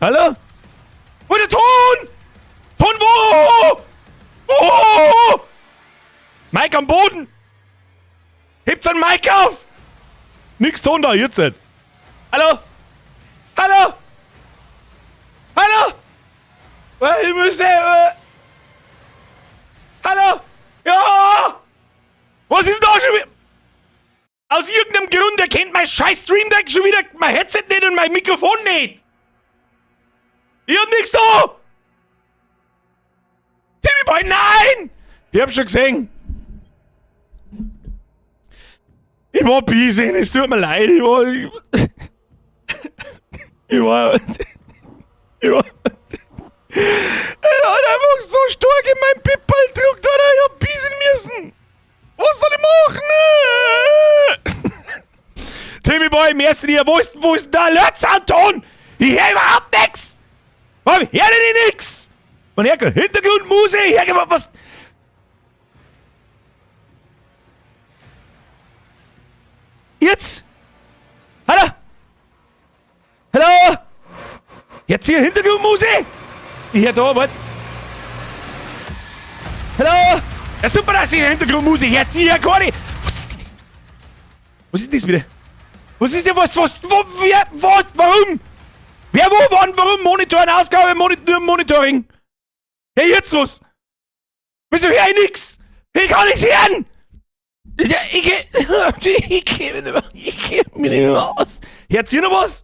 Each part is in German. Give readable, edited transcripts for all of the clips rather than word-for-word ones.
Hallo? Wo ist der Ton? Ton wo? Wo? Mike am Boden. Hebt's einen Mike auf. Nix Ton da, jetzt nicht. Hallo? Hallo? Hallo? Ich muss hallo? Ja! Was ist da schon wieder? Aus irgendeinem Grund erkennt mein scheiß Stream Deck schon wieder mein Headset nicht und mein Mikrofon nicht. Ich hab nichts da! Timmy Boy, nein! Ich hab schon gesehen. Ich war busy, es tut mir leid. Ich war er hat einfach so stark in meinen Pippal gedrückt, oder? Ich hab beißen müssen. Was soll ich machen? Timmy Boy, merkst du dir, wo ist denn der Lötz-Anton? Ich hör überhaupt nix. Warum hör denn nix? Man hört kein Hintergrundmusik, ich hör was... Jetzt? Hallo? Hallo? Jetzt hier Hintergrundmusik? Ich hör da, was? Hallo? Ja, super, dass ich Hintergrundmusik jetzt hier gar nicht. Was ist das wieder? Was ist denn was? Wer, was? Warum? Wer, wo, wann, warum? Monitoren, Ausgabe, Monitoring. Hey, jetzt was? Wieso höre ich nix? Ich kann nichts hören! Ich geh mir nicht mehr aus. Hört ihr noch was?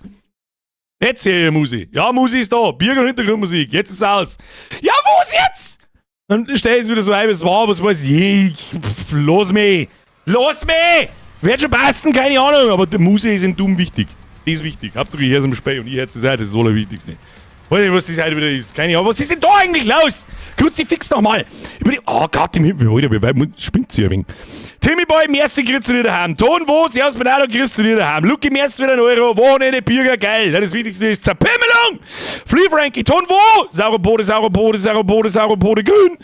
Jetzt höre ich Musik. Ja, Musik ist da. Bier und Hintergrundmusik. Jetzt ist es aus. Ja, wo ist jetzt? Dann stell es wieder so ein, was war, was weiß ich. Los mich! Los mich! Wird schon passen, keine Ahnung, aber die Musik ist in Dumm wichtig. Die ist wichtig. Hauptsache ich höre es am Spiel und ich höre es das ist das Allerwichtigste. Weiß nicht, was das heute wieder ist. Keine Ahnung. Was ist denn da eigentlich los? Kruzifix nochmal. Oh Gott, im Himmel. Wir spinnt sie ein wenig. Timmy Boy, merci, kriegst du dir daheim. Ton wo, Servus Benado, kriegst du dir daheim. Lucky, merci wieder €1. Wohne eine Bürger, geil. Das Wichtigste ist Zerpimmelung. Flea Frankie, Ton wo? Saurobode, grün.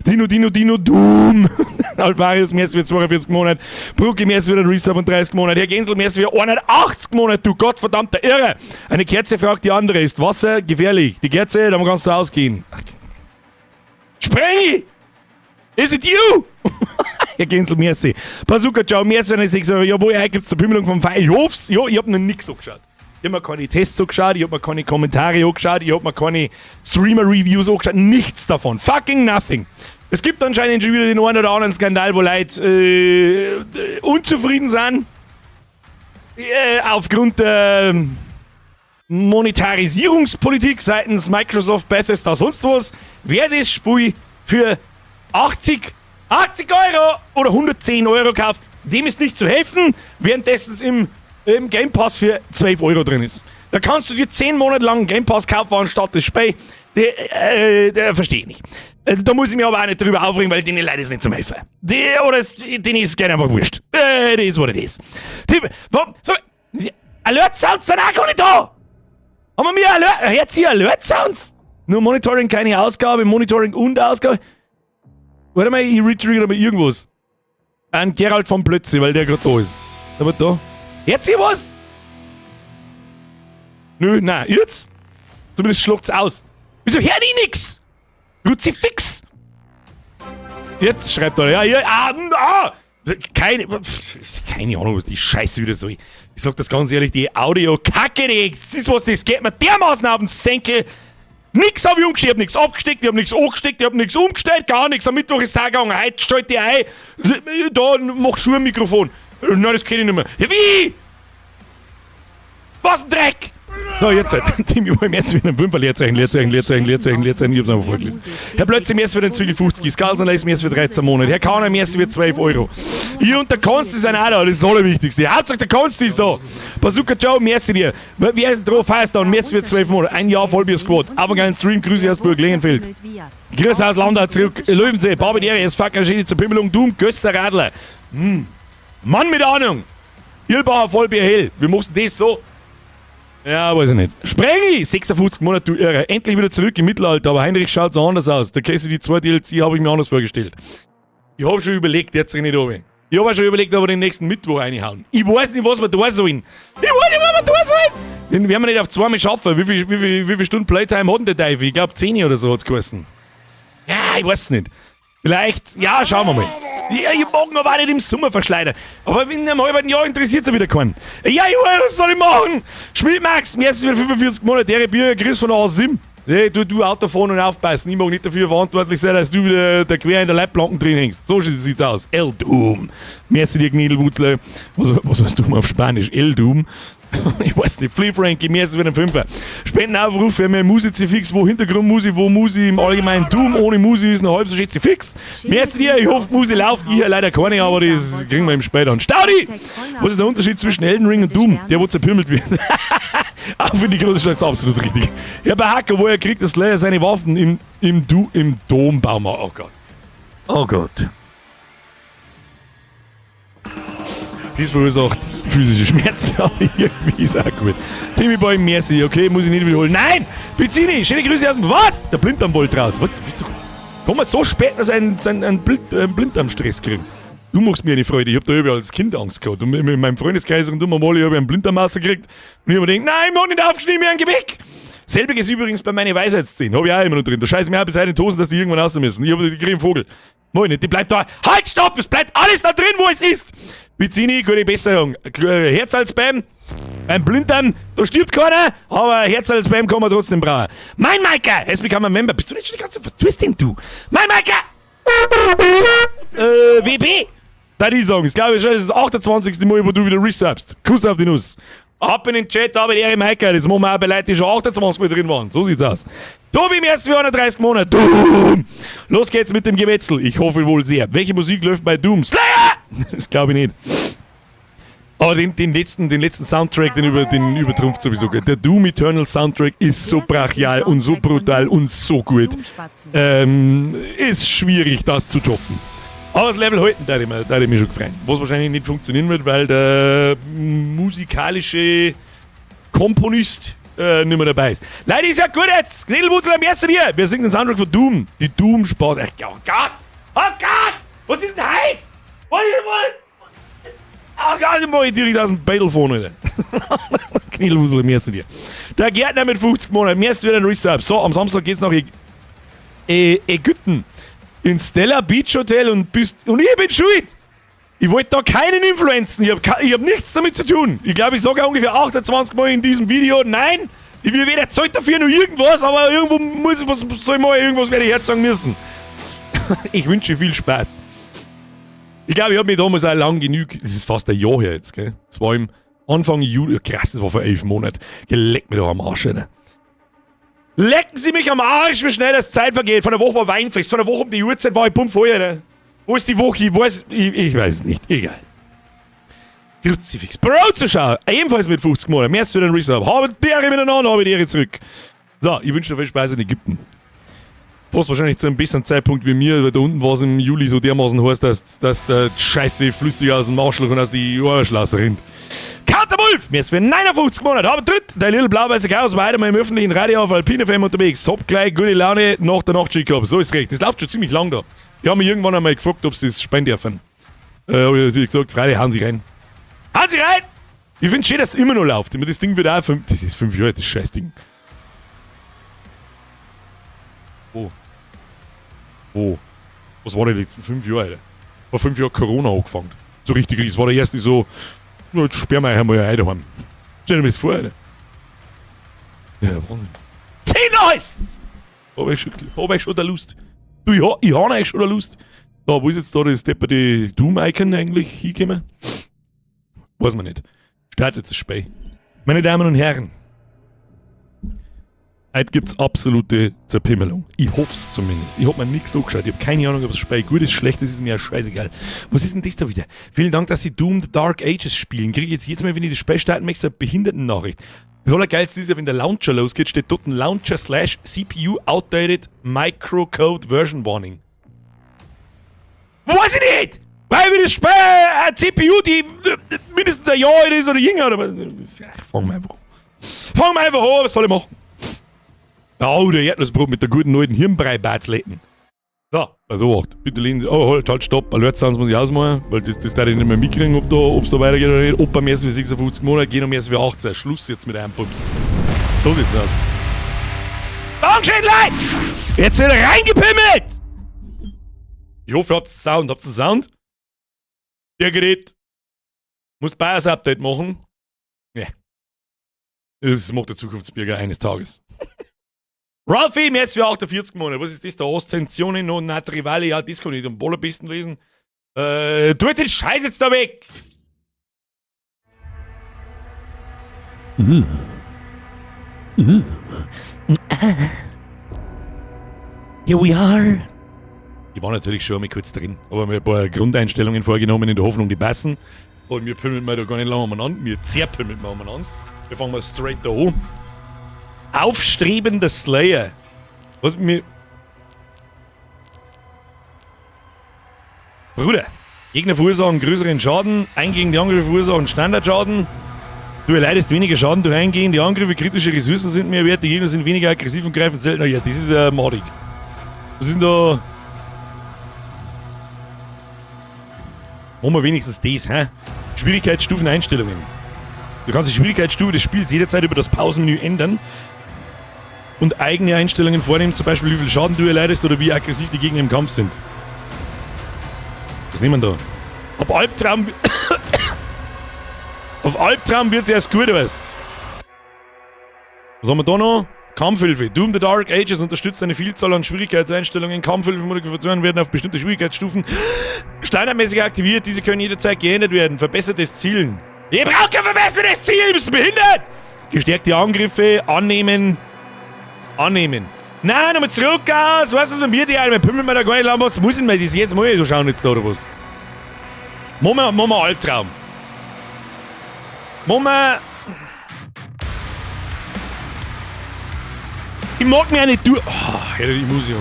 Dino, Doom. Alvarius, merci für 42 Monate. Brookie, merci für den Resub und 30 Monate. Herr Gensel, merci für 180 Monate. Du Gottverdammter Irre. Eine Kerze fragt die andere. Ist Wasser gefährlich? Die Kerze, da kannst du ausgehen. Sprengi! Is it you? Herr Gensel, merci. Bazooka, ciao, merci für eine 6 €. Jawohl, heute gibt's Zerpimmelung vom Feier. Ich hoff's. Ja, ich hab noch nix angeschaut. Ich hab mir keine Tests angeschaut, ich hab mir keine Kommentare angeschaut, ich hab mir keine Streamer-Reviews angeschaut. Nichts davon. Fucking nothing. Es gibt anscheinend schon wieder den einen oder anderen Skandal, wo Leute unzufrieden sind. Aufgrund der Monetarisierungspolitik seitens Microsoft, Bethesda, sonst was. Wer das Spiel für 80 € oder 110 € kauft, dem ist nicht zu helfen, währenddessen im Game Pass für 12 € drin ist. Da kannst du dir 10 Monate lang Game Pass kaufen anstatt das Spiel. Der verstehe ich nicht. Da muss ich mich aber auch nicht drüber aufregen, weil denen Leute ist nicht zum Helfen. Denen ist es gerne einfach wurscht. Das ist, was das ist. Alert-Sounds sind auch gar nicht da! Haben wir mir jetzt hier Alert-Sounds? Nur Monitoring, keine Ausgabe, Monitoring und Ausgabe. Warte mal, ich retriggere mal irgendwas. Ein Gerald von Plötze, weil der gerade da ist. Aber da. Jetzt hier was? Nö, nein, jetzt? Zumindest schluckt's aus. Wieso hört ich nix? Kruzifix! Jetzt schreibt er, keine Ahnung, was die Scheiße wieder soll. Ich sag das ganz ehrlich, die Audio-Kacke, das ist was, das geht mir dermaßen auf den Senkel. Nix hab ich umgestellt, ich hab nix abgesteckt, ich hab nix angesteckt, ich hab nix umgestellt, gar nichts. Am Mittwoch ist es gegangen, heute schalte ich ein, da mach Schuhe im Mikrofon. Nein, das kenn ich nicht mehr. Ja, wie? Was ein Dreck! So, jetzt Timmy, ich habe erst wieder einen Wimper Leerzeichen, ich hab's einfach vorgelesen. Herr Plötzlich mehr für den Zwiegel 50, Skalsen lässt mehr für 13 Monate, Herr Kauner mehr für 12 €. Ich und der Konsti sind auch da, das ist das Allerwichtigste. Hauptsache der Konsti ist da. Bazooka, ciao, merci dir. Wer ist drauf, heißt da und mehr für 12 Monate. Ein Jahr Vollbier-Squad. Aber kein Stream, Grüße aus Burg Lehenfeld. Grüße aus Landau zurück, Löwensee, Barbediere, es fucker Schädi zur Pimmelung, Doom, Göster Radler. Mann mit Ahnung. Ilbauer Vollbier hell. Wir mussten das so. Ja, weiß ich nicht. Sprengi! 56 Monate, du Irre. Endlich wieder zurück im Mittelalter, aber Heinrich schaut so anders aus. Der Cassidy 2 DLC habe ich mir anders vorgestellt. Ich habe schon überlegt, jetzt nicht oben. Ich habe schon überlegt, ob wir den nächsten Mittwoch reinhauen. Ich weiß nicht, was wir da sollen. Ich weiß nicht, was wir da sollen! Den werden wir nicht auf zweimal schaffen. Wie viel Stunden Playtime hat denn der Teufel? Ich glaube 10 oder so hat es geheißen. Ja, ich weiß nicht. Vielleicht, ja, schauen wir mal. Ja, ich mag aber auch nicht im Sommer verschleudern. Aber in einem halben Jahr interessiert es wieder keinen. Ja, was soll ich machen? Schmidtmax, mir ist wieder 45 Monate, Bier, Chris von A7. Hey, du Auto fahren und aufpassen. Ich mag nicht dafür verantwortlich sein, dass du wieder der quer in der Leitplanken drin hängst. So sieht's aus. El Doom. Merci dir, Gniedelwutzler. Was hast du mal auf Spanisch? El Doom. Ich weiß nicht, Flea Frankie, mehr als einen Fünfer. Spendenaufruf für mehr Musizifix, wo Hintergrundmusik, wo Musi im Allgemeinen Doom, ohne Musi ist noch halb so schätze fix. Mehr als dir, ich hoffe, Musi läuft, ich leider keine, aber das kriegen wir ihm später an. Staudi! Was ist der Unterschied zwischen Elden Ring und Doom? Der, wo zerpümmelt wird. Auch für die große Stadt ist absolut richtig. Ja, bei Hacker, wo er kriegt das Slayer seine Waffen im Dombaumer. Oh Gott. Oh Gott. Dies verursacht physische Schmerzen, aber irgendwie ist auch gut. Timmy Boy, merci, okay, muss ich nicht wiederholen. Nein! Pizzini, schöne Grüße aus dem... Was? Der Blinddarm wollte raus. Was? Bist du... Kann man so spät noch einen Blinddarmstress kriegen? Du machst mir eine Freude. Ich hab da überall als Kind Angst gehabt. Und mit meinem Freundeskreis und mal, ich hab einen Blinddarmmaster gekriegt. Und ich hab mir gedacht, nein, ich mach nicht aufgeschnitten wie ein Gebäck. Selbiges übrigens bei meinen Weisheitszähnen. Hab ich auch immer noch drin. Da scheiße mir auch bis heute in die Hosen, dass die irgendwann raus müssen. Ich krieg einen Vogel. Moin nicht, die bleibt da. Halt, stopp! Es bleibt alles da drin, wo es ist! Pizzini, gute Besserung. Herzalspam, beim Blinddarm, da stirbt keiner, aber Herzalspam kann man trotzdem brauchen. Mein Maika, es become a member. Bist du nicht schon die ganze Zeit? Was tust denn du? Mein Maika! WB! Da die sagen, ich glaube schon, das ist das 28. Mal, wo du wieder resubst. Kuss auf die Nuss. Ab in den Chat, aber die Ehre Maika, das machen wir auch bei Leuten, die schon 28 Mal drin waren. So sieht's aus. Tobi im ersten 31 Monate. Doom! Los geht's mit dem Gemetzel. Ich hoffe wohl sehr. Welche Musik läuft bei Doom? Slayer! Das glaube ich nicht. Aber den letzten Soundtrack, den übertrumpft sowieso gut. Der Doom Eternal Soundtrack ist so brachial und so brutal und so gut. Ist schwierig, das zu toppen. Aber das Level halten, da hätte ich mich schon gefreut. Was wahrscheinlich nicht funktionieren wird, weil der musikalische Komponist nicht mehr dabei ist. Leute, ist ja gut jetzt. Knädelwutzel am ersten hier. Wir singen den Soundtrack von Doom. Die Doom-Sport. Oh Gott! Oh Gott! Was ist denn heute? Was? Oh Gott, ich mach ich direkt aus dem Battlefon, Alter. Knädelwutzel am ersten hier. Der Gärtner mit 50 Monaten. Am ersten wieder ein Resub. So, am Samstag geht's nach Ägypten. Ins Stella Beach Hotel und ich bin schuld. Ich wollte da keinen influenzen. Ich hab nichts damit zu tun. Ich glaube, ich sage ungefähr 28 Mal in diesem Video, nein, ich will weder Zeug dafür noch irgendwas, aber irgendwo irgendwas werde ich jetzt sagen müssen. Ich wünsche viel Spaß. Ich glaube, ich habe mich damals auch lang genug, das ist fast ein Jahr her jetzt, gell? Das war im Anfang Juli, krass, das war vor 11 Monaten. Geleckt mir doch am Arsch, Alter. Lecken Sie mich am Arsch, wie schnell das Zeit vergeht. Von der Woche war Weinfest, von der Woche um die Uhrzeit war ich bumm vorher, ne? Wo ist die Woche? Ich weiß es nicht, egal. Kruzifix. Bro zu schauen, ebenfalls mit 50 Monaten. Mehr für den Resub. Habe die Ehre miteinander, habe die Ehre zurück. So, ich wünsche dir viel Spaß in Ägypten. Fast wahrscheinlich zu einem besseren Zeitpunkt wie mir, weil da unten war es im Juli so dermaßen heiß, dass der Scheiße flüssig aus dem Arschloch und aus die Ohrschlasse rinnt. Counterwolf! Mir ist für 59 Monate. Aber dritt, der Little Blau-Weiße Chaos war heute mal im öffentlichen Radio auf Alpine FM unterwegs. Hab gleich gute Laune nach der Nachtschicht gehabt. So ist recht. Das läuft schon ziemlich lang da. Die haben mich irgendwann einmal gefragt, ob sie das spenden dürfen. Hab ich natürlich gesagt, Freunde, hauen Sie rein. Hauen Sie rein! Ich finde es schön, dass es immer noch läuft. Das Ding wird auch 5... Das ist 5 Jahre, das Scheißding. Wo? Was war die letzten 5 Jahre, Alter? Vor 5 Jahren Corona angefangen. So richtig. Das war der erste so... Na, jetzt sperren wir euch einmal ein daheim. Stell dir mir das vor, Alter. Ja, Wahnsinn. 10 Neues! Hab ich schon der Lust. Du, ja, ich habe eigentlich schon der Lust. Da, wo ist jetzt da das depperte Doom-Icon eigentlich hingekommen? Weiß man nicht. Startet das Spiel. Meine Damen und Herren. Heute gibt's absolute Zerpimmelung. Ich hoff's zumindest. Ich hab mir nichts angeschaut. Ich hab keine Ahnung, ob das Spiel gut ist, schlecht ist, ist mir ja scheißegal. Was ist denn das da wieder? Vielen Dank, dass Sie Doom The Dark Ages spielen. Kriege ich jetzt Mal, wenn ich das Spiel starten möchte, so eine Behinderten-Nachricht. Das Allergeilste ist ja, wenn der Launcher losgeht, steht dort ein Launcher/CPU Outdated Microcode Version Warning. Weiß ich nicht! Weil wir das Spiel eine CPU, die mindestens ein Jahr alt ist oder jünger. Fangen wir einfach an. Was soll ich machen? Oh, der Erdnussbrot mit der guten alten Hirnbrei-Batzletten. So, also acht. Bitte lehnen Sie. Oh, halt, stopp. Alert Sounds muss ich ausmachen, weil das darf ich nicht mehr mitkriegen, ob es da weitergeht oder nicht. Ob er mehr als wie 56 Monate geht und mehr als wie 18. Schluss jetzt mit einem Pumps. So sieht's aus. Dankeschön, Leute! Jetzt wird reingepimmelt! Ich hoffe, ihr habt Sound. Habt ihr Sound? Der Gerät. Muss BIOS-Update machen. Ja. Das macht der Zukunftsbürger eines Tages. Ralphie, mehr als für 48 Monate. Was ist das? Der Ostensionen und Natrivale? Ja, das kann ich am allerbesten lesen. Tu den Scheiß jetzt da weg! Here we are. Ich war natürlich schon mal kurz drin, aber mir ein paar Grundeinstellungen vorgenommen in der Hoffnung, die passen. Und wir pimmeln mal da gar nicht lange umeinander. Wir zerpimmeln mal umeinander. Wir fangen mal straight da an. Aufstrebender Slayer. Was mir. Bruder, Gegner verursachen größeren Schaden, eingehende Angriffe verursachen Standardschaden. Du erleidest weniger Schaden durch eingehende Angriffe, kritische Ressourcen sind mehr wert, die Gegner sind weniger aggressiv und greifen seltener. Ja, das ist madig. Was ist denn da? Machen wir wenigstens das, hä? Schwierigkeitsstufen Einstellungen. Du kannst die Schwierigkeitsstufe des Spiels jederzeit über das Pausenmenü ändern und eigene Einstellungen vornehmen, zum Beispiel wie viel Schaden du erleidest oder wie aggressiv die Gegner im Kampf sind. Was nehmen wir da? Auf Albtraum wird es erst gut, weißt du. Was haben wir da noch? Kampfhilfe. Doom the Dark Ages unterstützt eine Vielzahl an Schwierigkeitseinstellungen. Kampfhilfe-Modifikationen werden auf bestimmte Schwierigkeitsstufen standardmäßig aktiviert. Diese können jederzeit geändert werden. Verbessertes Zielen. Ihr braucht kein verbessertes Ziel, bist du behindert? Gestärkte Angriffe, annehmen. Nein, nochmal zurück aus. Weißt du, wenn wir die einmal pimmeln wir da gar nicht lang, was muss ich mir das jetzt mal so schauen jetzt da oder was? Machen wir Albtraum. Ich mag mich auch nicht durch. Oh, hätte die Musik.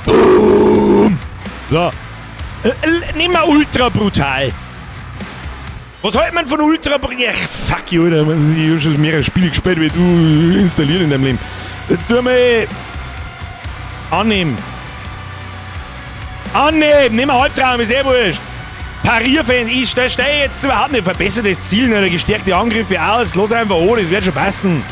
Boom! So. Nimm mal ultra brutal. Was hält man von ultra brutal? Ja, fuck you, Alter. Ich hab schon mehrere Spiele gespielt, wie du installiert in deinem Leben. Jetzt tu mal. Annehmen. Nimm mal Halbtraum, ist eh wurscht. Parierfan, ich steh jetzt überhaupt nicht. Verbessertes Ziel, oder gestärkte Angriffe aus. Los einfach an, das wird schon passen.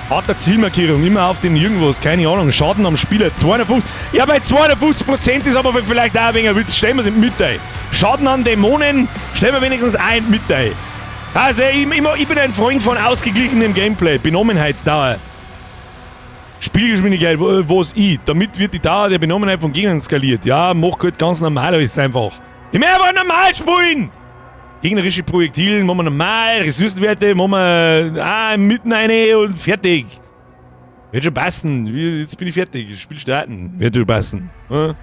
Harte Zielmarkierung, immer auf den irgendwas, keine Ahnung. Schaden am Spieler, 250. Ja, bei 250% ist aber vielleicht auch ein wenig ein Witz. Stellen wir es mit ein. Schaden an Dämonen, stellen wir wenigstens ein mit ein. Also, ich bin ein Freund von ausgeglichenem Gameplay. Benommenheitsdauer. Spielgeschwindigkeit, was damit wird die Dauer der Benommenheit von Gegnern skaliert. Ja, mach halt ganz normal, aber ist einfach. Ich will einfach normal spielen! Gegnerische Projektile, machen wir normal, Ressourcenwerte, machen wir mitten eine und fertig. Wird schon passen. Jetzt bin ich fertig. Spiel starten. Wird schon passen. Ja?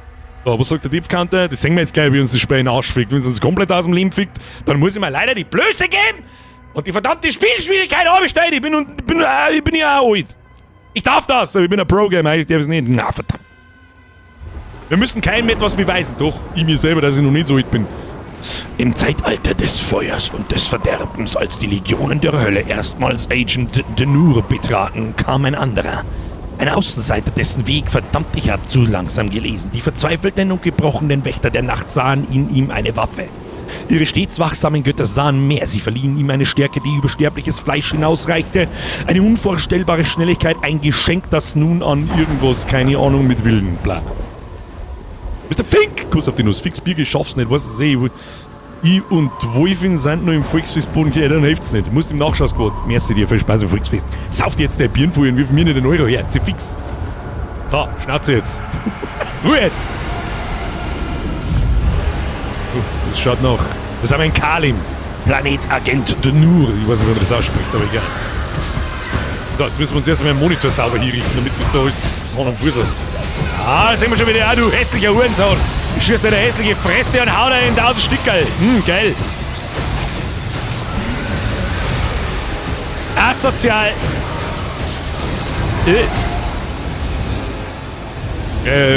So, was sagt der Tiefkanter? Das sehen wir jetzt gleich, wie uns das Spiel in den Arsch fickt. Wenn es uns komplett aus dem Leben fickt, dann muss ich mir leider die Blöße geben und die verdammte Spielschwierigkeit abstellen. Ich bin ja auch alt. Ich darf das, aber ich bin ein Pro-Gamer, ich darf es nicht. Na, verdammt. Wir müssen keinem etwas beweisen. Doch, ich mir selber, dass ich noch nicht so alt bin. Im Zeitalter des Feuers und des Verderbens, als die Legionen der Hölle erstmals Agent Denur betraten, kam ein anderer. Ein Außenseiter, dessen Weg, verdammt, ich hab zu langsam gelesen. Die verzweifelten und gebrochenen Wächter der Nacht sahen in ihm eine Waffe. Ihre stets wachsamen Götter sahen mehr. Sie verliehen ihm eine Stärke, die über sterbliches Fleisch hinausreichte. Eine unvorstellbare Schnelligkeit, ein Geschenk, das nun an irgendwas, keine Ahnung, mit Willen, bla. Mr. Fink! Kuss auf die Nuss. Fix Bier, ich schaff's nicht, weißt du, ich und Wolfin sind noch im Volksfestboden, dann hilft's nicht. Du musst im Nachschaussquad. Merci dir, viel Spaß im Volksfest. Sauft jetzt der Bieren vor und wirf mir nicht den Euro her. Sie fix. So, Schnauze jetzt. Ruhe jetzt! Das schaut nach. Das haben wir in Kalim. Planetagent Denur. Ich weiß nicht, wie man das ausspricht, aber egal. So, jetzt müssen wir uns erstmal den Monitor sauber hier richten, damit das da alles Hand und Fuß hat. Ah, da sehen wir schon wieder. Ah, du hässlicher Hurensohn. Ich schieß dir eine hässliche Fresse und hau dir in 1000 Stickerl. Geil. Asozial.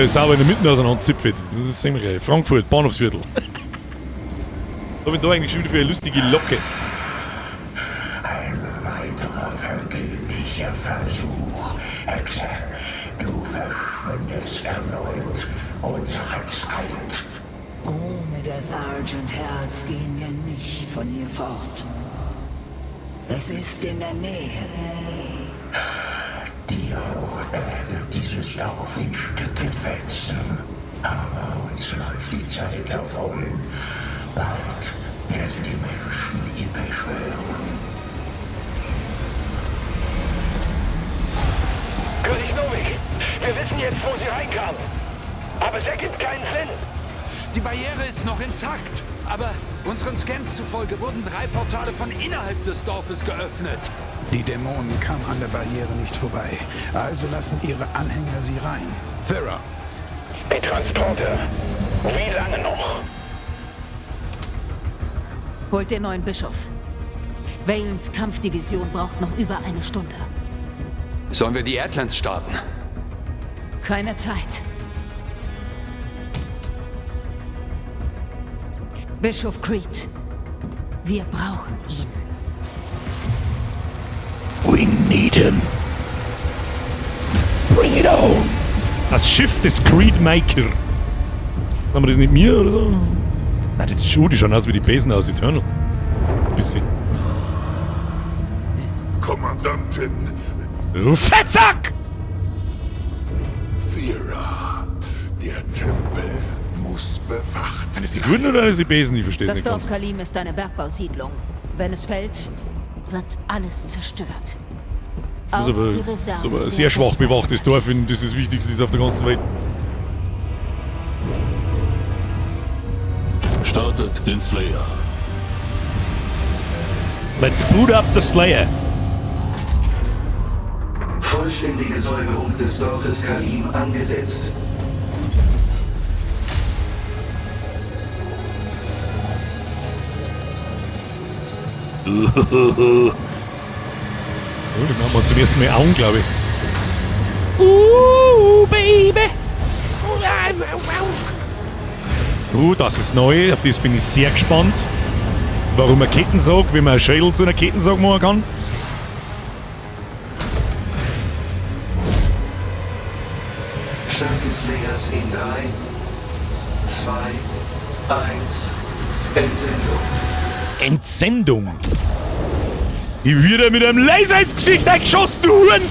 Sauber in der Mitte auseinanderzipft. Das sehen wir gleich. Frankfurt, Bahnhofsviertel. Was habe ich da eigentlich schon wieder für eine lustige Locke? Ein weiterer vergeblicher Versuch. Hexe, du verschwendest erneut unsere Zeit. Ohne der Sergeant Herz gehen wir nicht von hier fort. Es ist in der Nähe. Die Rauch wird dieses Dorf in Stücke fetzen. Aber uns läuft die Zeit davon. Bald werden die Menschen ihn beschwören. König Novik, wir wissen jetzt, wo sie reinkamen. Aber es ergibt keinen Sinn. Die Barriere ist noch intakt, aber unseren Scans zufolge wurden 3 Portale von innerhalb des Dorfes geöffnet. Die Dämonen kamen an der Barriere nicht vorbei, also lassen ihre Anhänger sie rein. Thera. Die Transporter. Wie lange noch? Holt den neuen Bischof. Valens Kampfdivision braucht noch über eine Stunde. Sollen wir die Erdlands starten? Keine Zeit. Bischof Creed. Wir brauchen ihn. We need him. Bring it on. Das Schiff des Creedmaker. Haben wir das nicht mir oder so? Nein, das ist schon, die schauen aus wie die Besen aus Eternal. Ein bisschen. Kommandantin Du Fettsack! Thera, der Tempel muss bewacht Sind das die Guten oder ist die Besen? Ich verstehe es Das nicht Dorf ganz. Kalim ist eine Bergbausiedlung. Wenn es fällt, wird alles zerstört. Das Auch ist aber, die das ist Reserven. aber ein sehr schwach bewachtes Dorf, und das ist das Wichtigste ist auf der ganzen Welt. Startet den Slayer. Let's boot up the Slayer. Vollständige Säuberung des Dorfes Kalim angesetzt. Oh, die machen wir zum ersten Mal Augen, glaube ich. Baby! Das ist neu, auf das bin ich sehr gespannt. Warum ein Kettensog, wie man einen Schädel zu einer Kettensog machen kann. Start des Slayers in 3, 2, 1. Entsendung. Entsendung. Ich wieder mit einem Laser ins Gesicht eingeschossen, du Huren!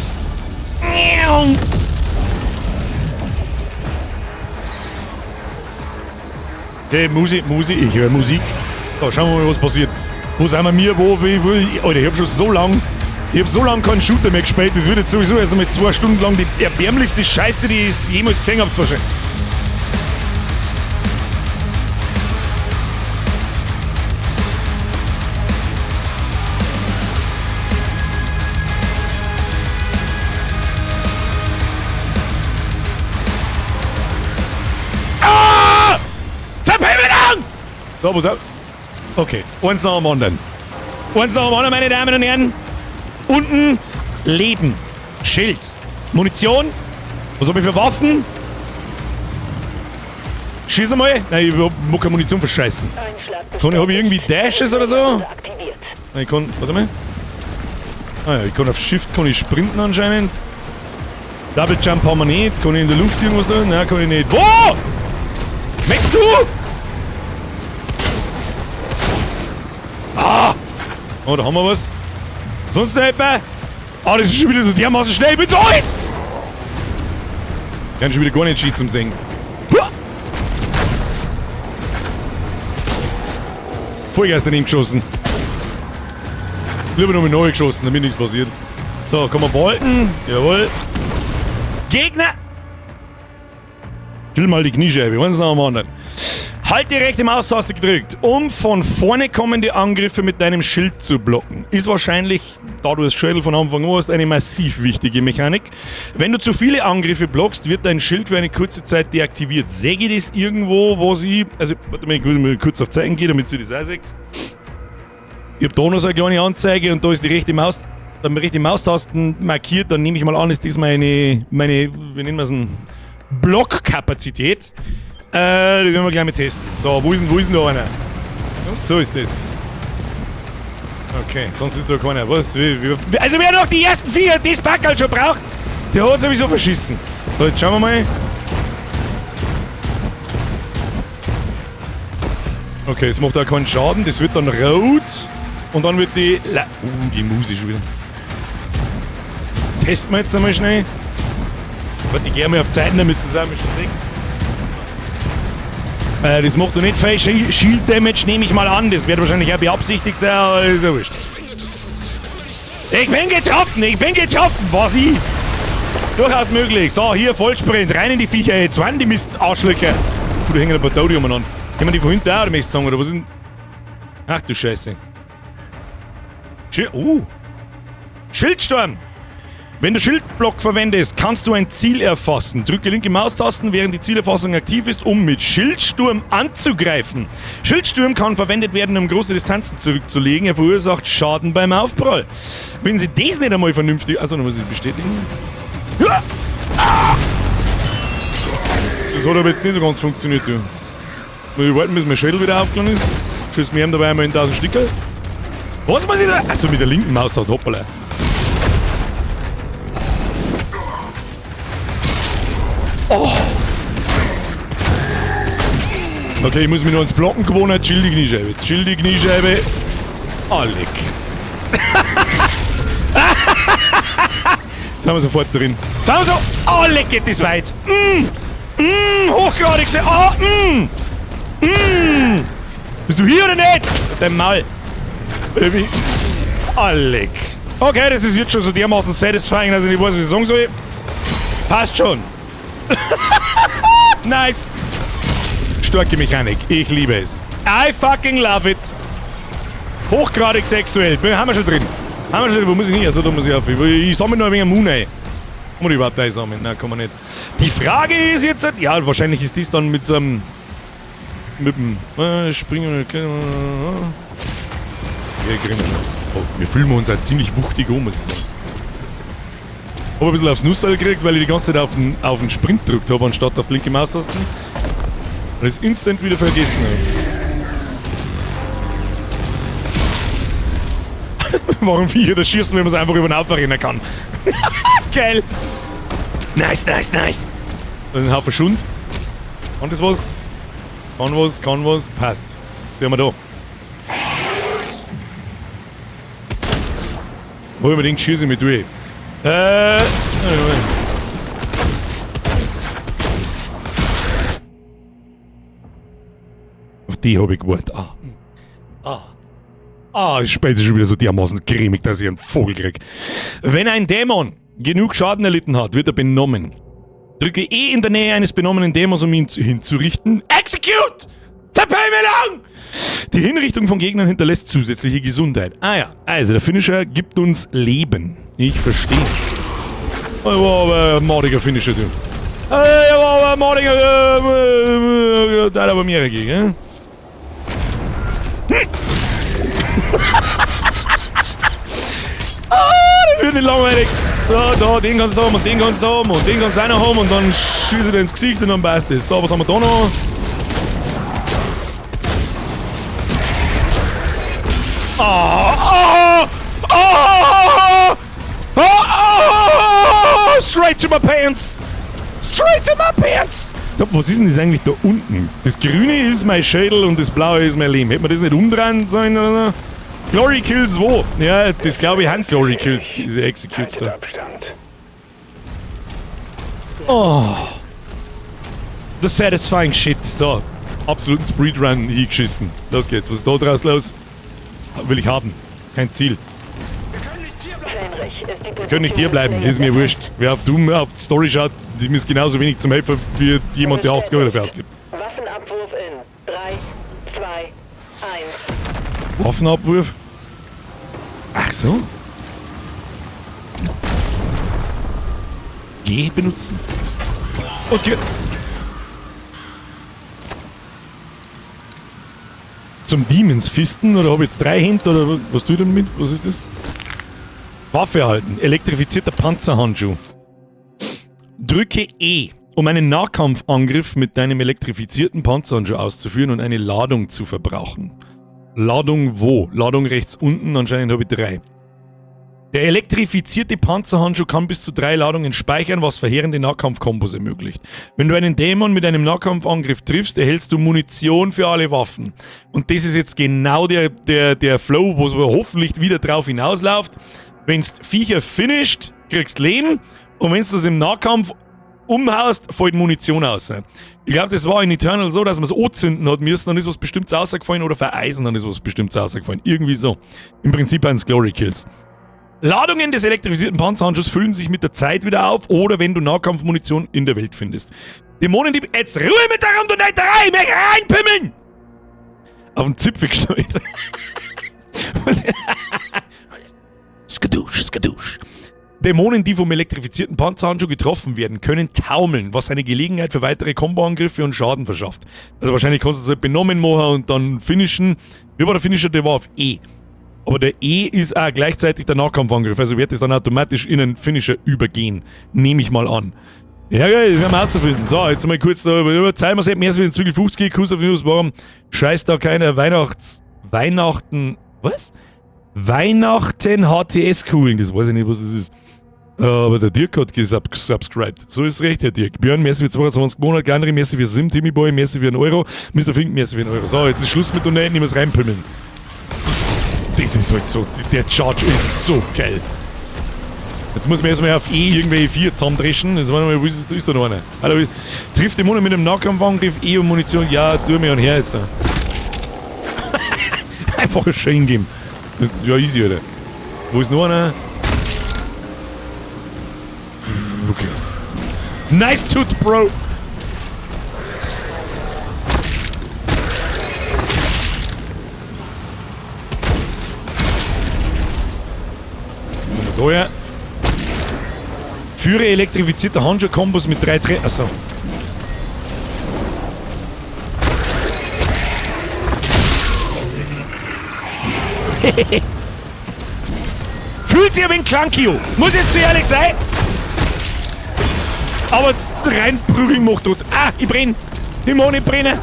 Okay, Musik, ich höre Musik. So, schauen wir mal, was passiert. Wo sind wir? Alter, ich hab schon so lang keinen Shooter mehr gespielt. Das wird jetzt sowieso erst einmal 2 Stunden lang die erbärmlichste Scheiße, die ich jemals gesehen habe, wahrscheinlich. So, pass auf. Okay, eins nach dem anderen. Eins nach dem anderen, meine Damen und Herren. Unten Leben, Schild, Munition. Was habe ich für Waffen? Schieß einmal. Nein, ich mag keine Munition verscheißen. Habe ich irgendwie Dashes oder so? Nein, ich kann, warte mal. Ah ja, ich kann auf Shift kann ich sprinten anscheinend. Double Jump haben wir nicht. Kann ich in der Luft irgendwas tun? Nein, kann ich nicht. Wo? Möchtest du? Oh, da haben wir was. Sonst noch etwa? Ah, das ist schon wieder so dermaßen schnell. Ich bin so alt! Ich kann schon wieder gar nicht schießen zum Singen. Vollgas daneben geschossen. Lieber nochmal neu geschossen, damit nichts passiert. So, kann man bolten. Jawohl. Gegner! Chill mal die Kniescheibe. Eins nach dem anderen. Halt die rechte Maustaste gedrückt, um von vorne kommende Angriffe mit deinem Schild zu blocken. Ist wahrscheinlich, da du das Schädel von Anfang an hast, eine massiv wichtige Mechanik. Wenn du zu viele Angriffe blockst, wird dein Schild für eine kurze Zeit deaktiviert. Sehe ich das irgendwo, was ich... Also, warte mal, ich will mal kurz auf Zeichen gehen, damit ihr das auch seht. Ich habe da noch so eine kleine Anzeige und da ist die rechte Maustasten markiert. Dann nehme ich mal an, ist das meine wie nennen wir es denn? Blockkapazität. Die werden wir gleich mal testen. So, wo ist denn da einer? So ist das. Okay, sonst ist da keiner. Was? Also wer noch die ersten 4 das Packerl schon braucht, der hat sowieso verschissen. So, jetzt schauen wir mal. Okay, es macht auch keinen Schaden. Das wird dann rot. Und dann wird die... die Muse schon wieder. Das testen wir jetzt einmal schnell. Warte, ich gehe mal auf Zeiten, damit es zusammen schon trinkt. Das macht doch nicht viel Shield Damage, nehme ich mal an. Das wird wahrscheinlich auch beabsichtigt sein, aber ist ja wurscht. Ich bin getroffen, was ich? Durchaus möglich. So, hier Vollsprint, rein in die Viecher jetzt. Wann die Mist-Arschlöcher? Da hängen ein paar Tote umeinander. Können wir die von hinten auch oder sagen, oder was ist denn? Ach du Scheiße. Schildsturm. Wenn du Schildblock verwendest, kannst du ein Ziel erfassen. Drücke linke Maustasten, während die Zielerfassung aktiv ist, um mit Schildsturm anzugreifen. Schildsturm kann verwendet werden, um große Distanzen zurückzulegen. Er verursacht Schaden beim Aufprall. Wenn sie das nicht einmal vernünftig... Achso, dann muss ich das bestätigen. Das hat aber jetzt nicht so ganz funktioniert, du. Wir warten, bis mein Schädel wieder aufgegangen ist. Schießen wir ihm dabei einmal in 1000 Stücke. Was muss ich da? Achso, mit der linken Maustaste, hoppala. Oh. Okay, ich muss mich noch ans Blocken gewohnen. Chill die Kniescheibe. Chill die Kniescheibe. Alec. Sind wir sofort drin. Sind wir so. Alec, geht das weit. Hochgradig. Bist du hier oder nicht? Dein Maul. Baby. Alec. Okay, das ist jetzt schon so dermaßen satisfying, dass ich nicht weiß, was ich sagen soll. Passt schon. Nice. Starke Mechanik. Ich liebe es. I fucking love it. Hochgradig sexuell. Haben wir schon drin. Wo muss ich hin? Also da muss ich auf. Ich sammle noch ein wenig Moon ein. Kann man die überhaupt einsammeln? Nein, kann man nicht. Die Frage ist jetzt... Ja, wahrscheinlich ist das dann mit so einem... Mit dem... Springen... Oh, wir fühlen uns halt ziemlich wuchtig um, muss ich sagen. Ich habe ein bisschen aufs Nussel gekriegt, weil ich die ganze Zeit auf den Sprint gedrückt habe, anstatt auf die linke Maustasten. Und es instant wieder vergessen habe. Warum Viecher das schießen, wenn man es einfach über den Haufen rennen kann? Geil! Nice. Das ist ein Haufen Schund. Kann das was? Kann was. Passt. Sehen wir da. Unbedingt schieße ich mich durch. Auf die habe ich gewartet. Ist später schon wieder so dermaßen cremig, dass ich einen Vogel krieg. Wenn ein Dämon genug Schaden erlitten hat, wird er benommen. Drücke E in der Nähe eines benommenen Dämons, um ihn hinzurichten. Execute! Zerpeimelung! Die Hinrichtung von Gegnern hinterlässt zusätzliche Gesundheit. Ah ja, also der Finisher gibt uns Leben. Ich verstehe. Das war aber ein mordiger Finisher, du. Das war aber ein mordiger... Da hat aber mehr dagegen, das wird nicht langweilig. So, da, den kannst du haben und den kannst du haben und den kannst du auch noch haben und dann schieße ich dir ins Gesicht und dann passt es. So, was haben wir da noch? Straight to my pants! Straight to my pants! So, was ist denn das eigentlich da unten? Das Grüne ist mein Schädel und das Blaue ist mein Leben. Hätte man das nicht umdrehen sollen oder? Glory Kills wo? Ja, das glaube ich haben Glory Kills, diese Executes da. Oh. The satisfying shit. So, absoluten Speedrun hingeschissen. Los geht's. Was ist da draus los? Will ich haben. Kein Ziel. Wir können nicht hier bleiben, ist mir wurscht. Wer auf Doom auf die Story schaut, dem ist genauso wenig zum Helfer wie jemand, der 80 Euro dafür ausgibt. Waffenabwurf in 3, 2, 1. Waffenabwurf? Ach so. G benutzen. Was geht? Zum Demons Fisten oder habe ich jetzt 3 Hände oder was tue ich damit? Was ist das? Waffe erhalten. Elektrifizierter Panzerhandschuh. Drücke E, um einen Nahkampfangriff mit deinem elektrifizierten Panzerhandschuh auszuführen und eine Ladung zu verbrauchen. Ladung wo? Ladung rechts unten, anscheinend habe ich 3. Der elektrifizierte Panzerhandschuh kann bis zu 3 Ladungen speichern, was verheerende Nahkampfkombos ermöglicht. Wenn du einen Dämon mit einem Nahkampfangriff triffst, erhältst du Munition für alle Waffen. Und das ist jetzt genau der Flow, wo es hoffentlich wieder drauf hinausläuft. Wenn du Viecher finisht, kriegst du Leben. Und wenn du das im Nahkampf umhaust, fällt Munition aus. Ich glaube, das war in Eternal so, dass man es anzünden hat müssen, dann ist was Bestimmtes rausgefallen, oder vereisen, dann ist was Bestimmtes rausgefallen. Irgendwie so. Im Prinzip eines Glory Kills. Ladungen des elektrisierten Panzerhandschuhs füllen sich mit der Zeit wieder auf oder wenn du Nahkampfmunition in der Welt findest. Dämonen, die... Jetzt Ruhe mit der Rundunterei! Mich reinpimmeln! Auf den Zipfel gestellt. Skadusch, skadusch. Dämonen, die vom elektrifizierten Panzerhandschuh getroffen werden, können taumeln, was eine Gelegenheit für weitere Komboangriffe und Schaden verschafft. Also wahrscheinlich kannst du es halt benommen machen und dann finishen. Wie war der Finisher? Der war auf E. Aber der E ist auch gleichzeitig der Nahkampfangriff, also wird es dann automatisch in einen Finisher übergehen. Nehme ich mal an. Ja, geil, das werden wir auszufinden. So, jetzt mal kurz da überzeigen wir es eben erst wieder in Zügel 50 Kuss auf News. Warum scheißt da keiner Weihnachten. Was? Weihnachten HTS-Kugeln, das weiß ich nicht, was das ist. Aber der Dirk hat gesubscribed. So ist recht, Herr Dirk. Björn, merci für 22 Monate, Gandri, merci für Sim, Timmy Boy, merci für 1 Euro, Mr. Fink, merci für 1 Euro. So, jetzt ist Schluss mit Donaten, ich muss reinpimmeln. Das ist halt so, der Charge ist so geil. Jetzt muss man erstmal auf E irgendwelche 4 zusammendreschen. Jetzt warte mal, wo ist da noch einer? Hallo, trifft den Monat mit einem Nahkampfangriff, E und Munition. Ja, tu mir her jetzt da. Einfach ein Schein geben. Ja, easy, Alter. Wo ist noch einer? Okay. Nice Tooth, Bro! Da ja. Führe elektrifizierte Handschuh-Kombos mit 3 Treffern. Achso. Fühlt sich ein wenig clunky an. Muss jetzt so ehrlich sein. Aber reinprügeln macht trotzdem. Ah, ich brenne. Dämonen brennen.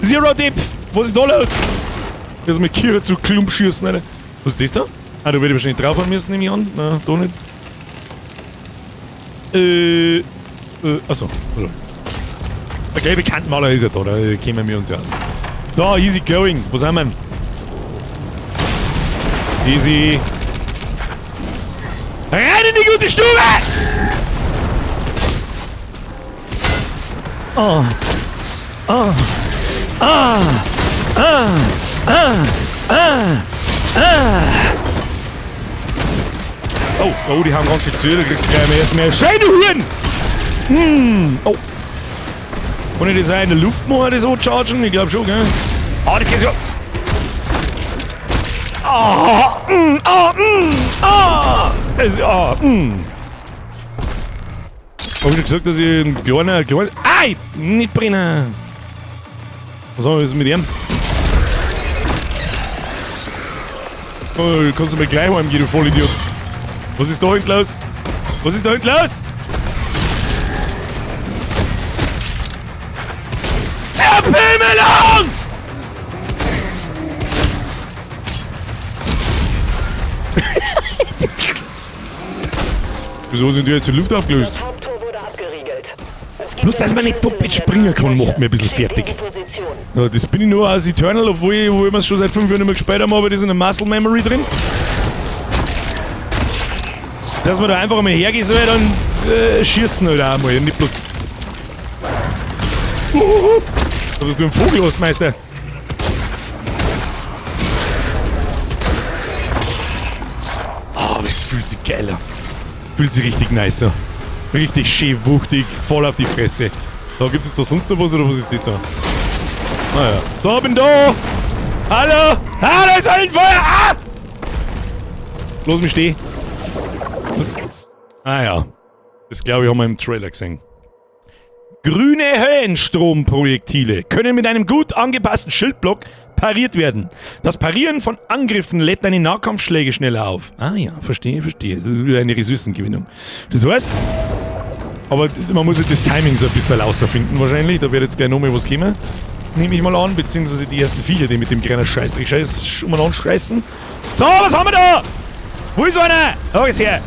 Zero Depth. Was ist da los? Jetzt mit Kira zu Klump schießen, Alter. Was ist das da? Ah, da werde ich wahrscheinlich drauf haben müssen, nehme ich an. Nein, da nicht. Achso. Der gelbe Kantenmaler ist ja da kennen wir uns ja aus. So, easy going. Wo sind wir? Easy. Rein in die gute Stube! Oh. Oh. Ah. Ah. Ah. Ah. Ah. Oh, die haben ganz schön zu, da kriegst du gleich mehr Scheine Huren! Oh. Kann ich das auch in der Luft machen, das so chargen? Ich glaube schon, gell? Ah, das geht so. Hab ich gesagt, dass ich ein kleiner... Ei! Nicht brennen! Was ist mit ihm? Oh, kannst du mir gleich heimgehen, du Vollidiot. Was ist da hinten los? Was ist da hinten los? Zerpimmelung! Wieso sind die jetzt in die Luft abgelöst? Das Haupttor wurde abgeriegelt. Bloß, dass man nicht doppelt springen kann, macht mir ein bisschen fertig. Ja, das bin ich nur aus Eternal, obwohl wir es schon seit 5 Jahren nicht mehr gespielt haben, aber das ist in der Muscle Memory drin. Dass man da einfach mal hergehen soll, dann schießen halt auch mal. Nicht bloß. Dass du einen Vogel hast, Meister. Oh, das fühlt sich geil an. Fühlt sich richtig nice an. Richtig schön, wuchtig, voll auf die Fresse. Da gibt es da sonst noch was oder was ist das da? Naja. So, bin da! Hallo! Hallo, ist ein Feuer! Ah! Los mich stehen. Ah ja. Das glaube ich haben wir im Trailer gesehen. Grüne Höllenstromprojektile können mit einem gut angepassten Schildblock pariert werden. Das Parieren von Angriffen lädt deine Nahkampfschläge schneller auf. Ah ja, verstehe. Das ist wieder eine Ressourcengewinnung. Das heißt, Aber man muss jetzt das Timing so ein bisschen rausfinden wahrscheinlich. Da wird jetzt gleich nochmal was kommen. Nehme ich mal an, beziehungsweise die ersten Viecher, die mit dem kleinen Scheiß umeinander scheißen. So, was haben wir da? Wo ist einer? Da ist her.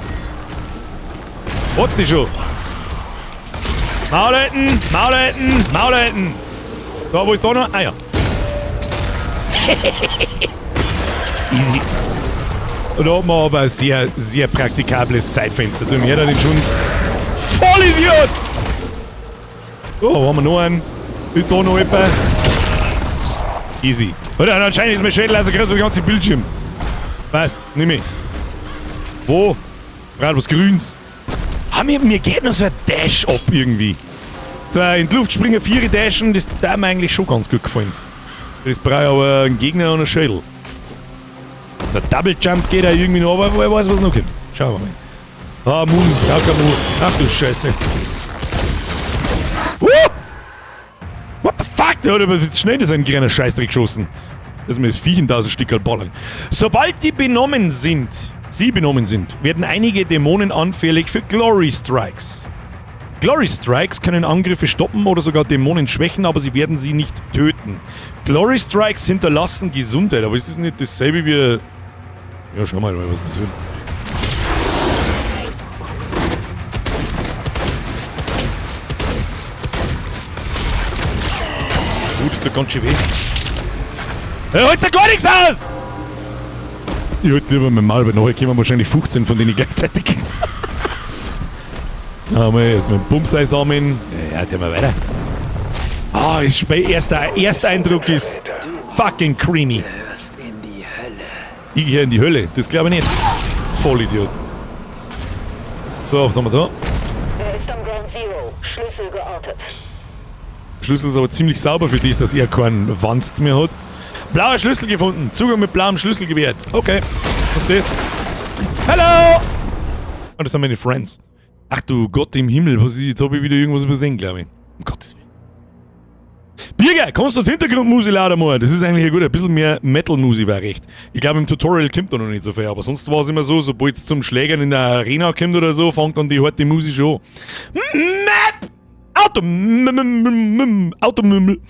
Hat's die schon? Maul halten, Maul halten, Maul halten. So, wo ist da noch? Ah ja. Easy. Und da haben wir aber ein sehr, sehr praktikables Zeitfenster. Du mir da den schon. Vollidiot! So, haben wir noch einen. Ist da noch jemand? Easy. Oder anscheinend ist mein Schädel also gerade so der ganze Bildschirm. Passt, nimm ich. Wo? Gerade was Grünes. Mir geht noch so ein Dash ab irgendwie. So in die Luft springen, 4 dashen, das hat mir eigentlich schon ganz gut gefallen. Das brauche ich aber einen Gegner und einen Schädel. Der Double Jump geht auch irgendwie noch, aber wer weiß, was noch kommt. Schauen wir mal. Ah, Moon, Moon. Ach du Scheiße. What the fuck? Der hat aber schnell so einen kleinen Scheißdreck geschossen. Dass mir das Viech in 1000 Stück ballern. Sobald die benommen sind, werden einige Dämonen anfällig für Glory Strikes. Glory Strikes können Angriffe stoppen oder sogar Dämonen schwächen, aber sie werden sie nicht töten. Glory Strikes hinterlassen Gesundheit, aber ist das nicht dasselbe wie... Ja, schau mal, was passiert. Das tut ganz schön weh. Holt's da gar nichts aus! Ich halte lieber mein Maul, weil nachher kommen wahrscheinlich 15 von denen gleichzeitig. Jetzt mit dem Bumsei sammeln. Ja, gehen wir weiter. Ah, erster Eindruck ist fucking creamy. Ich gehe in die Hölle, das glaube ich nicht. Vollidiot. So, was haben wir da? Er ist am Ground Zero. Schlüssel geortet. Schlüssel ist aber ziemlich sauber für das, dass er keinen Wanst mehr hat. Blauer Schlüssel gefunden. Zugang mit blauem Schlüssel gewährt. Okay. Was ist das? Hallo! Oh, das sind meine Friends. Ach du Gott im Himmel. Jetzt habe ich wieder irgendwas übersehen, glaube ich. Um Gottes Willen. Birger, kannst du die Hintergrundmusik laden mal? Das ist eigentlich gut. Ein bisschen mehr Metal-Musik wäre recht. Ich glaube, im Tutorial kommt da noch nicht so viel. Aber sonst war es immer so, sobald es zum Schlägern in der Arena kommt oder so, fängt dann die harte Musik schon an. Map! Automümmel.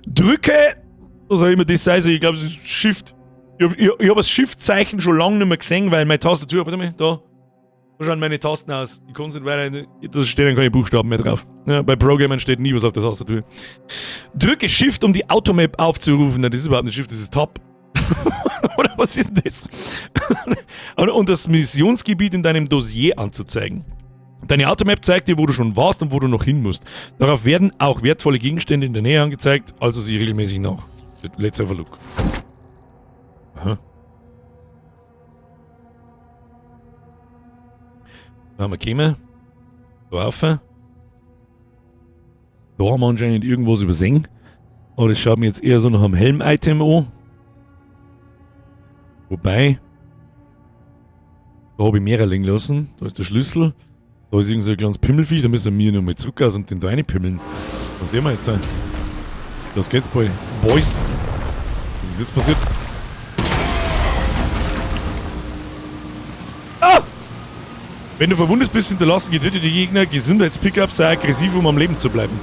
Drücke, was auch immer das sei, ich glaube, es ist Shift. Ich hab das Shift-Zeichen schon lange nicht mehr gesehen, weil meine Tastatur, warte mal, da schauen meine Tasten aus. Ich kann es nicht weiter, da stehen keine Buchstaben mehr drauf. Ja, bei Programmern steht nie was auf der Tastatur. Drücke Shift, um die Automap aufzurufen. Nein, das ist überhaupt nicht Shift, das ist Tab. Oder was ist denn das? Und das Missionsgebiet in deinem Dossier anzuzeigen. Deine Automap zeigt dir, wo du schon warst und wo du noch hin musst. Darauf werden auch wertvolle Gegenstände in der Nähe angezeigt, also sieh regelmäßig nach. Let's have a look. Aha. Da haben wir gekommen. Da rauf. Da haben wir anscheinend irgendwas übersehen. Aber das schaut mir jetzt eher so nach einem Helm-Item an. Wobei, da habe ich mehrere liegen lassen. Da ist der Schlüssel. Da ist irgend so ein kleines Pimmelviech, da müssen wir nochmal zurück aus und den da reinpimmeln. Was sehen wir jetzt? Los geht's, Boys. Was ist jetzt passiert? Ah! Wenn du verwundet bist, hinterlassen getötete Gegner Gesundheitspickup, sei aggressiv, um am Leben zu bleiben.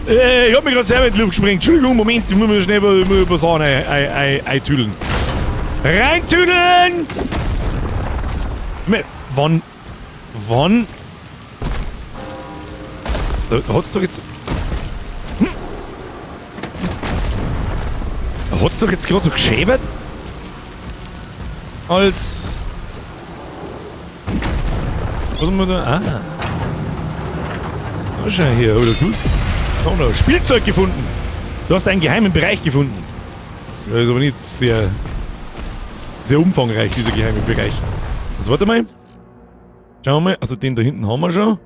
Ich hab mich gerade selber in die Luft gesprengt. Entschuldigung, Moment, ich muss mir schnell über Sahne eintüdeln. Reintüdeln! Wann? Da hat's doch jetzt... Da hat's doch jetzt gerade so geschäbert? Als... Was haben wir da? Ah. Da schau hier, oder gewusst? Da haben wir Spielzeug gefunden. Du hast einen geheimen Bereich gefunden. Ja, ist aber nicht sehr umfangreich, dieser geheime Bereich. Also warte mal. Schauen wir mal, also den da hinten haben wir schon.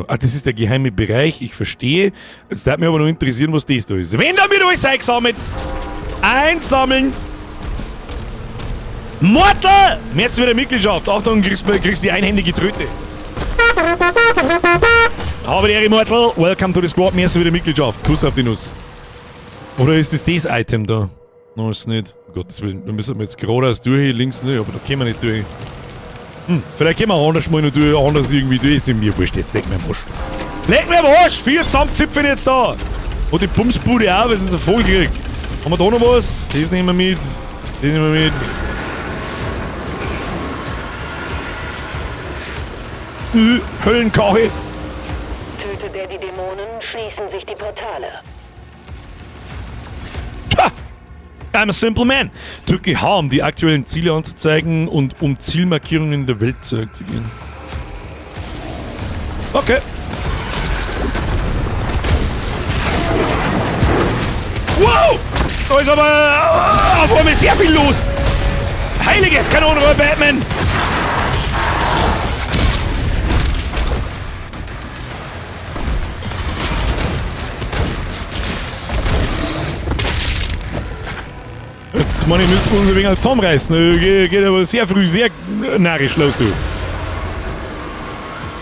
Ach, das ist der geheime Bereich, ich verstehe. Jetzt darf mich aber noch interessieren, was das da ist. Wenn damit alles eingesammelt! Einsammeln! Mortal! Jetzt wieder Mitgliedschaft. Achtung, kriegst die einhändige Tröte. Habe die Ehre, Mortal. Welcome to the Squad. Merci wieder Mitgliedschaft. Kuss auf die Nuss. Oder ist das Item da? Nein, ist nicht. Um Gottes Willen. Da müssen wir jetzt geradeaus durch, links nicht, aber da können wir nicht durch. Vielleicht können wir auch anders mal noch anders irgendwie durch. Ist mir wurscht, jetzt leg mir am Arsch. Leg mir am Arsch! 4 zusammenzipfen jetzt da! Und die Bumsbude auch, weil sie so voll kriegt. Haben wir da noch was? Das nehmen wir mit. Das nehmen wir mit. Höllenkache. Tötet er die Dämonen, schließen sich die Portale. Ha! I'm a simple man. Drücke H, um die aktuellen Ziele anzuzeigen und um Zielmarkierungen in der Welt zu aktivieren. Okay. Wow! Da ist aber auf einmal sehr viel los. Heiliges Kanonenrohr, Batman! Jetzt, meine, müssen wir uns ein wenig zusammenreißen. Geht aber sehr früh, sehr narrisch los, du.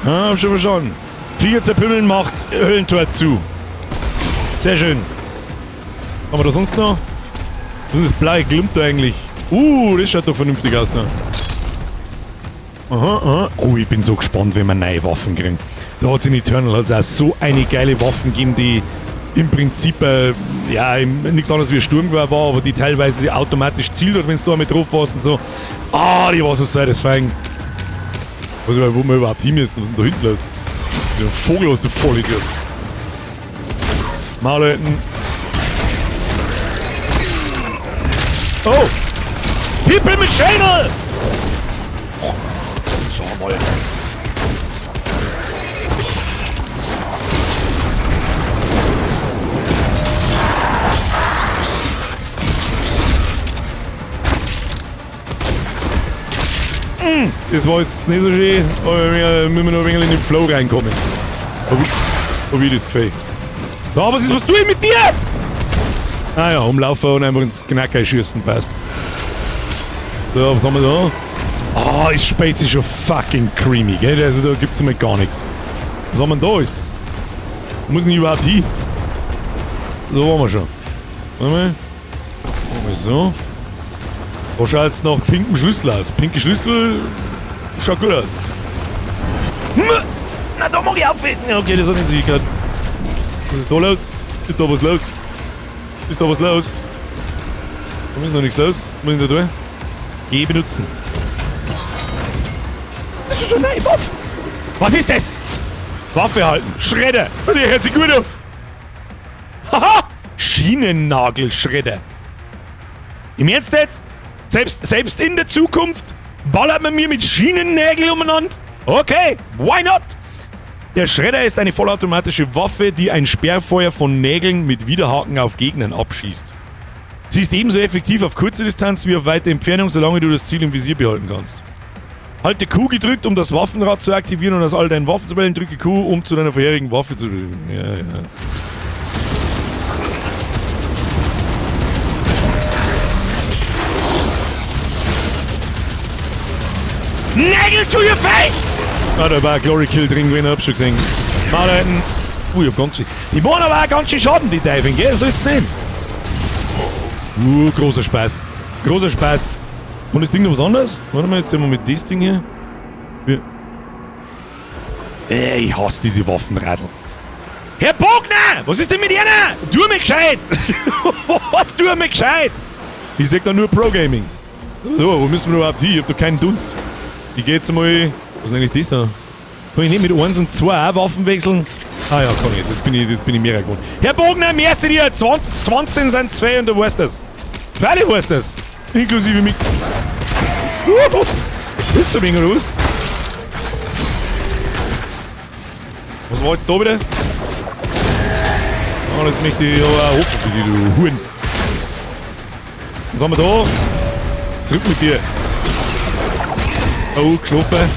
Ja, hab schon verstanden. Viecher zerpümmeln macht Höllentor zu. Sehr schön. Haben wir da sonst noch? Was ist das blaue Glump da eigentlich? Das schaut doch vernünftig aus da. Aha, aha. Oh, ich bin so gespannt, wenn wir neue Waffen kriegen. Da hat es in Eternal auch so eine geile Waffen gegeben, die im Prinzip nichts anderes wie ein Sturmgewehr war, aber die teilweise automatisch zielt hat, wenn du damit drauf warst und so. Die war so satisfying. Also, wo wir überhaupt hin müssen, was ist denn da hinten los? Der Vogel hast du voll Idiot. Maulleuten. Oh! People mit Schädel! So, mal. Das war jetzt nicht so schön, aber wir müssen noch ein wenig in den Flow reinkommen. Ob ich das gefällt. Da, was tue ich mit dir? Umlaufen und einfach ins Knacker schießen, passt. So, was haben wir da? Ist Space schon fucking creamy, gell? Also da gibt's immer gar nichts. Was haben wir da? Wo muss denn überhaupt hin? So waren wir schon. Warte mal. Machen wir so. Da schaut jetzt nach pinkem Schlüssel aus. Pinke Schlüssel schaut gut aus. Na, da mag ich aufheben. Okay, das hat nicht Sicherheit. Was ist da los? Ist da was los? Ist da was los? Da ist noch nichts los. Was muss ich da tun? G benutzen. Das ist so eine neue Waffe. Was ist das? Waffe halten. Schredder. Der hört sich gut an. Haha. Schienennagelschredder. Im Ernst jetzt? Selbst in der Zukunft ballert man mir mit Schienennägeln umeinander? Okay, why not? Der Schredder ist eine vollautomatische Waffe, die ein Sperrfeuer von Nägeln mit Widerhaken auf Gegnern abschießt. Sie ist ebenso effektiv auf kurze Distanz wie auf weite Entfernung, solange du das Ziel im Visier behalten kannst. Halte Q gedrückt, um das Waffenrad zu aktivieren und aus all deinen Waffen zu wählen. Drücke Q, um zu deiner vorherigen Waffe zu bewegen. Ja. Nägel to your face! Da war ein Glory Kill drin gewesen, hab schon gesehen. Maulleuten. Ich hab ganz schön. Die machen aber auch ganz schön Schaden, die Teufel, gell? So ist es nicht. Großer Spaß. Großer Spaß. Und das Ding noch was anderes? Warte mal, jetzt sind wir mit das Ding hier. Ich hasse diese Waffenradl. Herr Bogner! Was ist denn mit Ihnen? Tu mir gescheit! Was tu mir gescheit? Ich sag da nur Pro-Gaming. So, wo müssen wir überhaupt hin? Ich hab da keinen Dunst. Ich geh jetzt mal. Was ist eigentlich das da? Kann ich nicht mit 1 und 2 auch Waffen wechseln? Ja, kann ich. Das bin ich mehr gewohnt. Herr Bogner, merci dir! 20 sind 2 und du weißt das. Freilich weißt das. Inklusive mich. Das ist so ein wenig los. Was war jetzt da wieder? Jetzt möchte ich aber auch hoffen für dich, du Huren. Was haben wir da? Zurück mit dir. Oh, geschlafen.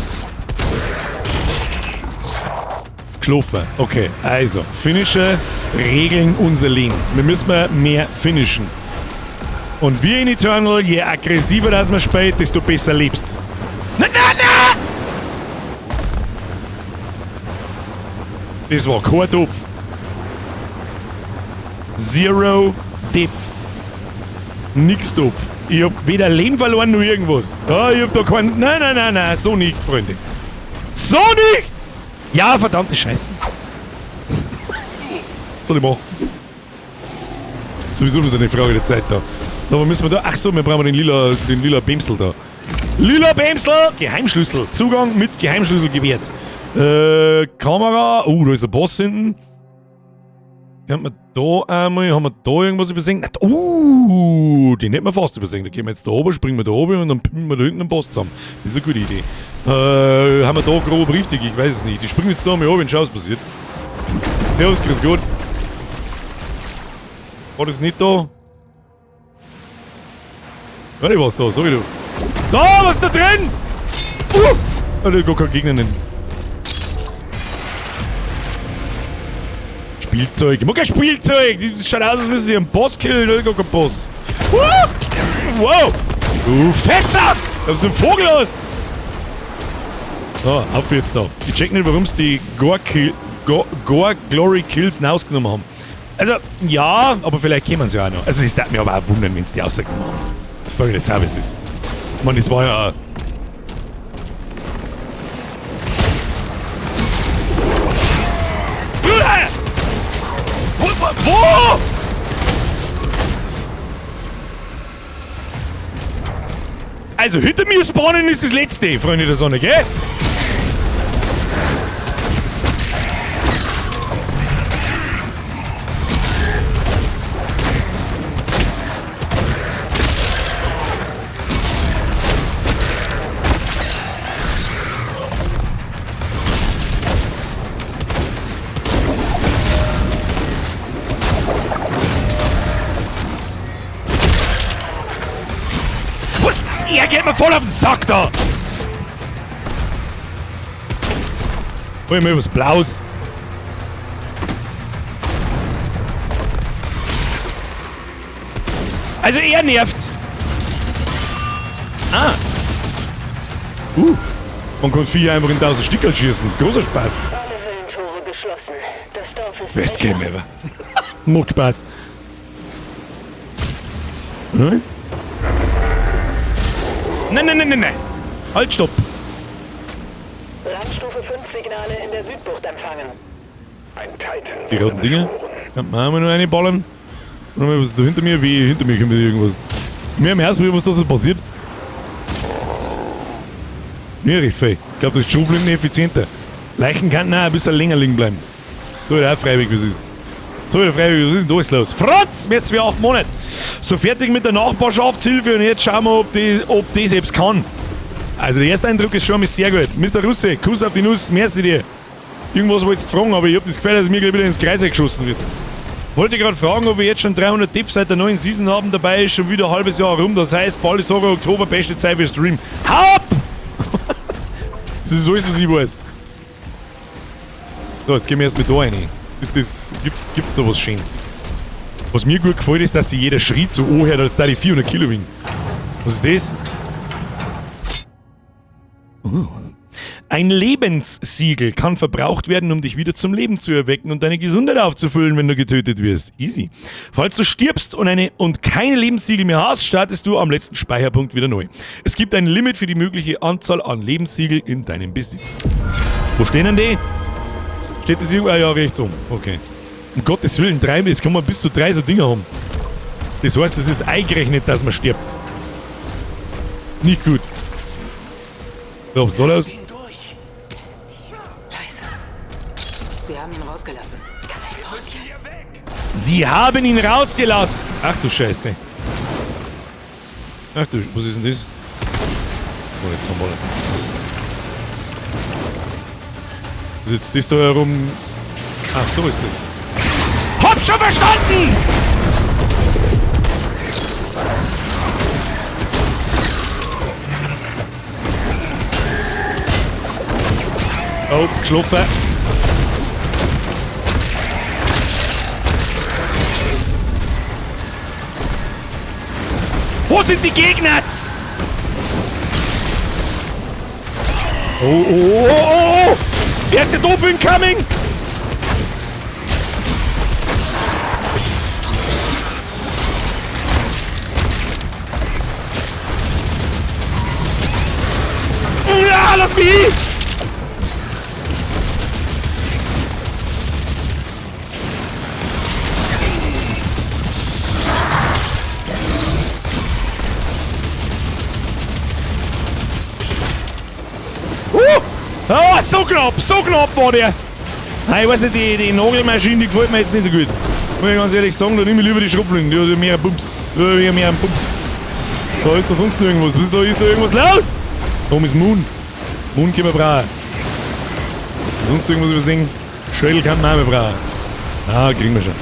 Geschlafen. Okay, also, Finisher regeln unser Leben. Wir müssen mehr finishen. Und wir in Eternal, je aggressiver das man spielt, desto besser lebst. Na! Das war kein Topf. Zero Depth. Nix Topf. Ich hab weder Leben verloren noch irgendwas. Ja, ich hab da keinen... Nein, so nicht, Freunde. So nicht! Ja, verdammte Scheiße. Was soll ich machen? Sowieso nur so eine Frage der Zeit da. Aber müssen wir da... Ach so, wir brauchen den lila Bämsel da. Lila Bämsel! Geheimschlüssel. Zugang mit Geheimschlüssel gewährt. Kamera. Da ist der Boss hinten. Haben wir da einmal... Haben wir da irgendwas übersehen? Den hätten wir fast übersehen. Da gehen wir jetzt da oben, springen wir da oben und dann pinnen wir da hinten den Boss zusammen. Das ist eine gute Idee. Haben wir da grob richtig? Ich weiß es nicht. Ich springe jetzt da mal oben und schau, was passiert. Servus, grüß Gott. War das nicht da? Warte, was da? Sag ich da. Da, was ist da drin? Da ist gar kein Gegner drin. Spielzeug. Ich mag kein Spielzeug. Das schaut aus, als müssen sie einen Boss killen. Da ist gar kein Boss. Wow. Du Fetzer! Hast du einen Vogel aus? So, auf jetzt da. Ich check nicht, warum sie die Gore Glory Kills ausgenommen haben. Also, ja, aber vielleicht kämen sie ja auch noch. Also, es darf mich aber auch wundern, wenn sie die ausgenommen haben. Das sag ich jetzt auch, wie es ist. Ich meine, das war ja... Wo? Also, hinter mir spawnen ist das letzte, Freunde der Sonne, gell? Er geht mir voll auf den Sack da! Hol ich mal was Blaues. Also er nervt. Man kann Vieh einfach in 1000 Stickerl schießen. Großer Spaß. Alle Höhlentore geschlossen. Das Dorf ist Best Game ever. Macht Spaß. Hm? Nein. Halt, stopp. Landstufe 5 Signale in der Südbucht empfangen. Ein Titan. Die roten Dinge. Kann man auch noch eine ballern. Und dann was ist da hinter mir? Wie hinter mir kommt irgendwas. Wir haben ausprobiert, was da so passiert. Ja, recht viel. Ich glaube, das ist schon effizienter. Leichen kann auch ein bisschen länger liegen bleiben. So wird auch freiwillig, wie es ist. Was ist denn da jetzt los? Franz, jetzt für 8 Monate. So, fertig mit der Nachbarschaftshilfe und jetzt schauen wir, ob die selbst kann. Also der erste Eindruck ist schon mal sehr gut. Mr. Russe, Kuss auf die Nuss, merci dir. Irgendwas wolltest du fragen, aber ich hab das Gefühl, dass mir gleich wieder ins Kreis geschossen wird. Wollte gerade fragen, ob wir jetzt schon 300 Tipps seit der neuen Season haben. Dabei ist schon wieder ein halbes Jahr rum. Das heißt, bald ist sogar Oktober, beste Zeit für Stream. Hau ab! Das ist alles, was ich weiß. So, jetzt gehen wir erst mit da rein. Gibt's da was Schönes? Was mir gut gefällt, ist, dass sich jeder Schritt so anhört, als da die 400 Kilo wiegen. Was ist das? Ein Lebenssiegel kann verbraucht werden, um dich wieder zum Leben zu erwecken und deine Gesundheit aufzufüllen, wenn du getötet wirst. Easy. Falls du stirbst und keine Lebenssiegel mehr hast, startest du am letzten Speicherpunkt wieder neu. Es gibt ein Limit für die mögliche Anzahl an Lebenssiegel in deinem Besitz. Wo stehen denn die? Steht das irgendwo? Ah ja, rechts oben. Okay. Um Gottes Willen, es kann man bis zu 3 so Dinger haben. Das heißt, es ist eingerechnet, dass man stirbt. Nicht gut. Ja, was soll das? Leise. Sie haben ihn rausgelassen. Sie haben ihn rausgelassen! Ach du Scheiße. Ach du, was ist denn das? Oh, jetzt haben wir... Jetzt ist da herum... Ach, so ist das. Hab schon verstanden! Oh, geschlafen. Wo sind die Gegner? Oh. Erste Doof incoming! Ah, so knapp war der. Nein, ich weiß nicht, die Nagelmaschine, die gefällt mir jetzt nicht so gut. Muss ich ganz ehrlich sagen, da nehme ich lieber die Schrupfling, die hat mehr Bums. Mehr einen Bums. Da ist da sonst irgendwas. Ist da irgendwas los? Da oben ist Moon. Moon können wir brauchen. Sonst irgendwas übersehen. Schädel kann man auch mehr brauchen. Ah, kriegen wir schon.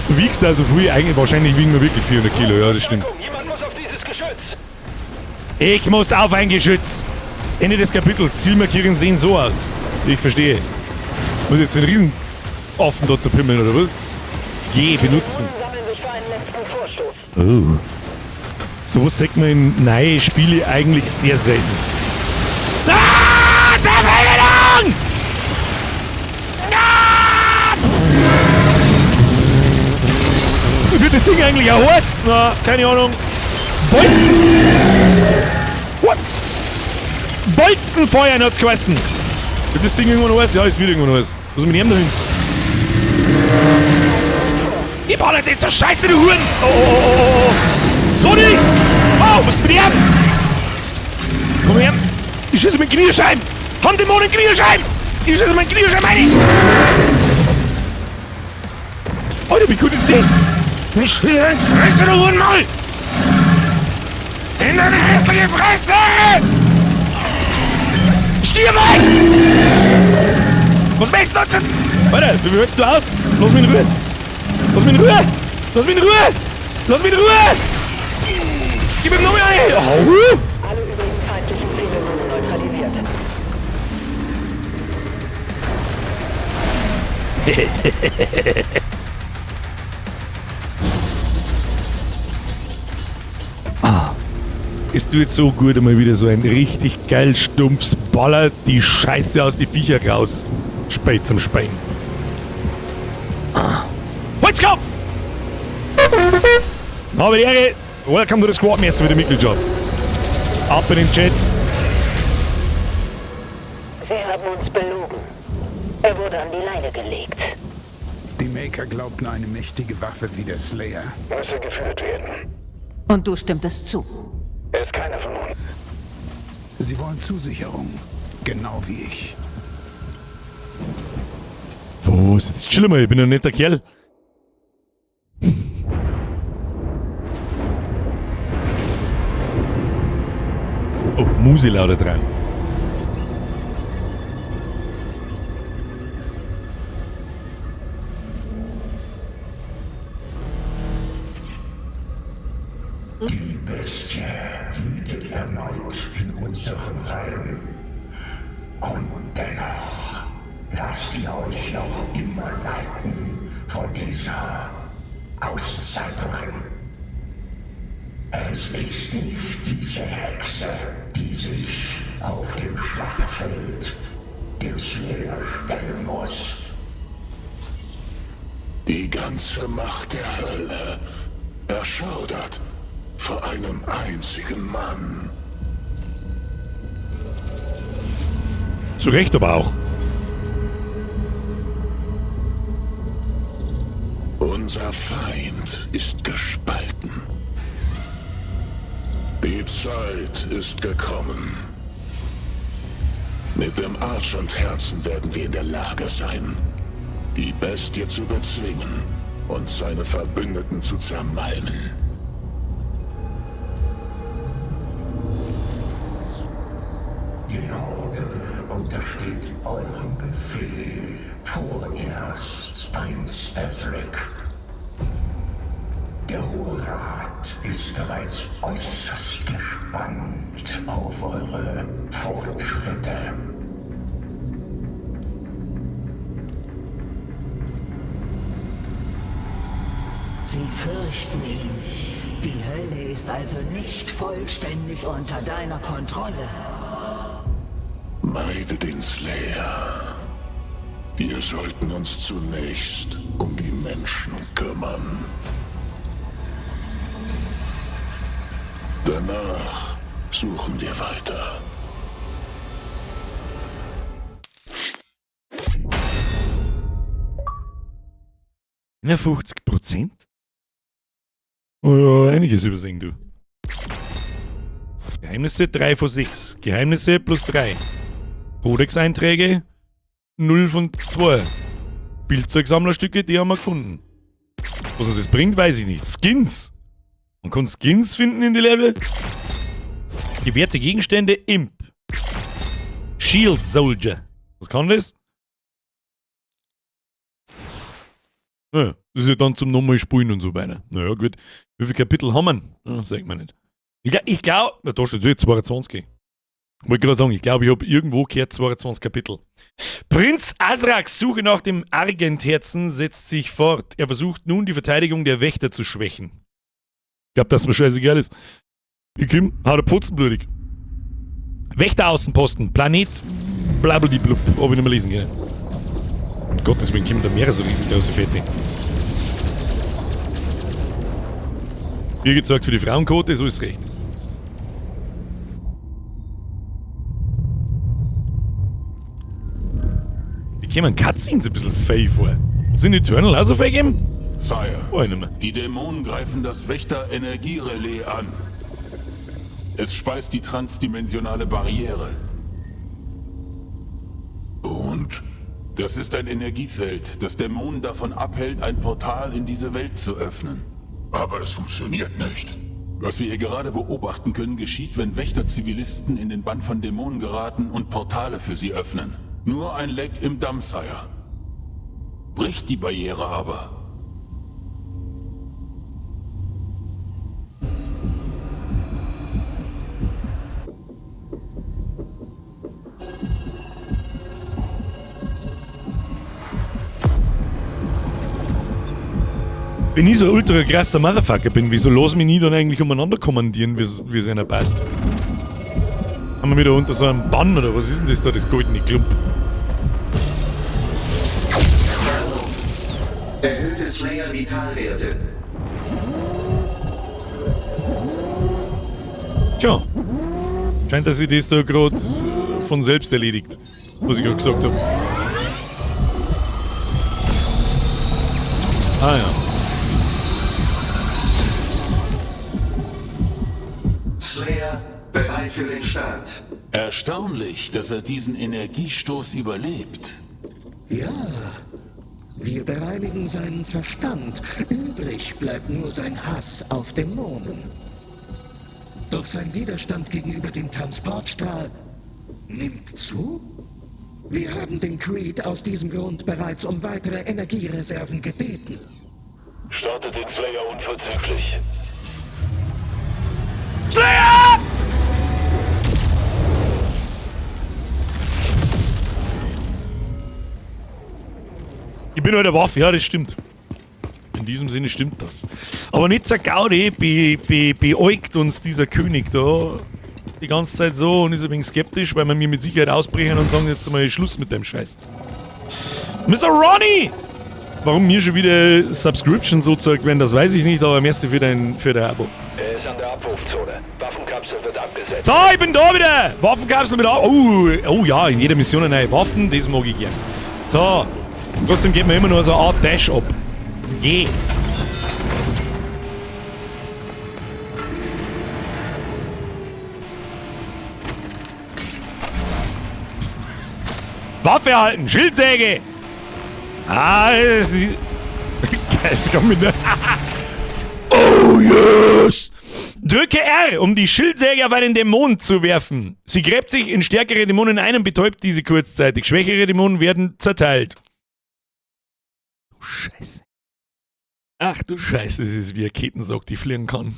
Du wiegst also viel, eigentlich wahrscheinlich wiegen wir wirklich 400 Kilo, ja, das stimmt. Jemand muss auf dieses Geschütz. Ich muss auf ein Geschütz. Ende des Kapitels. Zielmarkierungen sehen so aus. Ich verstehe. Muss jetzt den Riesenaffen dort zu pimmeln, oder was? Je, benutzen. Sammeln sich für einen letzten Vorstoß. Oh. Sowas sagt man in neue Spiele eigentlich sehr selten. Ah! Zerfälligung! Ah! Wie wird das Ding eigentlich auch heiß? Na, keine Ahnung. Bolzen! What? Bolzenfeuer hat's geheißen. Wird das Ding irgendwann heiß? Ja, ist wieder irgendwann heiß. Was ist mit dem dahin? Die ballert nicht so scheiße, du Huren! Oh. So nicht! Oh, was ist mit dem? Komm her! Ich schieße mit Kniescheiben! Handdämonen Kniescheiben! Ich schieße mit Kniescheiben rein! Alter, wie gut ist das? Ich schieße in die Fresse, du Hurenmaul! In deine hässliche Fresse! Stier weg! Was machst du denn? Alter, wie hörst du aus? Lass mich in Ruhe! Lass mich in Ruhe! Gib ihm noch mehr ein! Oh. Alle übrigen feindlichen Zielungen neutralisiert. Es tut so gut, mal wieder so ein richtig geil stumpfes Baller die Scheiße aus die Viecher raus. Spät zum Speien. Holzkopf! Habe die Ehre. Welcome to the Squad, jetzt wieder Mitgliedjob. Ab in den Chat. Sie haben uns belogen. Er wurde an die Leine gelegt. Die Maker glaubten, eine mächtige Waffe wie der Slayer. Müsse geführt werden. Und du stimmtest zu. Er ist keiner von uns. Sie wollen Zusicherung. Genau wie ich. Was? Jetzt chill mal, ich bin ein netter Kerl. Oh, Musi lauter dran. Die Bestie wütet erneut in unseren Reihen. Und dennoch lasst ihr euch noch immer leiten von dieser Auszeiterin. Es ist nicht diese Hexe, die sich auf dem Schlachtfeld dem Slayer stellen muss. Die ganze Macht der Hölle erschaudert vor einem einzigen Mann. Zu Recht aber auch. Unser Feind ist gespalten. Die Zeit ist gekommen. Mit dem Arsch und Herzen werden wir in der Lage sein, die Bestie zu bezwingen und seine Verbündeten zu zermalmen. Die Horde untersteht eurem Befehl, vorerst Prinz Ethric. Der Hohe Rat ist bereits äußerst gespannt auf eure Fortschritte. Sie fürchten ihn. Die Hölle ist also nicht vollständig unter deiner Kontrolle. Meide den Slayer. Wir sollten uns zunächst um die Menschen kümmern. Danach suchen wir weiter. Ja, 50%? Oh ja, einiges übersehen, du. Geheimnisse 3 von 6. Geheimnisse plus 3. Codex-Einträge 0 von 2. Spielzeugsammlerstücke, die haben wir gefunden. Was uns das bringt, weiß ich nicht. Skins. Man kann Skins finden in die Level. Gewährte Gegenstände, Imp. Shield Soldier. Was kann das? Naja, das ist ja dann zum nochmal spielen und so weiter. Naja, gut. Wie viele Kapitel haben wir? Ja, sagt man nicht. Ich glaube, da steht jetzt 22. Ich wollte gerade sagen, ich glaube, ich habe irgendwo gehört 22 Kapitel. Prinz Azraks Suche nach dem Argentherzen setzt sich fort. Er versucht nun, die Verteidigung der Wächter zu schwächen. Ich glaube, dass mir scheißegal ist. Ich komm, haut der Pfotzenblutig. Wächteraußenposten, Planet, blablabla, ob ich nicht mehr lesen kann. Um Gottes Willen kommen da mehrere so riesengroße Fette. Wie gesagt, für die Frauenquote, so ist recht. Die kämen Cutscenes ein bisschen fei vor. Sind die Eternal auch so fei gegeben? Sire, Oh, nicht mehr. die Dämonen greifen das Wächter-Energierelais an. Es speist die transdimensionale Barriere. Und? Das ist ein Energiefeld, das Dämonen davon abhält, ein Portal in diese Welt zu öffnen. Aber es funktioniert nicht. Was wir hier gerade beobachten können, geschieht, wenn Wächter-Zivilisten in den Bann von Dämonen geraten und Portale für sie öffnen. Nur ein Leck im Damm, Sire. Bricht die Barriere aber. Wenn ich so ein ultra krasser Motherfucker bin, wieso los mich nie dann eigentlich umeinander kommandieren, wie es einer passt? Haben wir wieder unter so einem Bann oder was ist denn das da, das goldene Klump? Erhöhte Slayer-Vitalwerte. Tja, scheint, dass sich das da gerade von selbst erledigt, was ich gerade gesagt habe. Ah ja. Slayer, bereit für den Start. Erstaunlich, dass er diesen Energiestoß überlebt. Ja, wir bereinigen seinen Verstand. Übrig bleibt nur sein Hass auf Dämonen. Doch sein Widerstand gegenüber dem Transportstrahl nimmt zu. Wir haben den Creed aus diesem Grund bereits um weitere Energiereserven gebeten. Startet den Slayer unverzüglich. Slayer! Ich bin halt eine Waffe, ja, das stimmt. In diesem Sinne stimmt das. Aber nicht zur Gaudi beäugt uns dieser König da die ganze Zeit so und ist ein wenig skeptisch, weil wir mir mit Sicherheit ausbrechen und sagen jetzt mal Schluss mit dem Scheiß. Mr. Ronnie! Warum mir schon wieder Subscription so zeigt werden, das weiß ich nicht, aber merci für dein Abo. Er ist an der Abrufzone. Waffenkapsel wird abgesetzt. So, ich bin da wieder! Waffenkapsel mit oh ja, in jeder Mission eine neue Waffen, das mag ich gern. So, trotzdem geht mir immer nur so eine Art Dash ab. Geh! Waffe halten! Schildsäge! Ah, das ist... Jetzt kommt mit der... Oh yes! Drücke R, um die Schildsäge auf einen Dämon zu werfen. Sie gräbt sich in stärkere Dämonen ein und betäubt diese kurzzeitig. Schwächere Dämonen werden zerteilt. Du Scheiße. Ach du Scheiße, das ist wie ein Kettensack, die fliegen kann.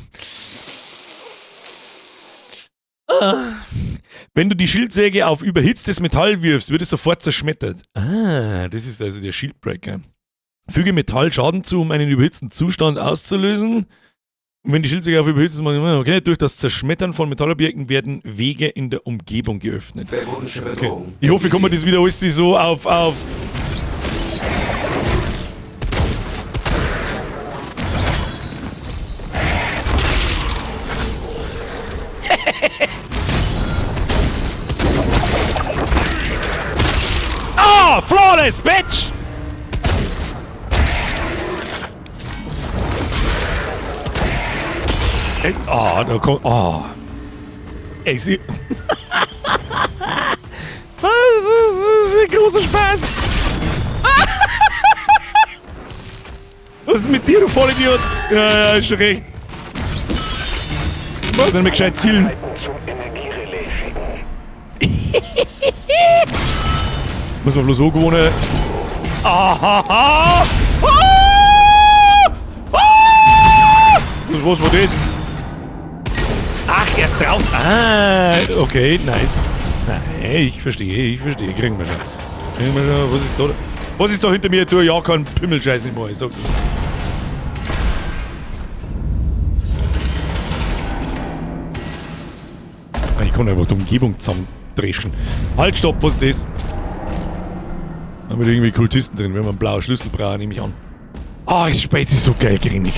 Wenn du die Schildsäge auf überhitztes Metall wirfst, wird es sofort zerschmettert. Ah, das ist also der Shieldbreaker. Füge Metall Schaden zu, um einen überhitzten Zustand auszulösen. Und wenn die Schildsäge auf überhitztes Metall... Okay, durch das Zerschmettern von Metallobjekten werden Wege in der Umgebung geöffnet. Okay. Ich hoffe, ich komme das wieder alles so auf... Oh, flawless, bitch! Oh, da kommt... Oh. Ey, sie... Das ist ein großer Spaß. Was ist mit dir, du Vollidiot? Ja, ist schon recht. Was denn mit gescheit zielen? Muss man bloß so gewohnen. Ahaha! Was war das? Ach, erst drauf. Ah, okay, nice. Nein, ich verstehe. Kriegen wir schon. Was ist da hinter mir? Du, ja, kein Pimmelscheiß nicht mehr. Ich sag das. Ich kann einfach die Umgebung zusammendreschen. Halt, stopp, was ist das? Da haben wir irgendwie Kultisten drin. Wenn wir einen blauen Schlüssel brauchen, nehme ich an. Ah, ist Spezi so geil, grinig.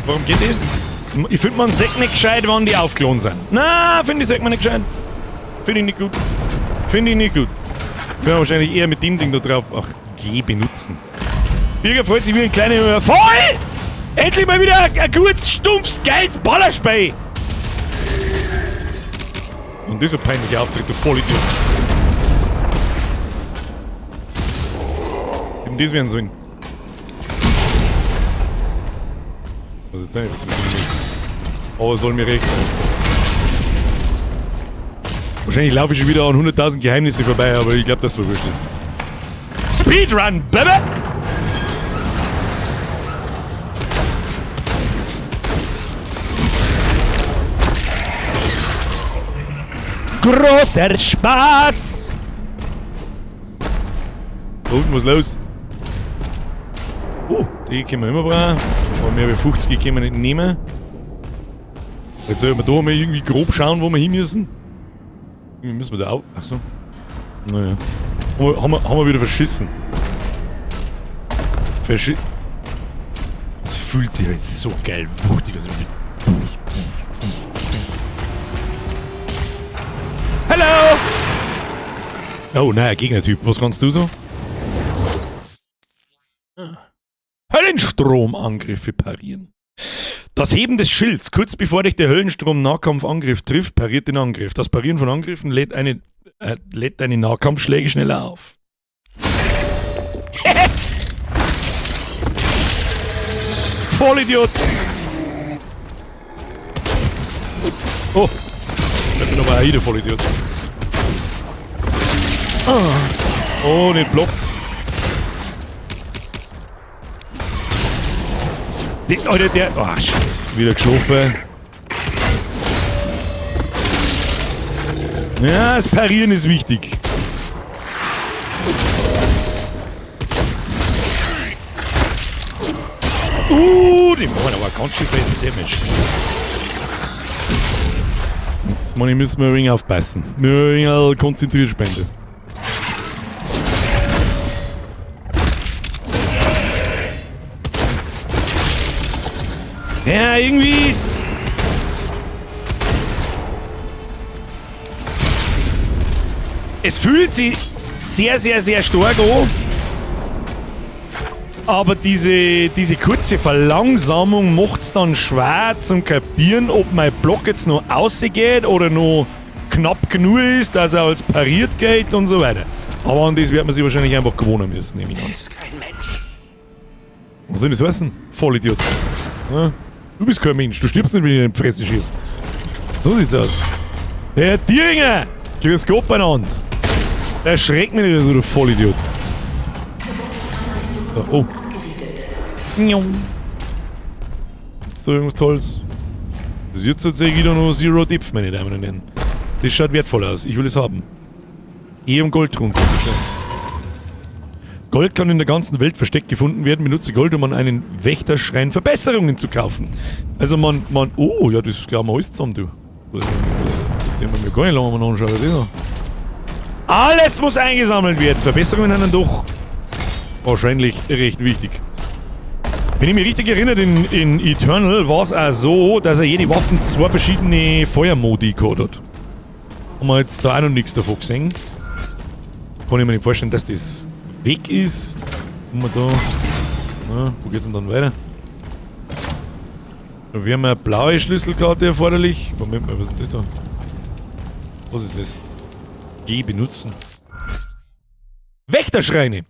Warum geht das? Ich finde, man sagt nicht gescheit, wann die aufgelohnt sind. Na, finde ich, sagt man nicht gescheit. Finde ich nicht gut. Finde ich nicht gut. Wir werden wahrscheinlich eher mit dem Ding da drauf. Ach, G benutzen. Birger freut sich wie ein kleiner Voll! Endlich mal wieder ein gutes, stumpfes, geiles Ballerspiel! Und das ist ein peinlicher Auftritt, du Vollidiot. Eben das werden sollen. Was jetzt sein? Was mit dem Aber soll mir recht sein. Wahrscheinlich laufe ich schon wieder an 100.000 Geheimnisse vorbei, aber ich glaube, das war wurscht ist. Speedrun, Baby! Großer Spaß! Irgendwas los. Die können wir immer brauchen. Aber mehr wie 50 können wir nicht nehmen. Jetzt sollten wir da mal irgendwie grob schauen, wo wir hin müssen. Irgendwie müssen wir da auch. Achso. Naja. Haben wir wieder verschissen. Das fühlt sich halt so geil wuchtig. Also Hallo! Oh, naja, Gegnertyp. Was kannst du so? Höllenstromangriffe parieren. Das Heben des Schilds, kurz bevor dich der Höllenstrom-Nahkampfangriff trifft, pariert den Angriff. Das Parieren von Angriffen lädt deine Nahkampfschläge schneller auf. Vollidiot! Oh! Ich bin aber jeder Vollidiot. Oh, nicht blockt. Alter, der... Oh, shit. Wieder geschlafen. Ja, das Parieren ist wichtig. Die machen aber ganz schön fetten Damage. Jetzt müssen wir ein wenig aufpassen. Wir müssen ein wenig konzentriert spenden. Ja, irgendwie... Es fühlt sich sehr, sehr, sehr stark an. Aber diese kurze Verlangsamung macht es dann schwer zum Kapieren, ob mein Block jetzt noch rausgeht oder noch knapp genug ist, dass er als pariert geht und so weiter. Aber an das wird man sich wahrscheinlich einfach gewohnen müssen, nehme ich an. ist kein Mensch. Was soll das heißen? Vollidiot. Ja, du bist kein Mensch, du stirbst nicht, wenn ich in die Fresse schießt. So sieht's aus. Herr Thüringer! Grüß Gott beieinander! Erschreck mich nicht so, du Vollidiot. Oh. Ist da irgendwas Tolles? Bis jetzt zeige ich da noch Zero Depth, meine Damen und Herren. Das schaut wertvoll aus. Ich will es haben. Um Gold tun. Gold kann in der ganzen Welt versteckt gefunden werden. Benutze Gold, um an einen Wächterschrein Verbesserungen zu kaufen. Also oh, ja, das ist klar mal alles zusammen, du. den wir mir gar nicht lange mal anschauen. Das ist er. Alles muss eingesammelt werden. Verbesserungen sind dann doch wahrscheinlich recht wichtig. Wenn ich mich richtig erinnere, in Eternal war es auch so, dass er jede Waffe 2 verschiedene Feuermodi gehabt hat. Haben wir jetzt da auch noch nichts davon gesehen. Kann ich mir nicht vorstellen, dass das weg ist. Haben wir da. Na, wo geht's denn dann weiter? Da wäre mir eine blaue Schlüsselkarte erforderlich. Moment mal, was ist das da? Was ist das? G benutzen. Wächterschreine!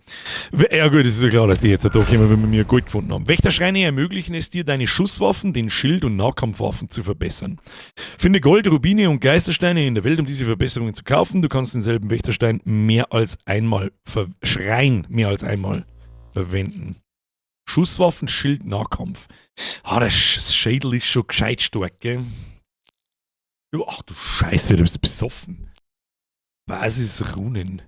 Ja gut, das ist ja klar, dass die jetzt da kommen, wenn wir mir Gold gefunden haben. Wächterschreine ermöglichen es dir, deine Schusswaffen, den Schild und Nahkampfwaffen zu verbessern. Finde Gold, Rubine und Geistersteine in der Welt, um diese Verbesserungen zu kaufen. Du kannst denselben Wächterstein mehr als einmal verwenden. Schusswaffen, Schild, Nahkampf. Ah, der Schädel ist schon gescheit stark, gell? Ach du Scheiße, du bist besoffen. Basisrunen.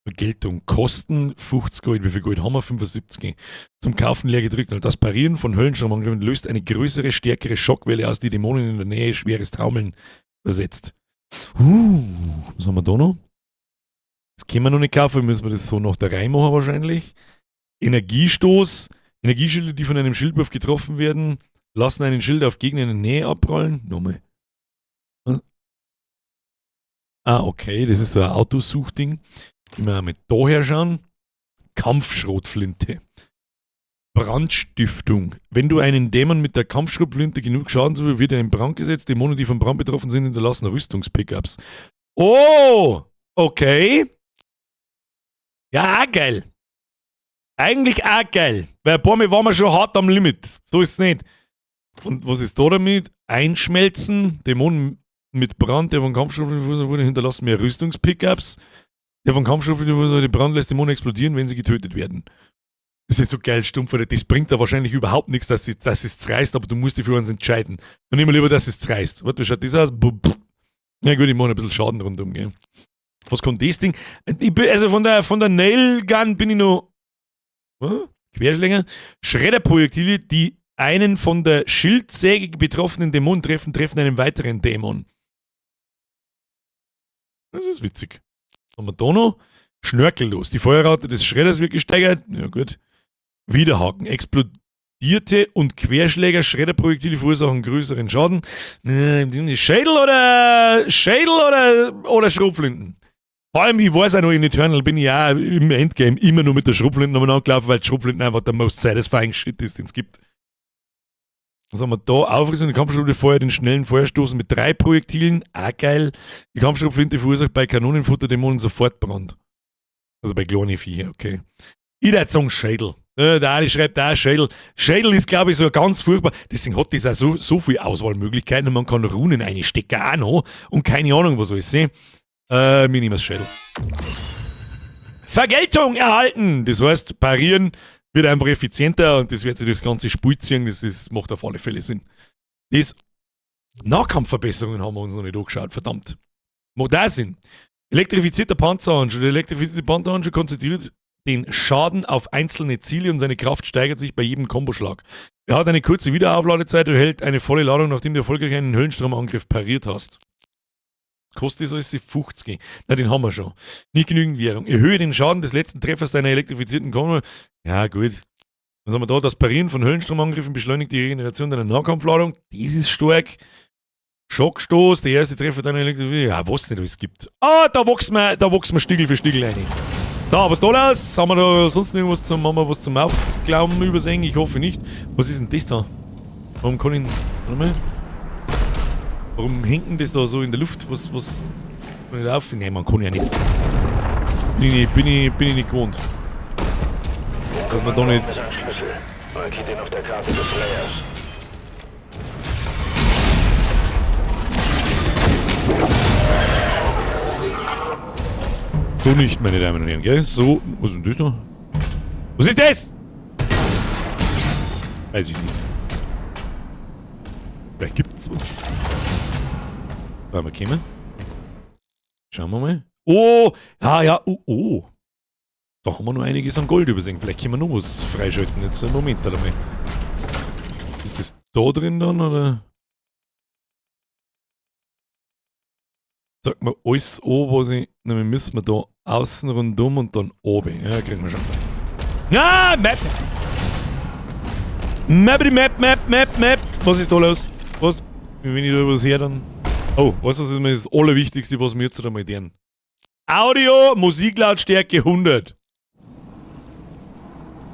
Vergeltung. Kosten 50 Gold. Wie viel Gold haben wir? 75. Zum Kaufen leer gedrückt. Und das Parieren von Höllenstürmangriffen löst eine größere, stärkere Schockwelle aus, die Dämonen in der Nähe schweres Taumeln versetzt. Was haben wir da noch? Das können wir noch nicht kaufen. Müssen wir das so nach der Reihe machen wahrscheinlich. Energiestoß. Energieschilde, die von einem Schildwurf getroffen werden, lassen einen Schild auf Gegner in der Nähe abprallen. Nochmal. Ah, okay. Das ist so ein Autosuchding. Wenn wir mit da her schauen. Kampfschrotflinte. Brandstiftung. Wenn du einen Dämon mit der Kampfschrotflinte genug Schaden zufügst, wird er in Brand gesetzt. Dämonen, die vom Brand betroffen sind, hinterlassen Rüstungspickups. Oh! Okay. Ja, auch geil. Eigentlich auch geil. Weil ein paar Mal waren wir schon hart am Limit. So ist es nicht. Und was ist da damit? Einschmelzen. Dämonen mit Brand, der von Kampfstoffen wurde, hinterlassen mehr Rüstungspickups. Der von Kampfstoffen wurde Brand lässt Dämonen explodieren, wenn sie getötet werden. Das ist so geil, stumpf, weil das bringt da wahrscheinlich überhaupt nichts, dass es zerreißt, aber du musst dich für uns entscheiden. Dann nehmen wir lieber, dass es zerreißt. Warte, wie schaut das aus? Ja gut, ich mache ein bisschen Schaden rundum, gell. Was kann das Ding? Also von der Nail Gun bin ich noch Querschläger. Schredderprojektile, die einen von der Schildsäge betroffenen Dämon treffen einen weiteren Dämon. Das ist witzig. Was haben wir da noch? Schnörkellos. Die Feuerrate des Schredders wird gesteigert. Ja gut. Widerhaken. Explodierte und Querschläger Schredderprojektile verursachen größeren Schaden. Schädel oder Schrotflinten? Vor allem, ich weiß auch noch, in Eternal bin ich ja im Endgame immer nur mit der Schrotflinte umeinander gelaufen, weil die Schrotflinten einfach der most satisfying Shit ist, den es gibt. Was haben wir da? Aufrüstung, die Kampfschrotflinte feuert den schnellen Feuerstoß mit 3 Projektilen. Auch geil. Die Kampfschrotflinte verursacht bei Kanonenfutterdämonen sofort Brand. Also bei kleinen Viecher, okay. Ich würde sagen Schädel. Der Ali schreibt da Schädel. Schädel ist, glaube ich, so ganz furchtbar. Deswegen hat das auch so viele Auswahlmöglichkeiten und man kann Runen einstecken auch noch und keine Ahnung, was soll ich sehen. Mir nehmen das Schädel. Vergeltung erhalten! Das heißt, parieren wird einfach effizienter und das wird sich durchs ganze Spiel ziehen. Das macht auf alle Fälle Sinn. Das Nahkampfverbesserungen haben wir uns noch nicht angeschaut, verdammt. Macht auch Sinn. Elektrifizierter Panzerhandschuh. Der elektrifizierte Panzerhandschuh konzentriert den Schaden auf einzelne Ziele und seine Kraft steigert sich bei jedem Komboschlag. Er hat eine kurze Wiederaufladezeit und erhält eine volle Ladung, nachdem du erfolgreich einen Höllensturmangriff pariert hast. Kostet das alles 50? Na, den haben wir schon. Nicht genügend Währung. Erhöhe den Schaden des letzten Treffers deiner elektrifizierten Kammer. Ja, gut. Was haben wir da? Das Parieren von Höllensturmangriffen beschleunigt die Regeneration deiner Nahkampfladung. Das ist stark. Schockstoß, der erste Treffer deiner elektrifizierten. Ja, was nicht, was es gibt. Ah, da wachsen wir Stiegel für Stiegel rein. Da, was da los? Haben wir da sonst irgendwas zum Aufglauben übersehen? Ich hoffe nicht. Was ist denn das da? Warum kann ich. Warte mal. Warum hängt denn das da so in der Luft? Was kann ich da auf? Nein, man kann ja nicht. Bin ich nicht gewohnt. Dass man da nicht. Markiert ihn auf der Karte des Layers. So nicht, meine Damen und Herren, gell? So. Was ist denn das da? Was ist das? Weiß ich nicht. Vielleicht gibt's was. Wollen wir kommen? Schauen wir mal. Oh! Ja. Oh. Da haben wir noch einiges an Gold übersehen. Vielleicht können wir noch was freischalten. Jetzt einen Moment einmal. Ist das da drin dann, oder? Sagt mir alles an, was ich. Nämlich müssen wir da außen rundum und dann oben. Ja, kriegen wir schon. Ja, Map! Map! Was ist da los? Was? Wenn ich da was her dann. Oh, was ist das Allerwichtigste, was wir jetzt einmal tun? Audio, Musiklautstärke 100.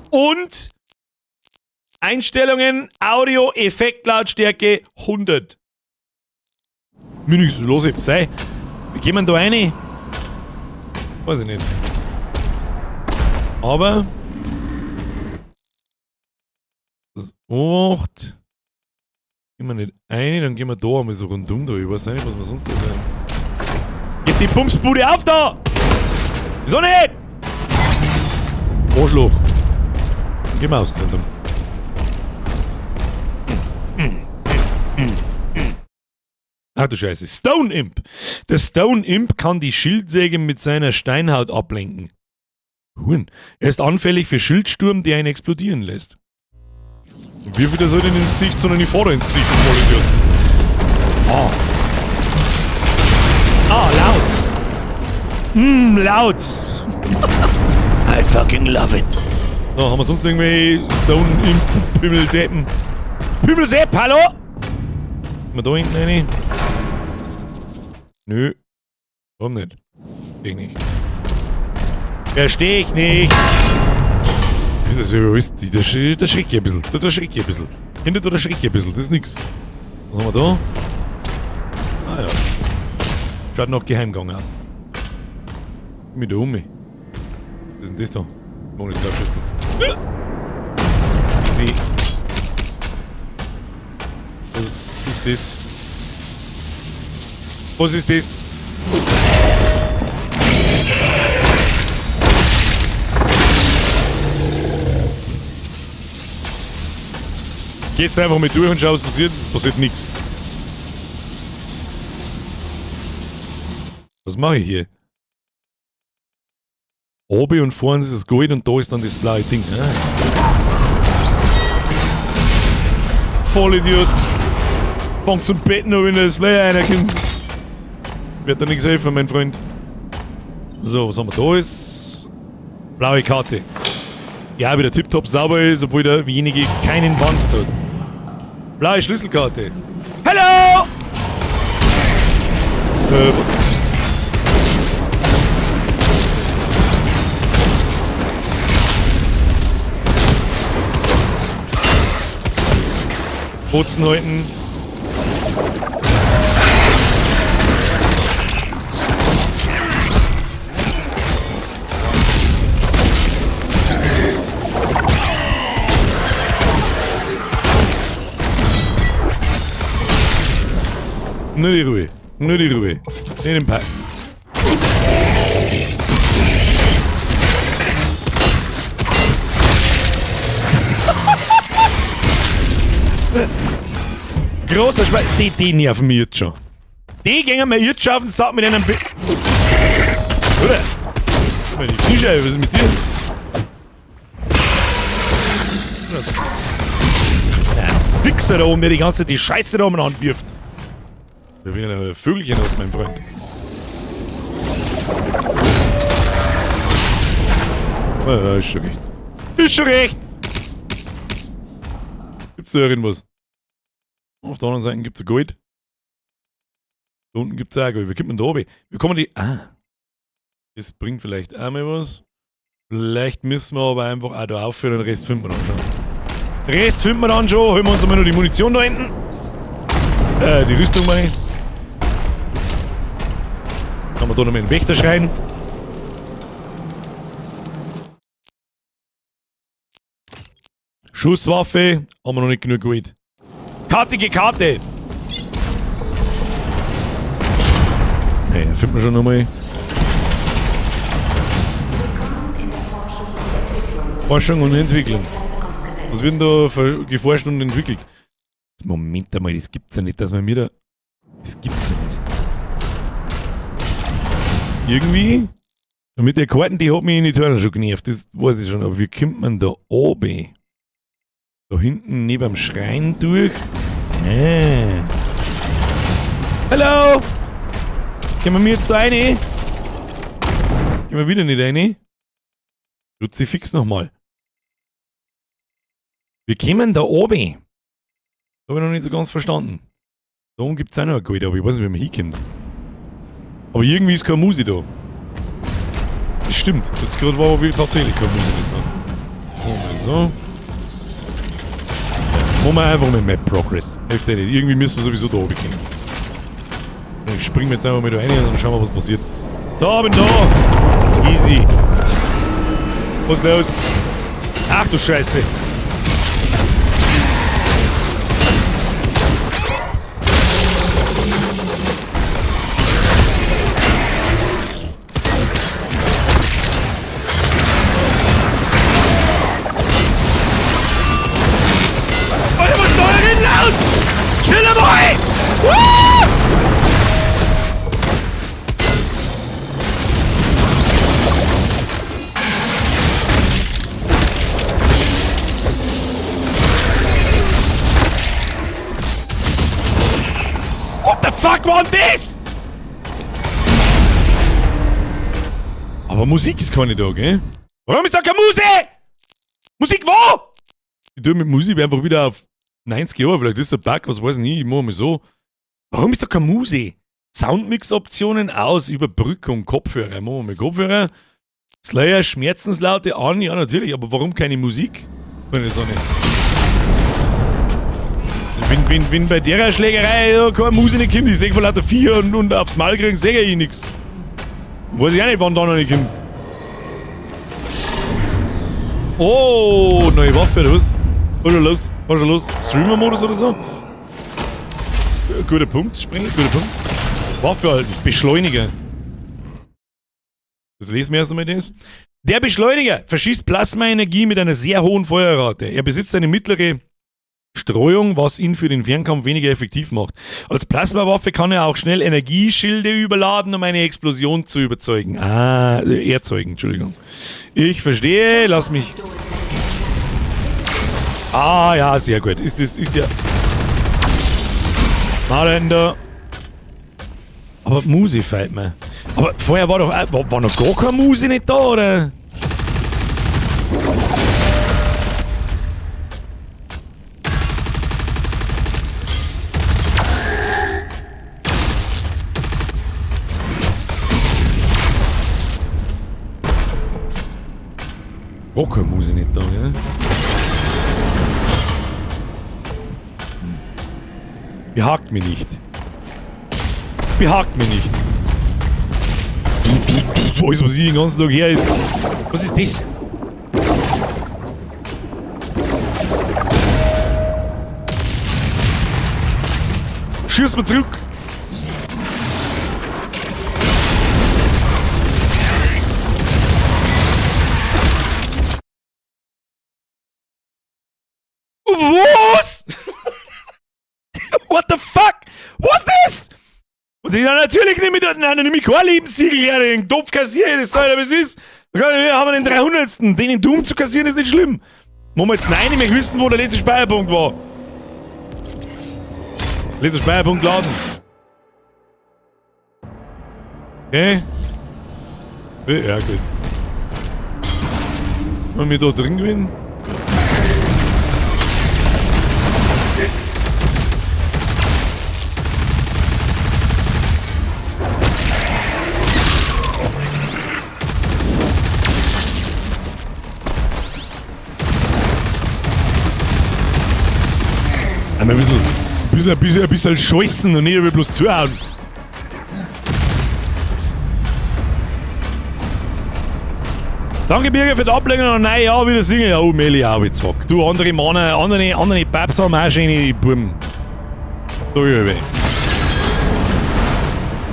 Und Einstellungen, Audio, Effektlautstärke 100. Münix, los jetzt, sei. Wie gehen wir da rein? Weiß ich nicht. Aber das 8. Gehen wir nicht rein, dann gehen wir da einmal so rundum da. Ich weiß nicht, was wir sonst da sein. Geht die Pumpsbude auf da! Wieso nicht? Arschloch. Dann gehen wir aus rundum. Ach du Scheiße. Stone Imp. Der Stone Imp kann die Schildsäge mit seiner Steinhaut ablenken. Huren. Er ist anfällig für Schildsturm, der ihn explodieren lässt. Wie viel soll denn ins Gesicht, sondern die Vorder ins Gesicht voll wird. Laut. I fucking love it. So, haben wir sonst irgendwie Stone Imp, Pümmeldeppen? Pümmelsepp, hallo? Sind wir da hinten rein? Nö. Warum nicht? Versteh ich nicht. Das ist egoistisch. Da schreckt ich ein bisschen. Hinter da schreckt ich ein bisschen. Das ist nix. Was haben wir da? Ah ja. Schaut nach Geheimgang aus. Mit der Umme. Was ist denn das da? Monitorschüssel. Easy. Was ist das? Was ist das? Geh jetzt einfach mit durch und schau, was passiert. Es passiert nichts. Was mache ich hier? Oben und vorne ist das Gold und da ist dann das blaue Ding. Vollidiot. Fang zum Betten, wenn das Slayer reinkommt. Wird da nichts helfen, mein Freund. So, was haben wir da? Ist blaue Karte. Ja, wie der tipptopp sauber ist, obwohl derjenige keinen Wanst hat. Blaue Schlüsselkarte. Hallo! Putzen halten. Nur die Ruhe. Nur die Ruhe. In den Pack. Großer Schwein. Die nerven mich jetzt schon. Die gehen mir jetzt schon auf den Sack mit einem Bild. Oder? Guck mal, die Kniescheibe, was ist mit dir? Der Wichser da oben, der die ganze Zeit die Scheiße da oben anwirft. Da will ja ein Vögelchen aus, mein Freund. Ja, ist schon recht. Ist schon recht! Gibt's da irgendwas? Auf der anderen Seite gibt's ein Gold. Da unten gibt's auch Gold. Wie kommt man da oben? Wie kommen die... Ah! Das bringt vielleicht auch mal was. Vielleicht müssen wir aber einfach auch da aufhören und den Rest finden wir dann schon. Rest finden wir dann schon. Holen wir uns einmal noch die Munition da hinten. Die Rüstung mal. Kann man da noch mal einen Wächter schreien. Schusswaffe. Haben wir noch nicht genug Gold. Kartige Karte. Hey, finden wir schon nochmal. Forschung und Entwicklung. Was wird denn da geforscht und entwickelt? Moment einmal, das gibt's ja nicht, dass man mir da... Das gibt's ja nicht. Irgendwie... Mit der Karten, die hat mich in die Törner schon genervt, das weiß ich schon, aber wie kommt man da oben? Da hinten neben dem Schrein durch? Hallo! Können wir jetzt da rein? Gehen wir wieder nicht rein? Kruzifix nochmal. Wir kommen da oben. Das habe ich noch nicht so ganz verstanden. Da oben gibt es auch noch eine Gold, aber ich weiß nicht, wie man hinkommt. Aber irgendwie ist keine Musik da. Das stimmt. Jetzt gerade war aber tatsächlich keine Musik da. So. Machen wir einfach mit Map Progress. Hilft ja nicht. Irgendwie müssen wir sowieso da oben kommen. Ich springe jetzt einfach mal da rein und dann schauen wir, was passiert. Da, bin da! Easy. Was ist los? Ach du Scheiße. Alter, was soll denn laut? Chill boy! Woo! What the fuck war das? Aber Musik ist keine da, gell? Warum ist da keine Musik? Musik wo? Ich tue mit Musik einfach wieder auf 90 Jahre, vielleicht ist der Bug, was weiß ich nicht, ich mache mal so. Warum ist da keine Musik? Soundmix-Optionen aus, Überbrückung, Kopfhörer, machen wir mal Kopfhörer. Slayer, Schmerzenslaute an, ja natürlich, aber warum keine Musik? Kann ich so nicht. Also wenn bei der Schlägerei ja, keine Musik nicht kommt, ich sehe von lauter 4 und aufs Maul kriegen, sehe ich nichts. Weiß ich auch nicht, wann da noch nicht kommt. Oh, neue Waffe oder was? Was ist los? Was ist los? Streamer-Modus oder so? Guter Punkt, Springer, guter Punkt. Waffe halten, Beschleuniger. Das lesen wir erst einmal das. Der Beschleuniger verschießt Plasmaenergie mit einer sehr hohen Feuerrate. Er besitzt eine mittlere Streuung, was ihn für den Fernkampf weniger effektiv macht. Als Plasmawaffe kann er auch schnell Energieschilde überladen, um eine Explosion zu erzeugen. Entschuldigung. Ich verstehe, lass mich... Ah, ja, sehr gut. Ist der... Malender. Aber Musi fällt mir. Aber vorher war doch... War noch gar keine Musi nicht da, oder? Gar keine Musi nicht da, gell? Behagt mich nicht. Behagt mich nicht. Alles, was ich den ganzen Tag her ist. Was ist das? Schieß mal zurück. Was? What the fuck? Was ist das? Und ich dann natürlich nicht mit einem kein Lebenssiegel her, den Topf kassieren, das soll, aber es ist. Wir haben den 300. Den in Doom zu kassieren ist nicht schlimm. Machen wir jetzt nein, ich möchte wissen, wo der letzte Speicherpunkt war. Letzter Speicherpunkt laden. Okay. Ja, gut. Wollen wir da drin gewinnen? Ein bisschen scheißen und nicht bloß zuhauen. Danke Birger für die Ablenkung und nein, ja, wieder singen. Ja, oh, Meli, auch jetzt fuck. Du, andere Männer, andere Babs haben auch schöne Buben. So, weh.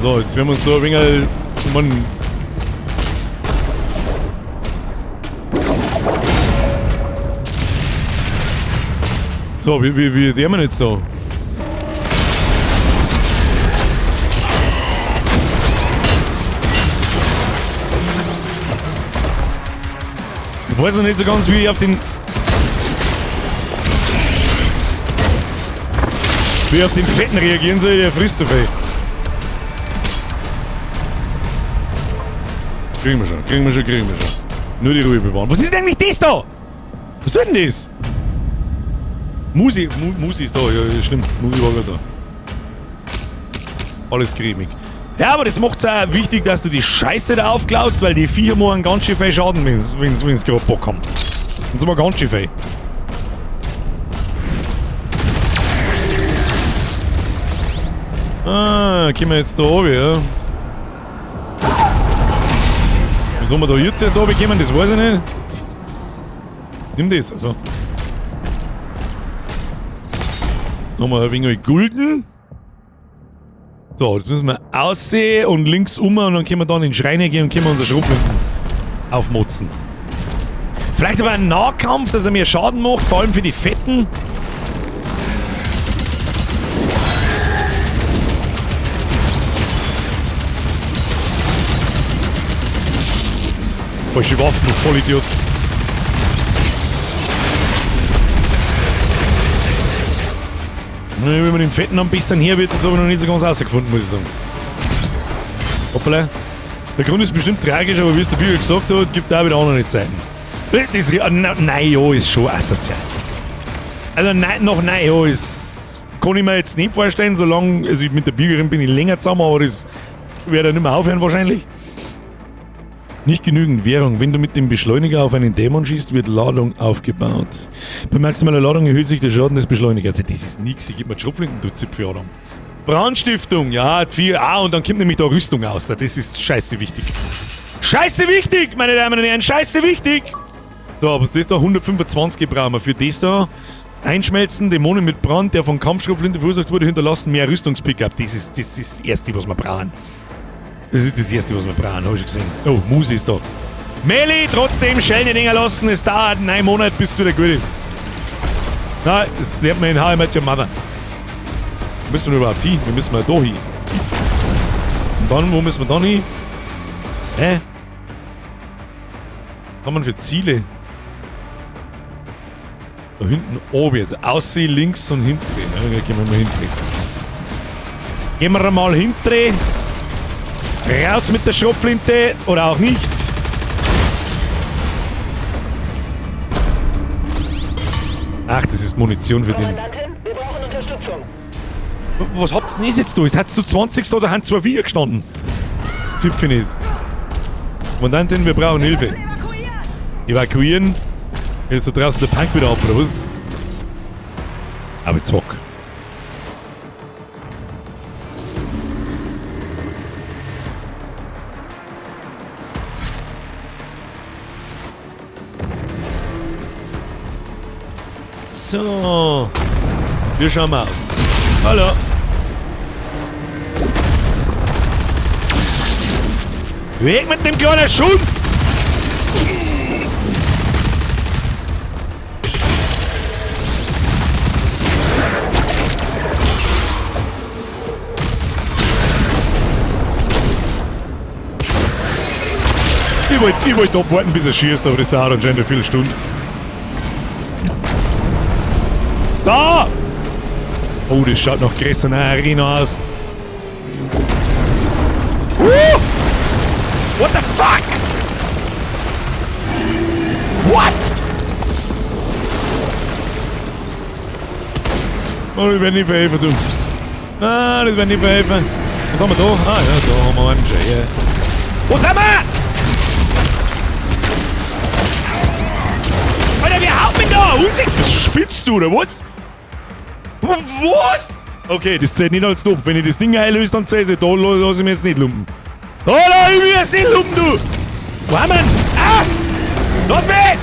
So, jetzt werden wir uns da ein wenig... Mann. So, wie der wir jetzt da? Ich weiß noch nicht so ganz, wie ich auf den... Wie ich auf den Fetten reagieren soll, der frisst so viel. Kriegen wir schon, kriegen wir schon, kriegen wir schon. Nur die Ruhe bewahren. Was ist denn eigentlich das da? Was soll denn das? Musi ist da, ja, stimmt. Musi war gerade da. Alles cremig. Ja, aber das macht's auch wichtig, dass du die Scheiße da aufklaust, weil die Viecher machen ganz schön viel Schaden, wenn's gerade Bock haben. Und so mal ganz schön viel. Ah, können wir jetzt da oben, ja. Wieso wir da jetzt erst oben kommen, das weiß ich nicht. Nimm das, also. Nochmal ein wenig Gulden. So, jetzt müssen wir aussehen und links und dann können wir dann in den Schrein gehen und können wir unser Schrotflinten aufmotzen. Vielleicht aber ein Nahkampf, dass er mehr Schaden macht, vor allem für die Fetten. Falsche Waffen, du Vollidiot. Wenn man den Fetten ein bisschen her wird, das habe ich noch nicht so ganz rausgefunden, muss ich sagen. Hoppala. Der Grund ist bestimmt tragisch, aber wie es der Bücher gesagt hat, gibt es auch wieder andere Zeiten. Das Nein-Ja ist schon asozial. Also nach Nein-Ja ist... Kann ich mir jetzt nicht vorstellen, solange... Also mit der Bürgerin bin ich länger zusammen, aber das werde ich nicht mehr aufhören wahrscheinlich. Nicht genügend Währung. Wenn du mit dem Beschleuniger auf einen Dämon schießt, wird Ladung aufgebaut. Bei maximaler Ladung erhöht sich der Schaden des Beschleunigers. Also das ist nix. Ich gebe mir Schrotflinten, du Zipfel, Adam. Brandstiftung, ja, 4. Ah, und dann kommt nämlich da Rüstung aus. Das ist scheiße wichtig. Scheiße wichtig, meine Damen und Herren, scheiße wichtig! Da, was ist das da? 125 brauchen wir für das da. Einschmelzen, Dämonen mit Brand, der von Kampfschrotflinte verursacht wurde, hinterlassen, mehr Rüstungspickup. Das ist das Erste, was wir brauchen. Das ist das Erste, was wir brauchen, habe ich gesehen. Oh, Musi ist da. Meli, trotzdem schnell die Dinger lassen. Es dauert 9 Monate, bis es wieder gut ist. Nein, das lernt man in How I Met Your Mother. Wo müssen wir überhaupt hin? Wir müssen mal da hin. Und dann, wo müssen wir dann hin? Hä? Was haben wir für Ziele? Da hinten oben jetzt. Aussehen, links und hinten. Ja, gehen wir mal hinten. Gehen wir mal hinten. Raus mit der Schrotflinte oder auch nicht. Ach, das ist Munition für den. Wir brauchen Unterstützung. Was habt ihr denn jetzt da? Es hat zu 20 da, da haben 2 Viecher gestanden. Das Zipfen ist. Kommandantin, wir brauchen Hilfe. Evakuieren. Jetzt da draußen der Punk wieder ab, oder was? Aber Zock. So. Wie schauen wir aus? Hallo. Weg mit dem kleinen Schund! Ich wollte abwarten, bis er schießt, aber das dauert anscheinend eine Viertelstunde. Da! Oh, das schaut nach größer Arena aus. What the fuck? What? Oh, das wird nicht verhelfen, du. Ah, das wird nicht verhelfen. Was haben wir da? Ah ja, da haben wir einen Jay. Wo sind wir? Alter, wer haut mich da? Was spitzt du, oder was? Was? Okay, das zählt nicht als Top. Wenn ich das Ding einlöse, dann zählt es. Da lass ich mich jetzt nicht lumpen. Da lass ich mich jetzt nicht lumpen, du! Wo haben wir ihn? Ah! Lass mich!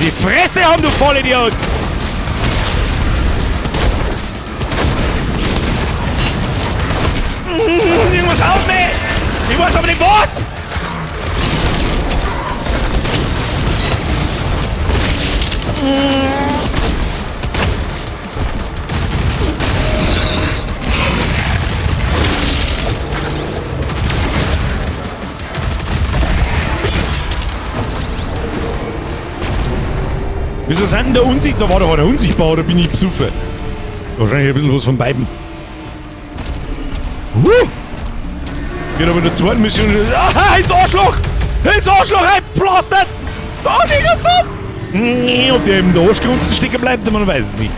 Die Fresse haben, du Vollidiot! Irgendwas haut mich! Ich weiß aber nicht was! Wieso sind denn der unsichtbar? War der unsichtbar oder bin ich besoffen? Wahrscheinlich ein bisschen was von beiden. Geht aber in der zweiten Mission. Aha, ins Arschloch! Ins Arschloch, blastet! Da, Digga, so! Nee, ob der im Arschgrunzen stecken bleibt, man weiß es nicht.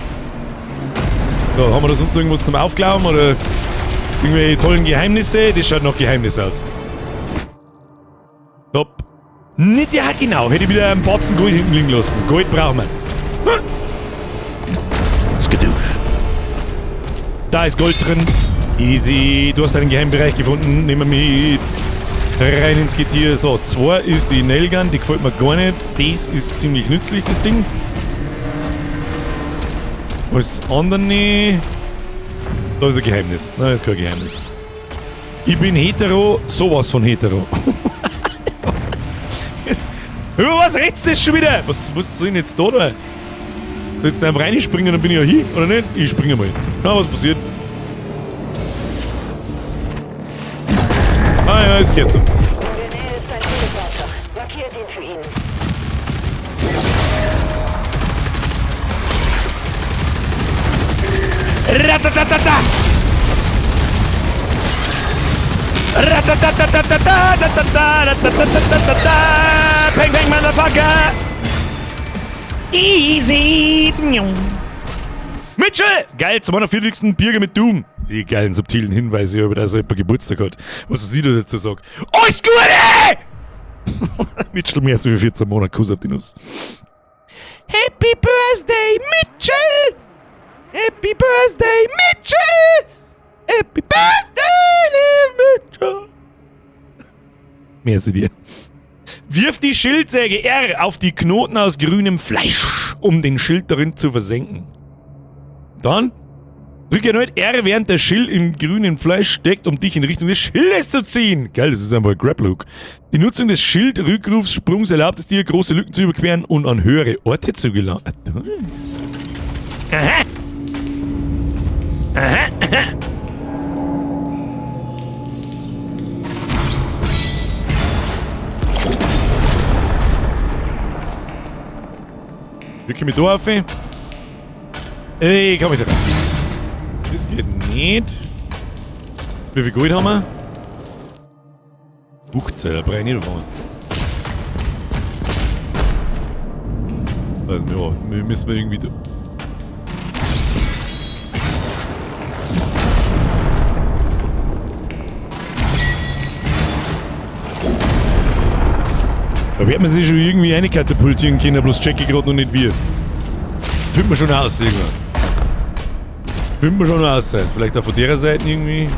So, haben wir da sonst irgendwas zum Aufklauen oder irgendwelche tollen Geheimnisse? Das schaut nach Geheimnis aus. Top. Nicht, ja, genau. Hätte ich wieder einen Batzen Gold hinten liegen lassen. Gold brauchen wir. Skadoosh. Da ist Gold drin. Easy. Du hast einen Geheimbereich gefunden. Nehmen wir mit. Rein ins Getier. So, 2 ist die Nailgun. Die gefällt mir gar nicht. Das ist ziemlich nützlich, das Ding. Alles andere. Da ist ein Geheimnis. Nein, das ist kein Geheimnis. Ich bin hetero. Sowas von hetero. Über was redst du das schon wieder? Was soll ich denn jetzt da? Soll ich jetzt einfach reinspringen, dann bin ich ja hier, oder nicht? Ich springe mal. Na, was passiert? Ah ja, es geht so. In der Nähe ist ein Teleporter. Markiert ihn für ihn. Ratatatata! Peng, peng, Motherfucker! Easy! Mitchell! Geil, zu meiner 40. Birge mit Doom. Die geilen subtilen Hinweise, über das jemand Geburtstag hat. Was sie da dazu sagt. Alles Gute! Mitchell mehr als wie 14 Monate Kuss auf die Nuss. Happy Birthday, Mitchell! Happy Birthday, Mitchell! Happy Birthday, Mitchell! Merci dir. Wirf die Schildsäge R auf die Knoten aus grünem Fleisch, um den Schild darin zu versenken. Dann drücke erneut R, während der Schild im grünen Fleisch steckt, um dich in Richtung des Schildes zu ziehen. Geil, das ist einfach ein Grab-Look. Die Nutzung des Schildrückrufssprungs erlaubt es dir, große Lücken zu überqueren und an höhere Orte zu gelangen. Aha! Aha, aha! Drücke mich da auf. Ey, komm ich da rein. Das geht nicht. Wie viel Gold haben wir? Buchzeiler, brauche ich nicht davon. Also, ja, müssen wir irgendwie da. Da wird man sich schon irgendwie reinkatapultieren können, bloß check ich gerade noch nicht wie. Finden wir schon aus, irgendwann. Finden wir schon aus sein. Vielleicht auch von der Seite irgendwie.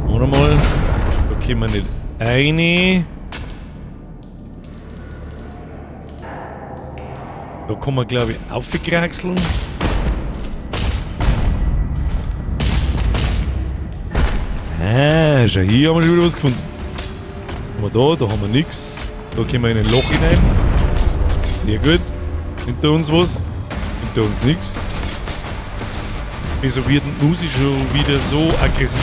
Oder mal. Da können wir nicht rein. Da kann man, glaube ich, aufkraxeln. Ah, schau, hier haben wir schon wieder was gefunden. Da haben wir nichts. Da können wir in ein Loch hinein. Sehr gut. Hinter uns was. Hinter uns nichts. Wieso wird die Musik schon wieder so aggressiv?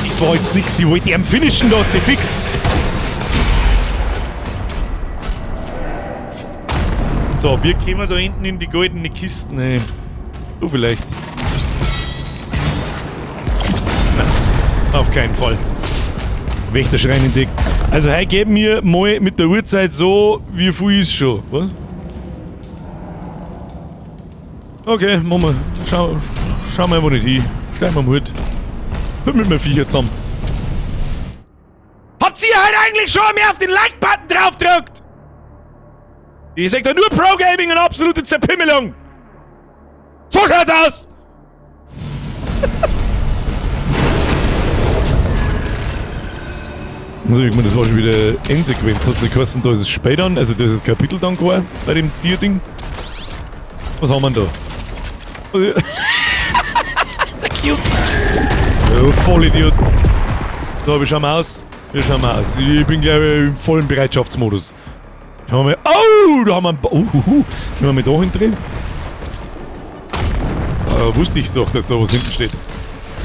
Das war jetzt nix. Ich wollte ihn finishen da, fix. So, wir kommen da hinten in die goldene Kisten rein. Du vielleicht. Nein, auf keinen Fall. Wächterschrein entdeckt. Also heute geben wir mal mit der Uhrzeit so, wie viel ist schon, was? Okay, machen wir. Schauen wir einfach nicht hin. Steigen wir mal Hut. Hört mit mir Viecher zusammen. Habt ihr heute eigentlich schon mehr auf den Like-Button draufgedrückt? Ich sag da nur Pro-Gaming und absolute Zerpimmelung. So schaut's aus! Also ich meine, das war schon wieder Endsequenz. Hat's nicht geheißen, da ist es später, also da ist das Kapitel dann geworden, bei dem Tierding. Was haben wir denn da? So cute! Ja, voll Idiot. So, wie schauen wir aus? Wie schauen wir aus? Ich bin, glaube ich, im vollen Bereitschaftsmodus. Da haben wir, oh, da haben wir einen wenn wir da hindrehen. Wusste ich doch, dass da was hinten steht.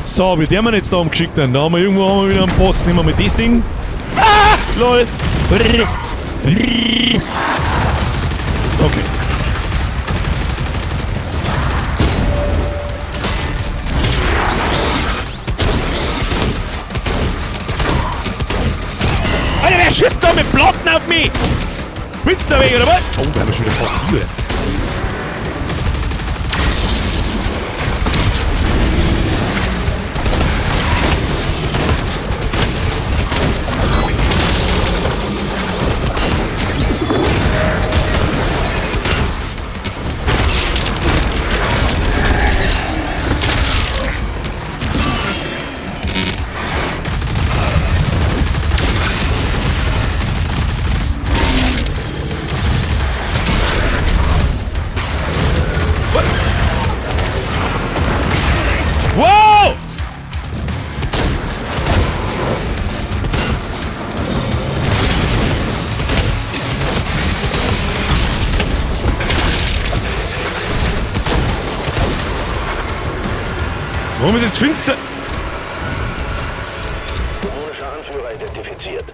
So, wie der man jetzt da umgeschickt haben. Da haben wir irgendwo wieder einen Posten. Nehmen wir mal das Ding. Ah, lol. Okay. Alter, wer schießt da mit Platten auf mich? Willst du da weg, oder was? Oh, wir haben schon wieder fast hier. Wow! Warum ist jetzt finster? Dämonischer Anführer identifiziert.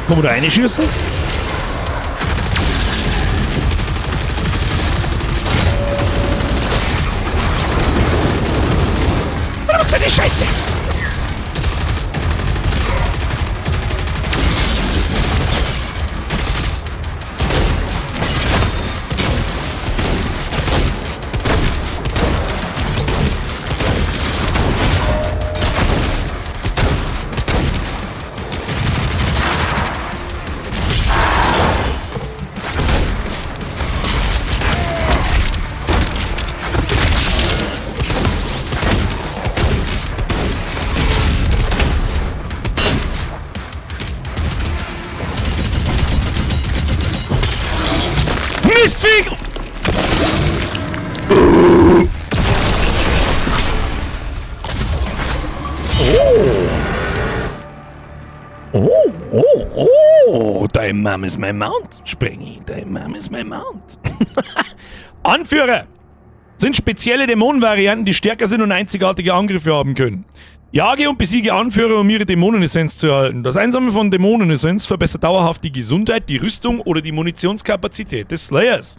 Kann man da reinschießen? Was ist denn die Scheiße? Mistvieh! Oh, dein Mom is my Mount, Sprengi. Dein Mom is my Mount. Anführer sind spezielle Dämonenvarianten, die stärker sind und einzigartige Angriffe haben können. Jage und besiege Anführer, um ihre Dämonenessenz zu erhalten. Das Einsammeln von Dämonenessenz verbessert dauerhaft die Gesundheit, die Rüstung oder die Munitionskapazität des Slayers.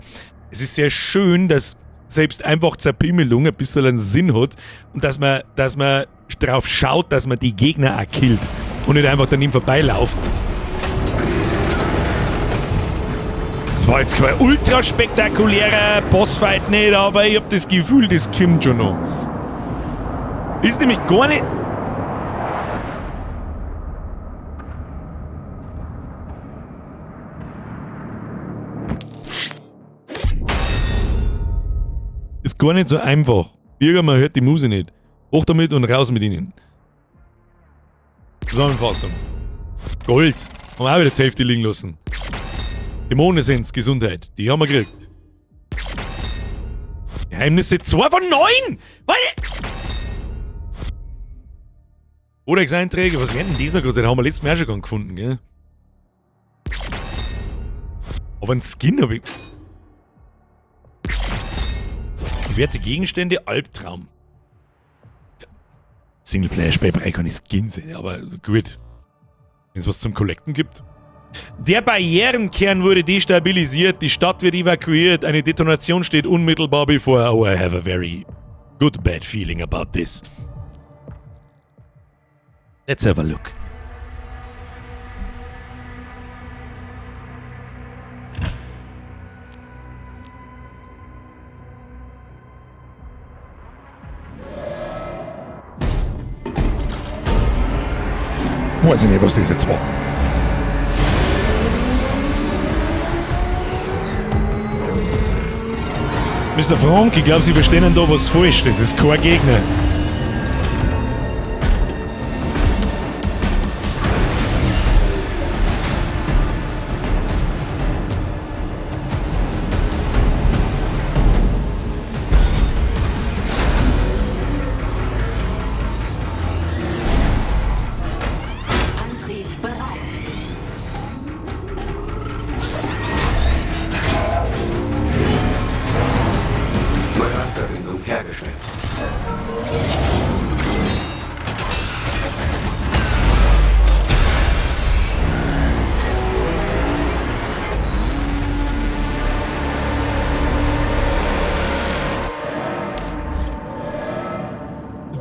Es ist sehr schön, dass selbst einfach Zerpimmelung ein bisschen einen Sinn hat und dass man drauf schaut, dass man die Gegner auch killt und nicht einfach daneben vorbeilauft. Das war jetzt kein ultra spektakulärer Bossfight nicht, aber ich hab das Gefühl, das kommt schon noch. Ist nämlich gar nicht... Ist gar nicht so einfach. Irgendwann hört die Muse nicht. Hoch damit und raus mit ihnen. Zusammenfassung. Gold. Haben wir auch wieder die Hälfte liegen lassen. Dämonenessenz, Gesundheit. Die haben wir gekriegt. Geheimnisse 2 von 9! Codex-Einträge, was werden denn diese noch gerade? Den haben wir letztes Mal schon gefunden, gell? Aber ein Skin habe ich... Bewährte Gegenstände, Albtraum. Singleplayer-Spielberei kann ich Skin sehen, aber gut. Wenn es was zum Collecten gibt. Der Barrierenkern wurde destabilisiert, die Stadt wird evakuiert, eine Detonation steht unmittelbar bevor. Oh, I have a very good bad feeling about this. Let's have a look. Weiß ich nicht, was das jetzt war. Mr. Frank, ich glaube, Sie verstehen da was falsch. Das ist kein Gegner.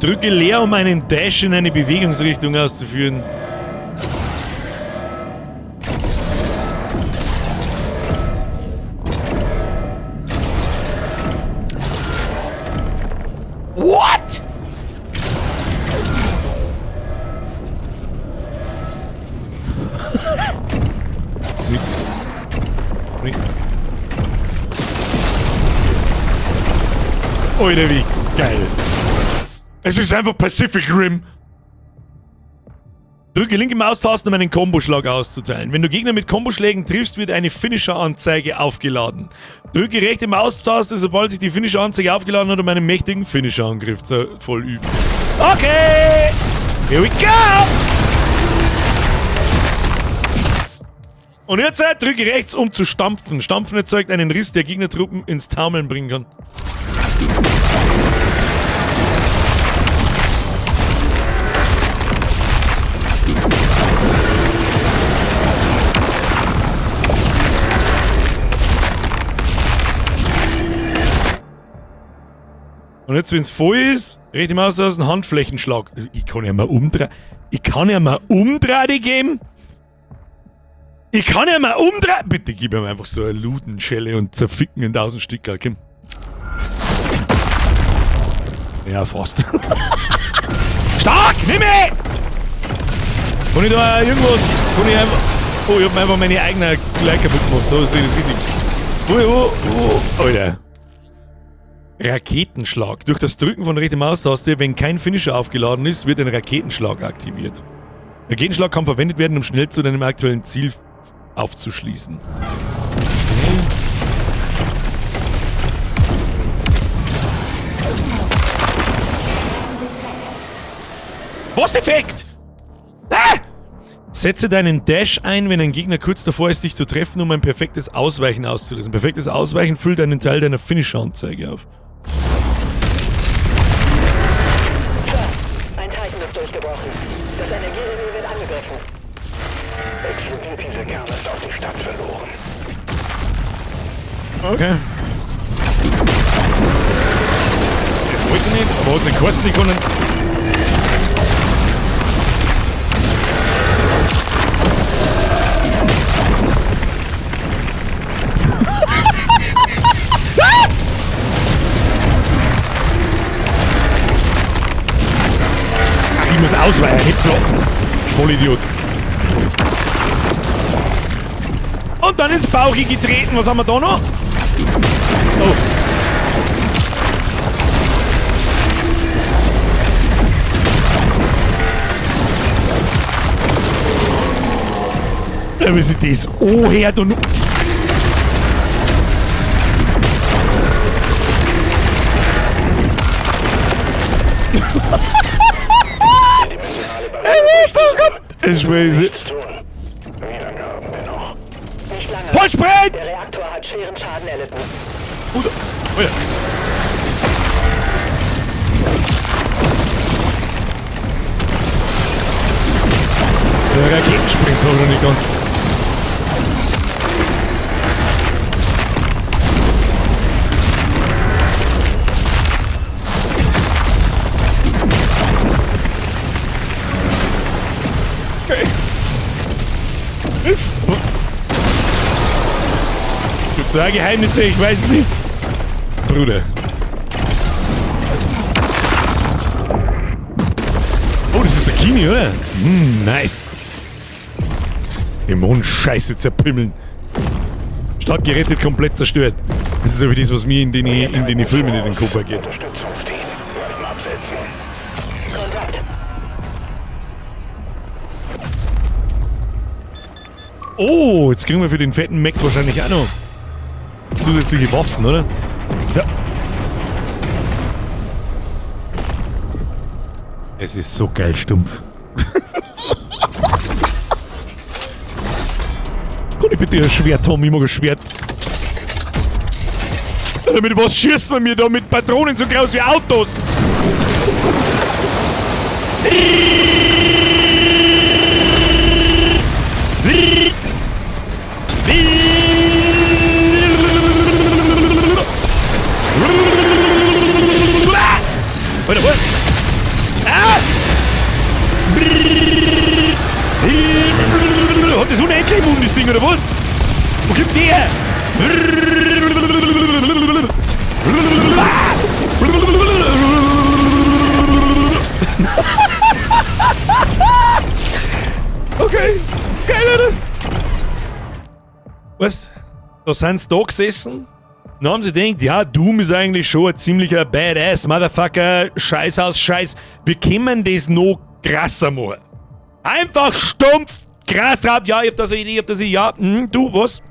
Drücke leer, um einen Dash in eine Bewegungsrichtung auszuführen. What? Alter, wie geil. Es ist einfach Pacific Rim. Drücke linke Maustaste, um einen Komboschlag auszuteilen. Wenn du Gegner mit Komboschlägen triffst, wird eine Finisher-Anzeige aufgeladen. Drücke rechte Maustaste, sobald sich die Finisher-Anzeige aufgeladen hat, um einen mächtigen Finisher-Angriff zu vollüben. Okay! Here we go! Und jetzt drücke rechts, um zu stampfen. Stampfen erzeugt einen Riss, der Gegnertruppen ins Taumeln bringen kann. Und jetzt, wenn es voll ist, rechte Maus aus einem Handflächenschlag. Ich kann ja mal umdrehen. Ich kann ja mal umdrehen geben. Ich kann ja mal umdrehen. Bitte gib ihm einfach so eine Ludenschelle und zerficken in 1000 Stück. Kim. Ja, fast. Stark! Nimm mich! Kann ich da irgendwas... Kann ich einfach... Oh, ich hab mir einfach meine eigene gleich kaputt gemacht. So sehe ich das richtig. Alter. Raketenschlag. Durch das Drücken von rechter Maustaste, wenn kein Finisher aufgeladen ist, wird ein Raketenschlag aktiviert. Raketenschlag kann verwendet werden, um schnell zu deinem aktuellen Ziel aufzuschließen. Was defekt? Ah! Setze deinen Dash ein, wenn ein Gegner kurz davor ist, dich zu treffen, um ein perfektes Ausweichen auszulösen. Perfektes Ausweichen füllt einen Teil deiner Finisher-Anzeige auf. Ein Titan ist durchgebrochen. Das Energierevier wird angegriffen. Explodiert diese Kerne, ist auch die Stadt verloren. Okay. Das wollte ich nicht, aber hat den kosten können. Ich muss ausweichen, nicht blocken. Vollidiot. Und dann ins Bauchi getreten. Was haben wir da noch? Oh. Ja, wie sich das anhört und... Ich weiß nicht. Vollsprint! Der Reaktor hat schweren Schaden erlitten. Oh ja. Der Raketensprint kommt noch nicht ganz. Okay. Gibt's da Geheimnisse? Ich weiß nicht. Bruder. Oh, das ist der Kini, oder? Nice. Dämonen-Scheiße zerpimmeln. Stadt gerettet, komplett zerstört. Das ist aber das, was mir in den Filmen in den Kopf geht. Oh, jetzt kriegen wir für den fetten Mac wahrscheinlich auch noch zusätzliche Waffen, oder? Ja. Es ist so geil stumpf. Kann ich bitte ein Schwert haben? Ich mag ein Schwert. Damit was schießt man mir da mit Patronen so groß wie Autos? Warte, warte. das Ding, oder was? Wo kommt die her? Okay, geil, oder? Weißt du, da sind sie da gesessen. Dann haben sie gedacht, ja, Doom ist eigentlich schon ein ziemlicher Badass, Motherfucker, Scheißhaus, Scheiß. Wir können das noch krasser machen. Einfach stumpf, krass drauf, ja, ich hab da so eine Idee, ja, du, was?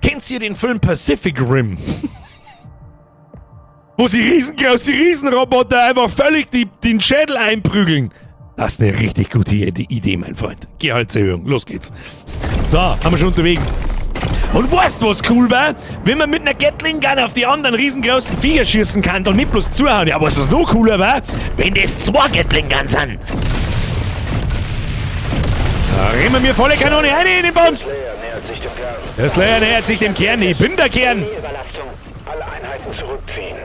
Kennst du den Film Pacific Rim? Wo sie Riesenroboter einfach völlig den Schädel einprügeln. Das ist eine richtig gute Idee, mein Freund. Gehaltserhöhung, los geht's. So, haben wir schon unterwegs. Und weißt du, was cool war? Wenn man mit einer Gatling Gun auf die anderen riesengroßen Viecher schießen kann und nicht bloß zuhauen. Ja, weißt du, was noch cooler war? Wenn das 2 Gatling Guns sind. Da rennen wir mir volle Kanone rein in den Bums. Der Slayer nähert sich dem Kern. Ich bin der Kern. Alle Einheiten zurückziehen.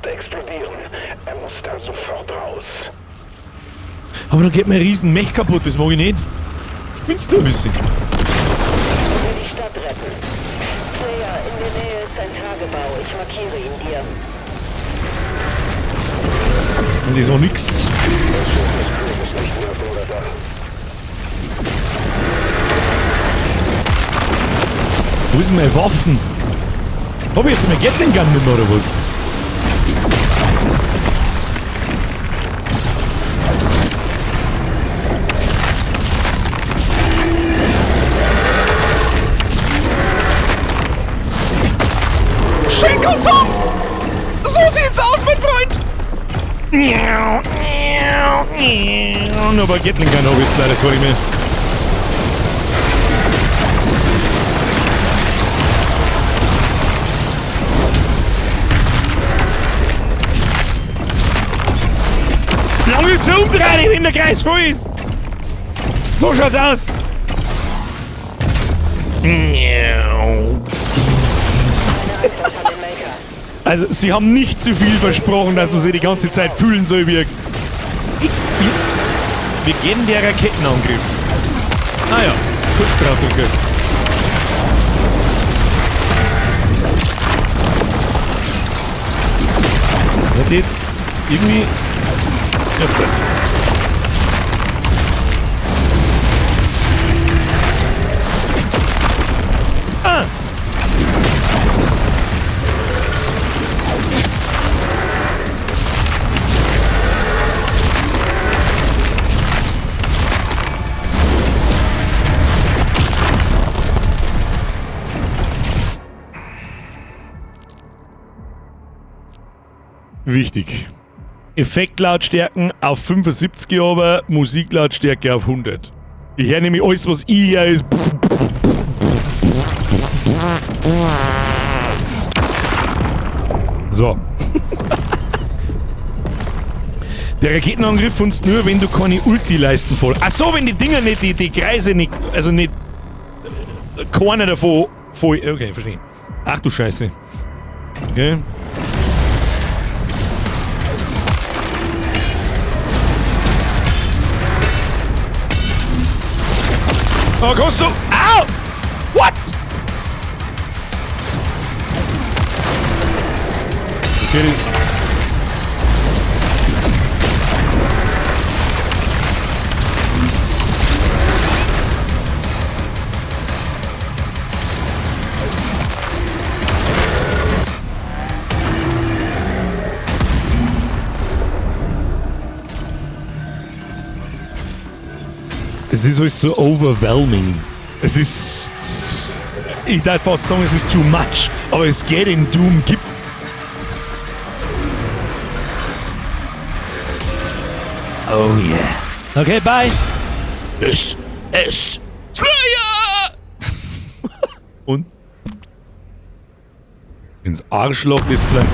Explodieren. Er muss da sofort raus. Aber dann geht mein riesen Mech kaputt, das mag ich nicht. Willst du ein bisschen? Die Stadt retten. Slayer, in der Nähe ist ein Tagebau. Ich markiere ihn dir. Und das war nix. Wo ist denn meine Waffen? Hab ich jetzt meine Gatling Gun nicht mehr, oder was? Schenkelson! So sieht's aus, mein Freund! Nur bei Gatling Gun habe ich jetzt leider gar nicht mehr. Lang willst du umdrehen, wenn der Kreis voll ist? So schaut's aus! Also, sie haben nicht zu viel versprochen, dass man sie die ganze Zeit fühlen soll wie... Wir gehen der Raketenangriff. Ah ja, kurz drauf drücken. Das geht irgendwie... Jetzt. Ah! Wichtig. Effektlautstärken auf 75 aber, Musiklautstärke auf 100. Ich höre nämlich alles, was ich höre, ist... So. Der Raketenangriff funzt nur, wenn du keine Ulti leisten voll. Ach so, wenn die Dinger nicht, die Kreise nicht, also nicht... Keiner davon voll... Okay, verstehe. Ach du Scheiße. Okay. Oh, kommst du? Au! What? Okay. Es ist alles so overwhelming. Es ist... Ich darf fast sagen, es ist too much. Aber es geht in Doom. Gibt... Oh yeah. Okay, bye. Es. Slayer! Und? Ins Arschloch-Display.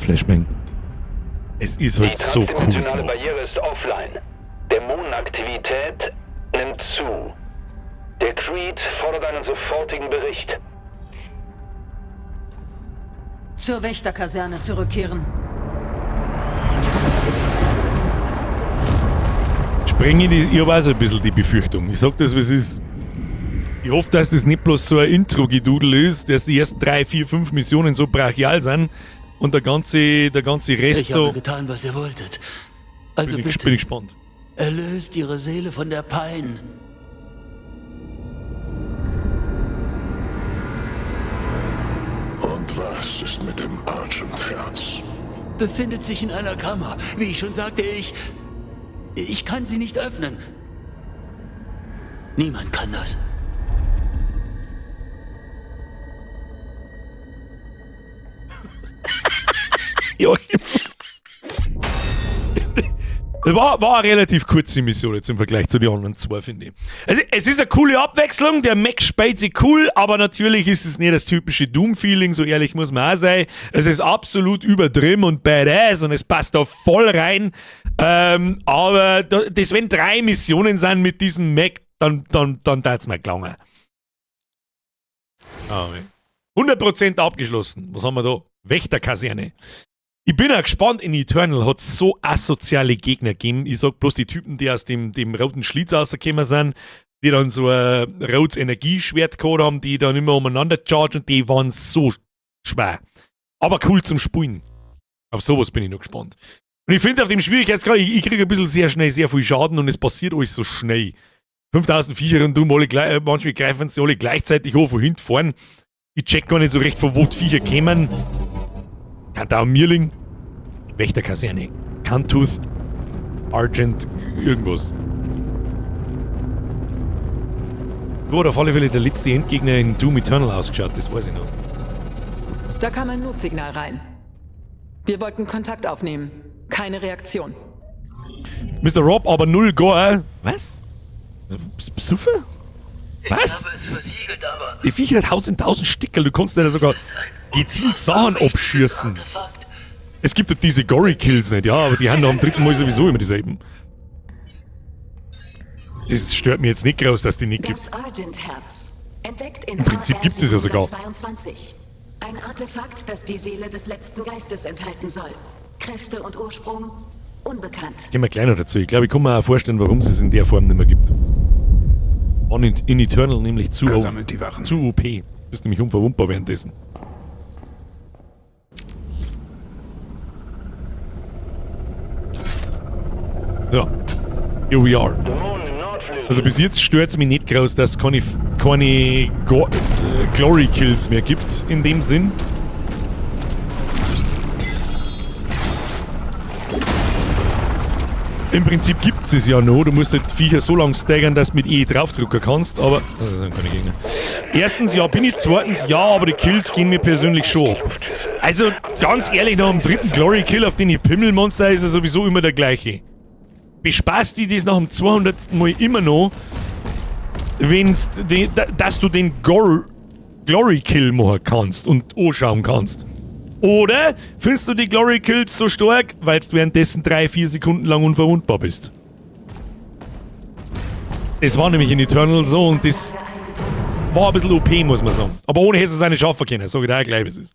Flashbang. Es ist halt Die so cool. transdimensionale Gemacht. Barriere ist offline. Dämonenaktivität nimmt zu. Der Creed fordert einen sofortigen Bericht. Zur Wächterkaserne zurückkehren. Ich habe auch so ein bisschen die Befürchtung. Ich sag das, was ist. Ich hoffe, dass das nicht bloß so ein Intro-Gedudel ist, dass die ersten 3, 4, 5 Missionen so brachial sind und der ganze Rest Ich so. habe getan, was ihr wolltet. Also bin bitte, ich gespannt. erlöst ihre Seele von der Pein. Und was ist mit dem Argent-Herz? Befindet sich in einer Kammer. Wie ich schon sagte, ich kann sie nicht öffnen. Niemand kann das. Ja. War eine relativ kurze Mission jetzt im Vergleich zu den anderen zwei, finde ich. Also, es ist eine coole Abwechslung, der Mac spielt sich cool, aber natürlich ist es nicht das typische Doom-Feeling, so ehrlich muss man auch sein. Es ist absolut übertrieben und badass und es passt da voll rein. Aber das, wenn 3 Missionen sind mit diesem Mac, dann tat's mir gelangen. 100% abgeschlossen. Was haben wir da? Wächterkaserne. Ich bin auch gespannt, in Eternal hat es so asoziale Gegner gegeben. Ich sag bloß die Typen, die aus dem roten Schlitz rausgekommen sind, die dann so ein rotes Energieschwert gehabt haben, die dann immer umeinander chargen, die waren so schwer. Aber cool zum Spielen. Auf sowas bin ich noch gespannt. Und ich finde auf dem Schwierigkeitsgrad, ich kriege ein bisschen sehr schnell sehr viel Schaden und es passiert alles so schnell. 5000 Viecher und manchmal greifen sie alle gleichzeitig hoch, wohin fahren. Ich check gar nicht so recht, von wo die Viecher kämen. Kann da mir liegen. Wächterkaserne. Cantooth. Argent. Irgendwas. So hat auf alle Fälle der letzte Endgegner in Doom Eternal ausgeschaut, das weiß ich noch. Da kam ein Notsignal rein. Wir wollten Kontakt aufnehmen. Keine Reaktion. Mr. Rob, aber 0 gar. Was? Besuffen? Was? Die Viecher hat 1000 Stickerl, du kannst ja sogar gezielt Sachen abschießen. Es gibt doch diese Gory-Kills nicht, ja, aber die haben nach dem 3. Mal sowieso immer dieselben. Das stört mich jetzt nicht groß, dass die nicht gibt. Das Argent-Herz. Entdeckt in Im Prinzip gibt es ja sogar. 22. Ein Artefakt, das die Seele des letzten Geistes enthalten soll. Kräfte und Ursprung unbekannt. Gehen wir gleich noch dazu. Ich glaube, ich kann mir auch vorstellen, warum es in der Form nicht mehr gibt. Und in Eternal nämlich zu OP. Bist nämlich unverwundbar währenddessen. So. Here we are. Also bis jetzt stört es mich nicht groß, dass es keine Glory Kills mehr gibt, in dem Sinn. Im Prinzip gibt es ja noch, du musst halt Viecher so lange staggern, dass du mit E draufdrücken kannst, aber... Also dann keine Gegner. Erstens, ja, bin ich. Zweitens, ja, aber die Kills gehen mir persönlich schon ab. Also, ganz ehrlich, nach dem 3. Glory Kill auf den ich Pimmelmonster ist er sowieso immer der gleiche. Bespaßt die das nach dem 200. Mal immer noch, dass du den Glory Kill machen kannst und anschauen kannst. Oder findest du die Glory Kills so stark, weil du währenddessen 3-4 Sekunden lang unverwundbar bist? Das war nämlich in Eternal so und das war ein bisschen OP, muss man sagen. Aber ohne hätte es nicht schaffen können, sage ich dir auch gleich, wie es ist.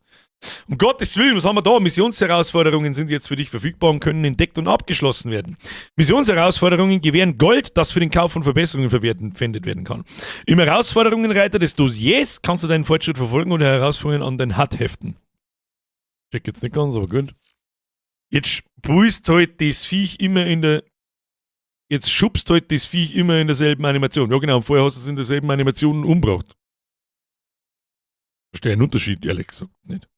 Um Gottes Willen, was haben wir da? Missionsherausforderungen sind jetzt für dich verfügbar und können entdeckt und abgeschlossen werden. Missionsherausforderungen gewähren Gold, das für den Kauf von Verbesserungen verwendet werden kann. Im Herausforderungenreiter des Dossiers kannst du deinen Fortschritt verfolgen oder Herausforderungen an den HUD heften. Check jetzt nicht ganz, aber gut. Jetzt sprühst halt das Viech immer in der... Jetzt schubst halt das Viech immer in derselben Animation. Ja genau, vorher hast du es in derselben Animation umgebracht. Verstehe einen Unterschied, ehrlich gesagt, nicht.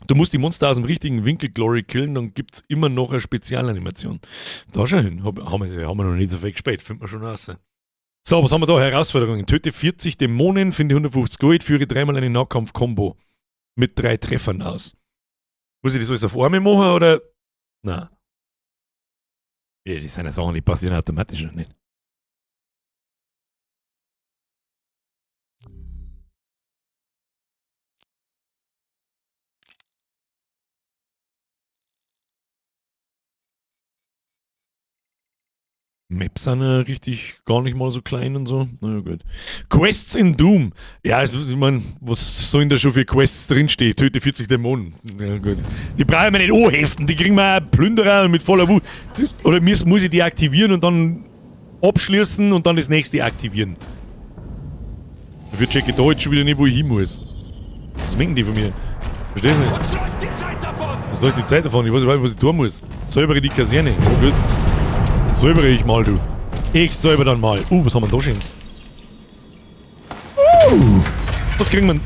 Du musst die Monster aus dem richtigen Winkel Glory killen, dann gibt es immer noch eine Spezialanimation. Da schau hin, haben wir noch nicht so viel gespielt, findet man schon raus. So, was haben wir da? Herausforderungen. Töte 40 Dämonen, finde 150 Gold, führe 3-mal eine Nahkampf-Kombo mit 3 Treffern aus. Muss ich das alles auf Arme machen, oder? Nein. Ja, das sind ja Sachen, die passieren automatisch noch nicht. Maps sind ja richtig gar nicht mal so klein und so. Na ja, gut. Quests in Doom. Ja, ich meine, was soll denn da schon für Quests drinstehen? Töte 40 Dämonen. Ja, gut. Die brauchen wir nicht anheften, die kriegen wir auch Plünderer mit voller Wut. Oder muss ich die aktivieren und dann abschließen und dann das nächste aktivieren. Dafür checke ich da jetzt schon wieder nicht, wo ich hin muss. Was mengen die von mir? Verstehst du nicht? Uns läuft die Zeit davon! Was läuft die Zeit davon? Ich weiß nicht, was ich tun muss. Säubere die Kaserne. Oh, gut. Säubere ich mal, du. Ich säuber dann mal. Was haben wir da Schönes? Was kriegen wir?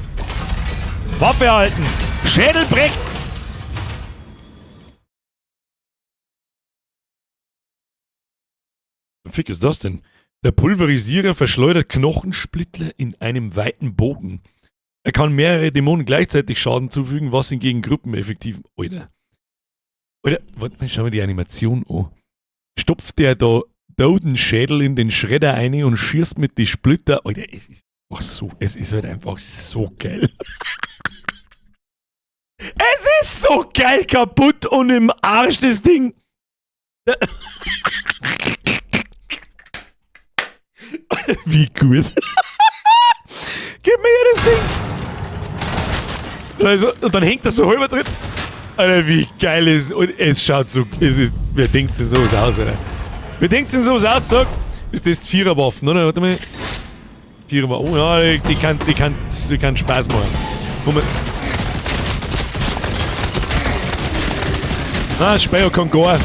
Waffe erhalten! Schädel brechen! Was Fick ist das denn? Der Pulverisierer verschleudert Knochensplitter in einem weiten Bogen. Er kann mehrere Dämonen gleichzeitig Schaden zufügen, was hingegen gruppeneffektiv... Alter, warte mal, schauen wir die Animation an. Stopft der da Dodenschädel in den Schredder ein und schießt mit die Splitter. Alter, es ist halt einfach so geil. Es ist so geil kaputt und im Arsch das Ding. Wie gut. Gib mir hier das Ding. Also, und dann hängt das so halber drin. Alter, wie geil ist es. Und es schaut so. Wer denkt denn sowas aus, Alter? Wer denkt denn sowas aus, sagt? Ist das die Viererwaffen, oder? Warte mal. Viererwaffen. Oh ja, die kann Spaß machen. Moment. Speyer kann gar.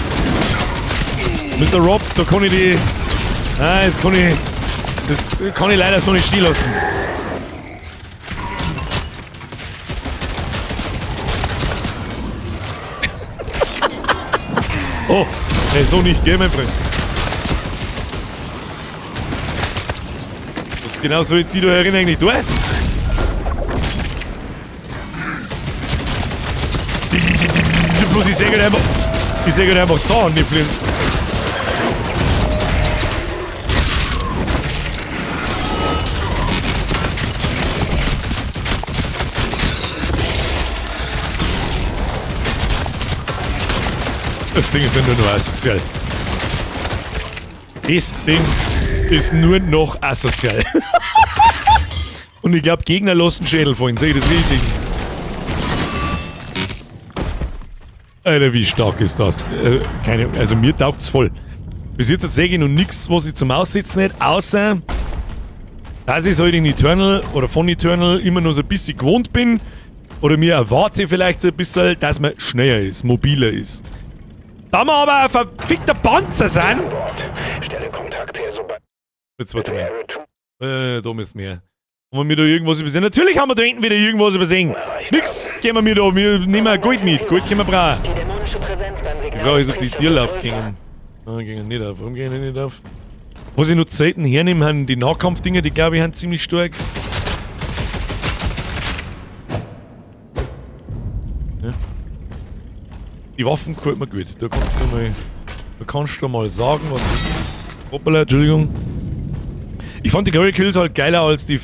Mr. Rob, da kann ich die. Das kann ich leider so nicht stehen lassen. Oh, nee, so nicht, gell, mein Freund. Das ist genau so, jetzt sieh du herin eigentlich durch. Bloß ich sehe gerade einfach Zahn, die Flint. Das Ding ist ja nur asozial. Das Ding ist nur noch asozial. Und ich glaube, Gegner lassen Schädel fallen. Sehe ich das richtig? Alter, wie stark ist das? Also mir taugt's voll. Bis jetzt sehe ich noch nichts, was ich zum Aussitzen hätte, außer dass ich halt in Eternal oder von Eternal immer noch so ein bisschen gewohnt bin. Oder mir erwarte vielleicht so ein bisschen, dass man schneller ist, mobiler ist. Da wir aber ein verfickter Panzer sind. Stelle Kontakt her, sobald. Jetzt warte mal. Da müssen wir. Haben wir da irgendwas übersehen? Natürlich haben wir da hinten wieder irgendwas übersehen. Nix, gehen wir mir da. Wir nehmen Gold mit. Gold können wir brauchen. Die Frage ist, ob die Tiere aufgehen. Ah, gehen nicht auf. Warum gehen die nicht auf? Was ich noch selten hernehme, haben die Nahkampfdinger, die glaube ich, sind ziemlich stark. Ja. Die Waffen gefällt mir gut. Da kannst du mal sagen, was ist. Hoppala, Entschuldigung. Ich fand die Glory Kills halt geiler als die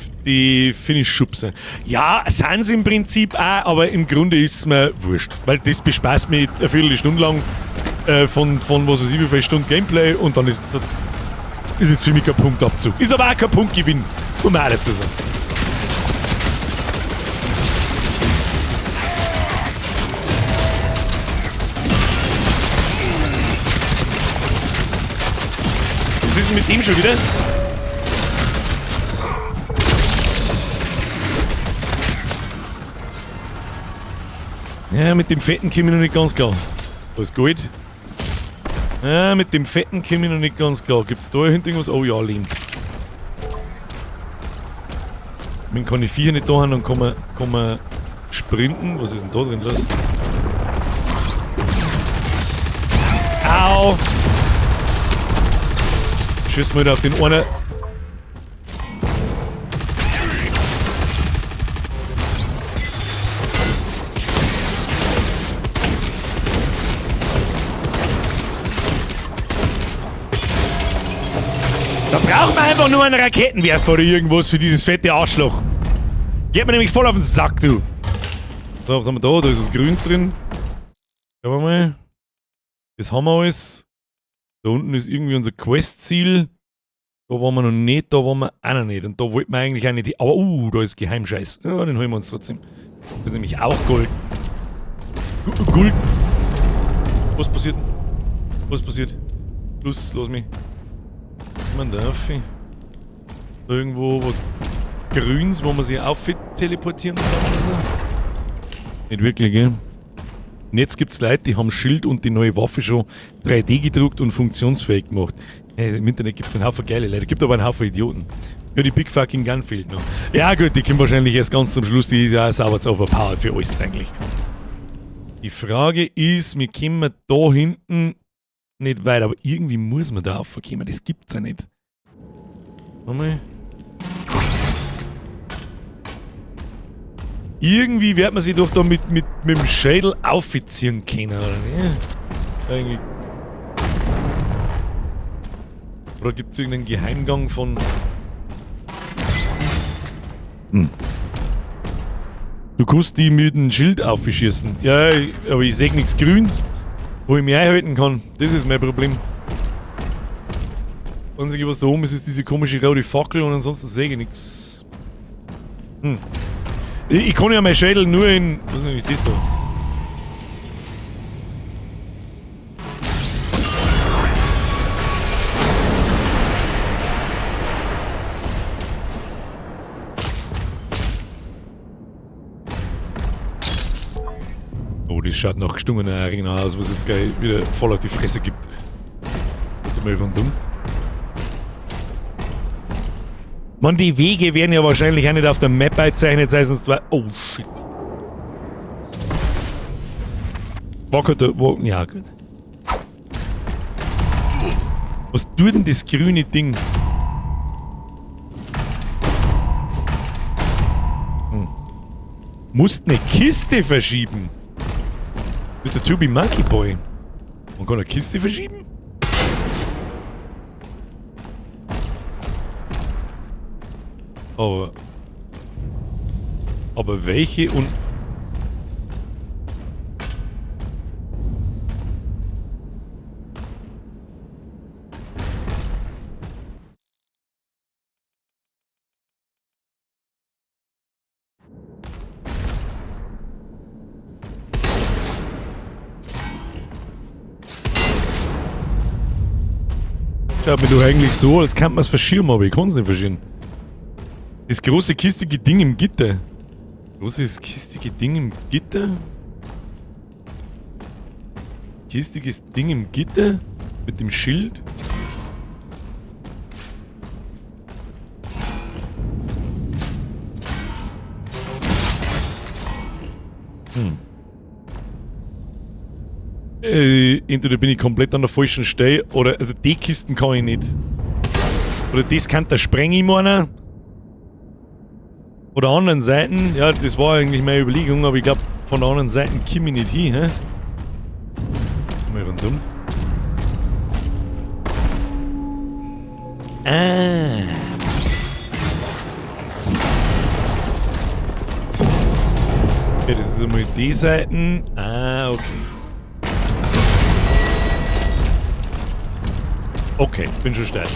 Finish-Schubse. Ja, sind sie im Prinzip auch, aber im Grunde ist es mir wurscht. Weil das bespaßt mich eine Viertelstunde lang von was weiß ich, wie viele Stunden Gameplay und dann ist jetzt für mich kein Punktabzug. Ist aber auch kein Punktgewinn, um ehrlich zu sein. Was ist denn mit ihm schon wieder? Ja, mit dem Fetten komme ich noch nicht ganz klar. Alles gut? Ja, mit dem Fetten komme ich noch nicht ganz klar. Gibt's da hinten irgendwas? Oh ja, Link. Wenn kann ich Viecher nicht da haben, dann kann man sprinten. Was ist denn da drin los? Au! Schießen wir wieder auf den einen. Da braucht man einfach nur einen Raketenwerfer oder irgendwas für dieses fette Arschloch. Geht mir nämlich voll auf den Sack, du. So, was haben wir da? Da ist was Grünes drin. Schauen wir mal. Das haben wir alles. Da unten ist irgendwie unser Quest-Ziel. Da waren wir noch nicht, da waren wir auch noch nicht. Und da wollten wir eigentlich auch nicht. Aber, da ist Geheimscheiß. Ja, den holen wir uns trotzdem. Das ist nämlich auch Gold. Gold. Was passiert? Was passiert? Lass mich. Man darf ich. Irgendwo was Grüns, wo man sich auf teleportieren kann. Nicht wirklich, gell? Und jetzt gibt es Leute, die haben Schild und die neue Waffe schon 3D gedruckt und funktionsfähig gemacht. Hey, im Internet gibt es einen Haufen geile Leute, gibt aber einen Haufen Idioten. Ja, die Big Fucking Gun fehlt noch. Ja gut, die kommen wahrscheinlich erst ganz zum Schluss, die ist ja sauber overpowered für alles eigentlich. Die Frage ist, wir kommen da hinten nicht weit, aber irgendwie muss man da aufkommen, das gibt's ja nicht. Nochmal. Irgendwie wird man sich doch da mit dem Schädel aufziehen können, oder nicht? Irgendwie. Oder gibt es irgendeinen Geheimgang von... Du kannst die mit dem Schild aufschießen. Ja, aber ich sehe nichts Grünes, wo ich mich einhalten kann. Das ist mein Problem. Das Einzige, was da oben ist, ist diese komische rote Fackel und ansonsten sehe ich nichts. Ich kann ja meinen Schädel nur in... Was ist nämlich das da? Oh, das schaut nach gestungener Arena aus, was jetzt gleich wieder voll auf die Fresse gibt. Ist das mal von dumm? Man, die Wege werden ja wahrscheinlich auch nicht auf der Map bezeichnet, sei sonst war. Oh shit. Ja, gut. Was tut denn das grüne Ding? Musst eine Kiste verschieben. Du bist der Tubby Monkey Boy. Man kann eine Kiste verschieben? Aber welche und... Schaut mir doch eigentlich so, als kann man es verschirmen, aber ich kann es nicht verschirmen. Das große kistige Ding im Gitter. Großes kistige Ding im Gitter? Kistiges Ding im Gitter? Mit dem Schild? Entweder bin ich komplett an der falschen Stelle oder, also die Kisten kann ich nicht. Oder das kann der Spreng ich meiner. Oder anderen Seiten, ja, das war eigentlich meine Überlegung, aber ich glaube, von der anderen Seite komme ich nicht hin, hä? Mal rundum. Okay, das ist einmal die Seiten. Okay. Okay, bin schon steil.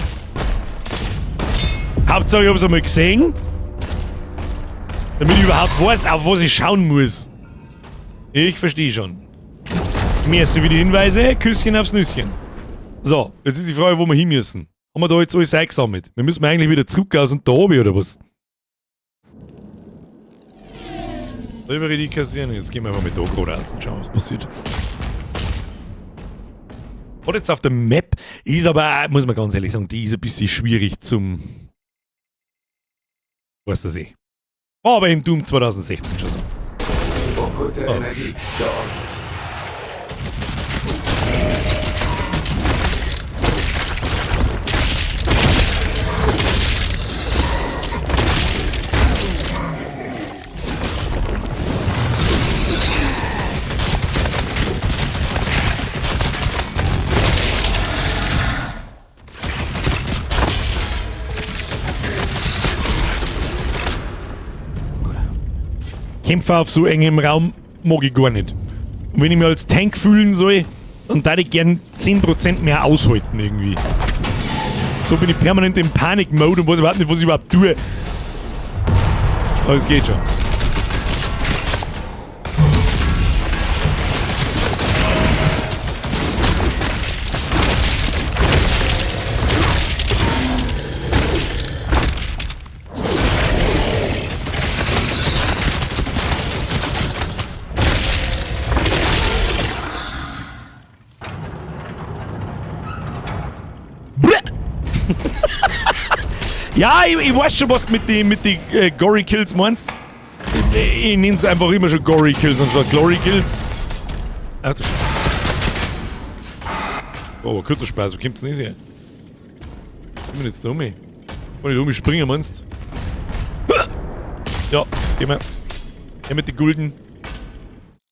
Hauptsache, ich hab's einmal gesehen. Damit ich überhaupt weiß, auf was ich schauen muss. Ich verstehe schon. Merci für die Hinweise. Küsschen aufs Nüsschen. So, jetzt ist die Frage, wo wir hin müssen. Haben wir da jetzt alles eingesammelt? Wir müssen eigentlich wieder zurück aus dem Tobi oder was? Selber die kassieren. Jetzt gehen wir mal mit da gerade raus und schauen, was passiert. Und jetzt auf der Map ist aber, muss man ganz ehrlich sagen, die ist ein bisschen schwierig zum... Weißt du eh. War aber in Doom 2016 schon so. Gute Energie. Kämpfer auf so engem Raum mag ich gar nicht. Und wenn ich mich als Tank fühlen soll, und da ich gern 10% mehr aushalten irgendwie. So bin ich permanent im Panik-Mode und weiß überhaupt nicht, was ich überhaupt tue. Aber es geht schon. Ja, ich weiß schon, was du mit den Gory Kills meinst. Ich nenne es einfach immer schon Gory Kills anstatt Glory Kills. Ach du Scheiße. Oh, aber Kütterspaß, wo kommt's denn nicht her? Ich bin jetzt da um mich. Kann ich da um mich springen, meinst du? Ja, gehen wir. Gehen mit den Gulden.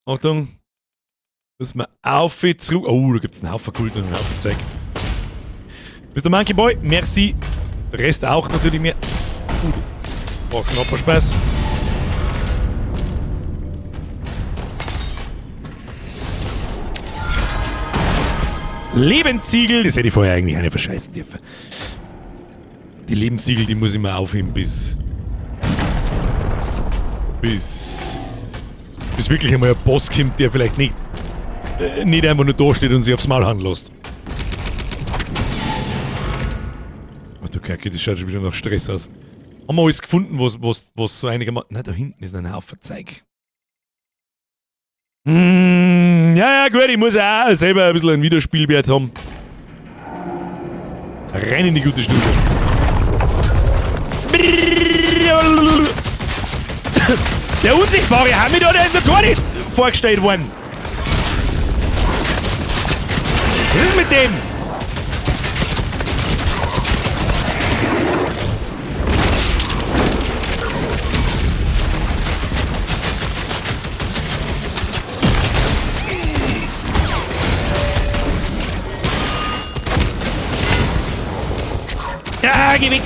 Achtung. Müssen wir auf zurück. Oh, da gibt's einen Haufen Gulden und einen Haufen Zeug. Mr. Monkey Boy, merci. Der Rest auch natürlich mehr. Das war knapper Spaß. Lebenssiegel, das hätte ich vorher eigentlich eine verscheißen dürfen. Die Lebenssiegel, die muss ich mal aufheben bis wirklich einmal ein Boss kommt, der vielleicht nicht einfach nur da steht und sich aufs Maul hauen lässt. Oh du Kacke, das schaut schon wieder nach Stress aus. Haben wir alles gefunden, was so einigermaßen... Nein, da hinten ist ein Haufen Zeug. Ja, gut, ich muss auch selber ein bisschen einen Wiederspielwert haben. Rein in die gute Stunde. Der unsichtbare Hamid, der ist noch gar nicht vorgestellt worden. Was ist mit dem? Ja, geh weg!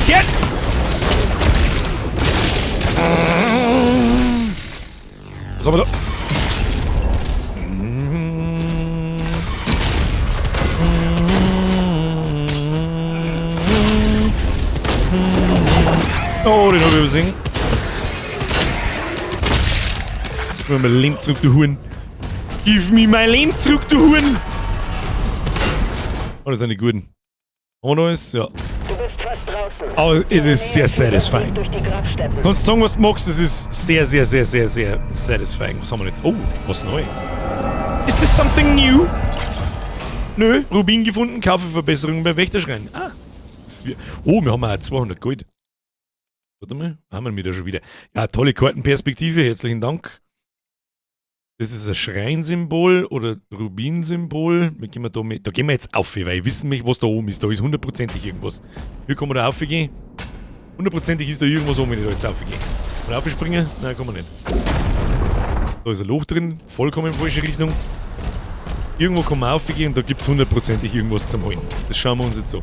Geh! Was haben wir da? Oh, den hab ich übersehen. Gib mir mein Leben zurück, du Huren. Gib mir mein Leben zurück, du Huren! Oh, das sind die Guten. Und alles, ja. Du bist fast draußen. Aber es ist sehr satisfying. Kannst du sagen, was du magst, es ist sehr, sehr, sehr, sehr, sehr satisfying. Was haben wir jetzt? Oh, was Neues. Is this something new? Nö, Rubin gefunden, kaufe Verbesserungen bei Wächterschrein. Ah. Oh, wir haben auch 200 Gold. Warte mal, haben wir wieder schon wieder. Ja, tolle Kartenperspektive, herzlichen Dank. Das ist ein Schreinsymbol oder Rubinsymbol. Da gehen wir jetzt auf, weil ich wissen mich, was da oben ist. Da ist hundertprozentig irgendwas. Hier kann man da aufgehen. Hundertprozentig ist da irgendwas oben, wenn ich da jetzt aufgehe. Kann man aufspringen? Nein, kann man nicht. Da ist ein Loch drin, vollkommen in falsche Richtung. Irgendwo kann man aufgehen und da gibt es hundertprozentig irgendwas zum Holen. Das schauen wir uns jetzt an.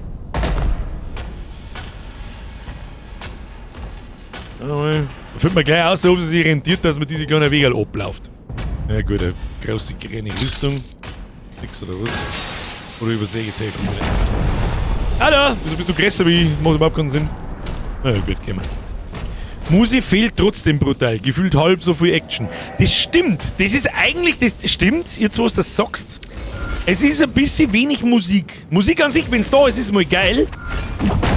Da fällt mir gleich aus, ob es sich rentiert, dass man diese kleinen Wege abläuft. Ja gut, eine große grüne Rüstung. Nix oder was? Oder übersehe ich jetzt nicht. Hallo! Wieso bist du größer wie ich? Macht überhaupt keinen Sinn. Na ja, gut, gehen wir. Musi fehlt trotzdem brutal. Gefühlt halb so viel Action. Das stimmt. Das ist eigentlich... Das stimmt, jetzt wo du das sagst. Es ist ein bisschen wenig Musik. Musik an sich, wenn es da ist, ist mal geil.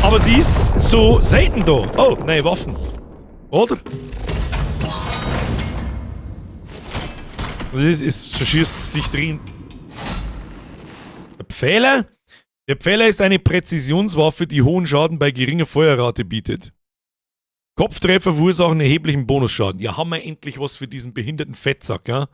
Aber sie ist so selten da. Oh, nein, Waffen. Oder? Es verschießt sich drin. Der Pfähler? Der Pfähler ist eine Präzisionswaffe, die hohen Schaden bei geringer Feuerrate bietet. Kopftreffer verursachen erheblichen Bonusschaden. Ja, haben wir endlich was für diesen behinderten Fettsack, ja?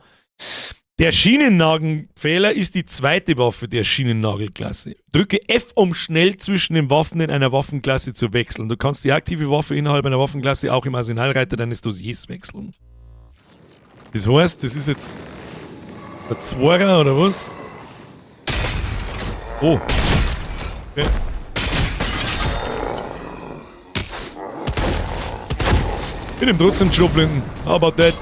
Der Schienennagelpfähler ist die zweite Waffe der Schienennagelklasse. Drücke F, um schnell zwischen den Waffen in einer Waffenklasse zu wechseln. Du kannst die aktive Waffe innerhalb einer Waffenklasse auch im Arsenalreiter deines Dossiers wechseln. Das heißt, das ist jetzt der Zwarer oder was? Oh. Okay. Mit dem trotzdem Joblinden. How about that?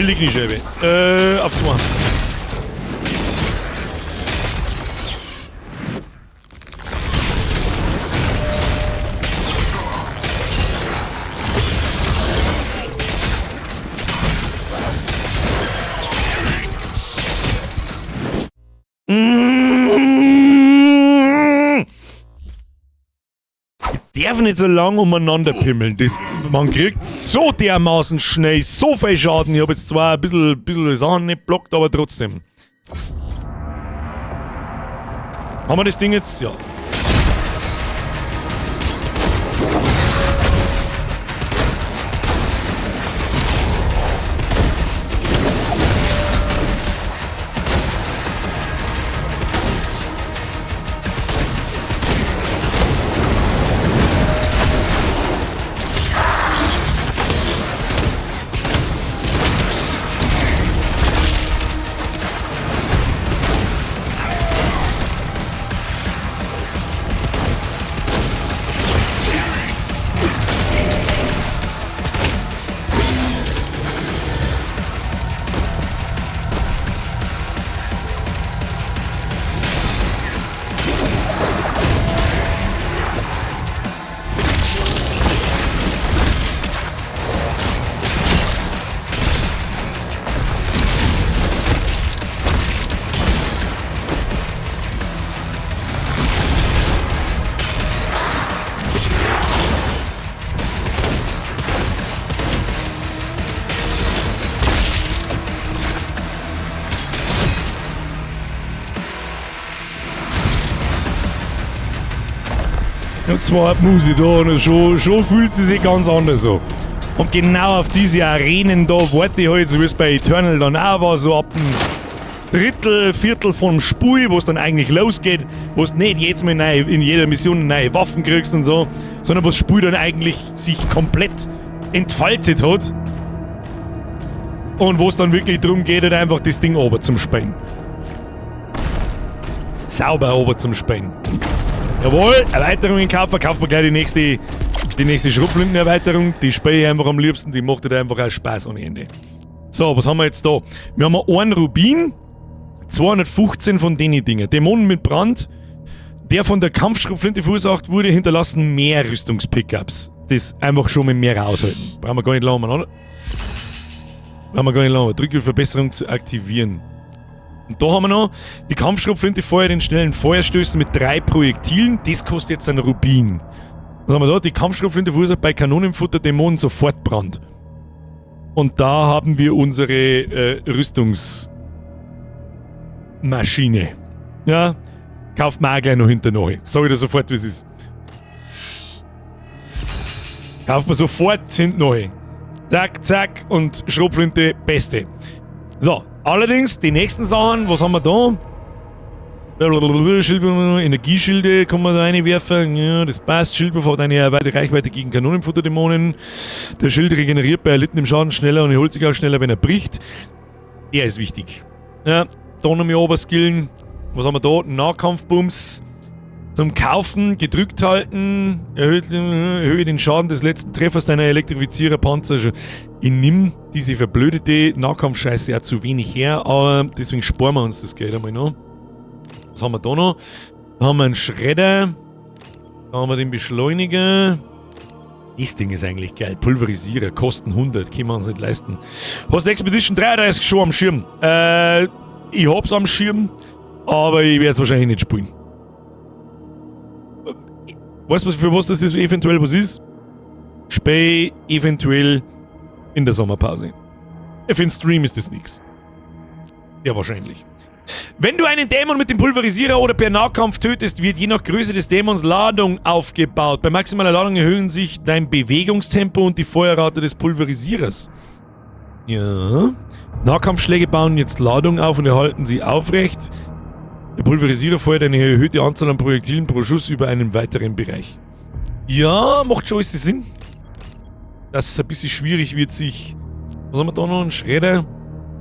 Stille Kniescheibe. Auf 2. Darf nicht so lang umeinander pimmeln. Man kriegt so dermaßen schnell so viel Schaden. Ich habe jetzt zwar ein bisschen Sachen nicht blockt, aber trotzdem. Haben wir das Ding jetzt? Ja. Und zwar muss ich da und schon fühlt sie sich ganz anders so. Und genau auf diese Arenen da warte ich halt, so wie es bei Eternal dann auch war, so ab dem Drittel, Viertel vom Spiel, wo es dann eigentlich losgeht, wo du nicht jetzt mal in jeder Mission neue Waffen kriegst und so, sondern wo das Spiel dann eigentlich sich komplett entfaltet hat. Und wo es dann wirklich darum geht, halt einfach das Ding ober zum Spielen. Sauber ober zum Spielen. Jawohl, Erweiterungen kaufen wir gleich die nächste Schrotflintenerweiterung. Die spiele ich einfach am liebsten, die macht halt einfach auch Spaß ohne Ende. So, was haben wir jetzt da? Wir haben einen Rubin, 215 von den Dingen. Dämonen mit Brand, der von der Kampfschrotflinte verursacht wurde, hinterlassen mehr Rüstungspickups. Das einfach schon mit mehr aushalten. Brauchen wir gar nicht lange umeinander. Drücke Verbesserung zu aktivieren. Und da haben wir noch die Kampfschrotflinte feuert in schnellen Feuerstößen mit 3 Projektilen. Das kostet jetzt einen Rubin. Was haben wir da? Die Kampfschrotflinte verursacht bei Kanonenfutter Dämonen sofort Brand. Und da haben wir unsere Rüstungsmaschine. Ja, kauft man auch gleich noch hinterher. Sag ich dir sofort, wie es ist. Kauft man sofort hinterher. Zack, zack und Schrotflinte, beste. So, allerdings, die nächsten Sachen, was haben wir da? Energieschilde kann man da reinwerfen. Ja, das passt. Schildwurf hat eine weite Reichweite gegen Kanonenfutterdämonen. Der Schild regeneriert bei erlittenem Schaden schneller und erholt sich auch schneller, wenn er bricht. Der ist wichtig. Ja, da noch mehr overskillen. Was haben wir da? Nahkampfbums. Zum Kaufen, gedrückt halten, erhöhe den Schaden des letzten Treffers deiner Elektrifizierer-Panzer. Ich nehme diese verblödete Nahkampfscheiße auch zu wenig her, aber deswegen sparen wir uns das Geld einmal noch. Was haben wir da noch? Da haben wir einen Schredder. Da haben wir den Beschleuniger. Das Ding ist eigentlich geil. Pulverisierer, kosten 100, können wir uns nicht leisten. Hast du Expedition 33 schon am Schirm? Ich hab's am Schirm, aber ich werde es wahrscheinlich nicht spielen. Weißt du, für was das eventuell was ist? Spiel eventuell in der Sommerpause. Für den Stream ist das nichts. Ja, wahrscheinlich. Wenn du einen Dämon mit dem Pulverisierer oder per Nahkampf tötest, wird je nach Größe des Dämons Ladung aufgebaut. Bei maximaler Ladung erhöhen sich dein Bewegungstempo und die Feuerrate des Pulverisierers. Ja. Nahkampfschläge bauen jetzt Ladung auf und erhalten sie aufrecht. Der Pulverisierer feuert eine erhöhte Anzahl an Projektilen pro Schuss über einen weiteren Bereich. Ja, macht schon alles Sinn. Dass es ein bisschen schwierig wird, sich... Was haben wir da noch? Ein Schredder?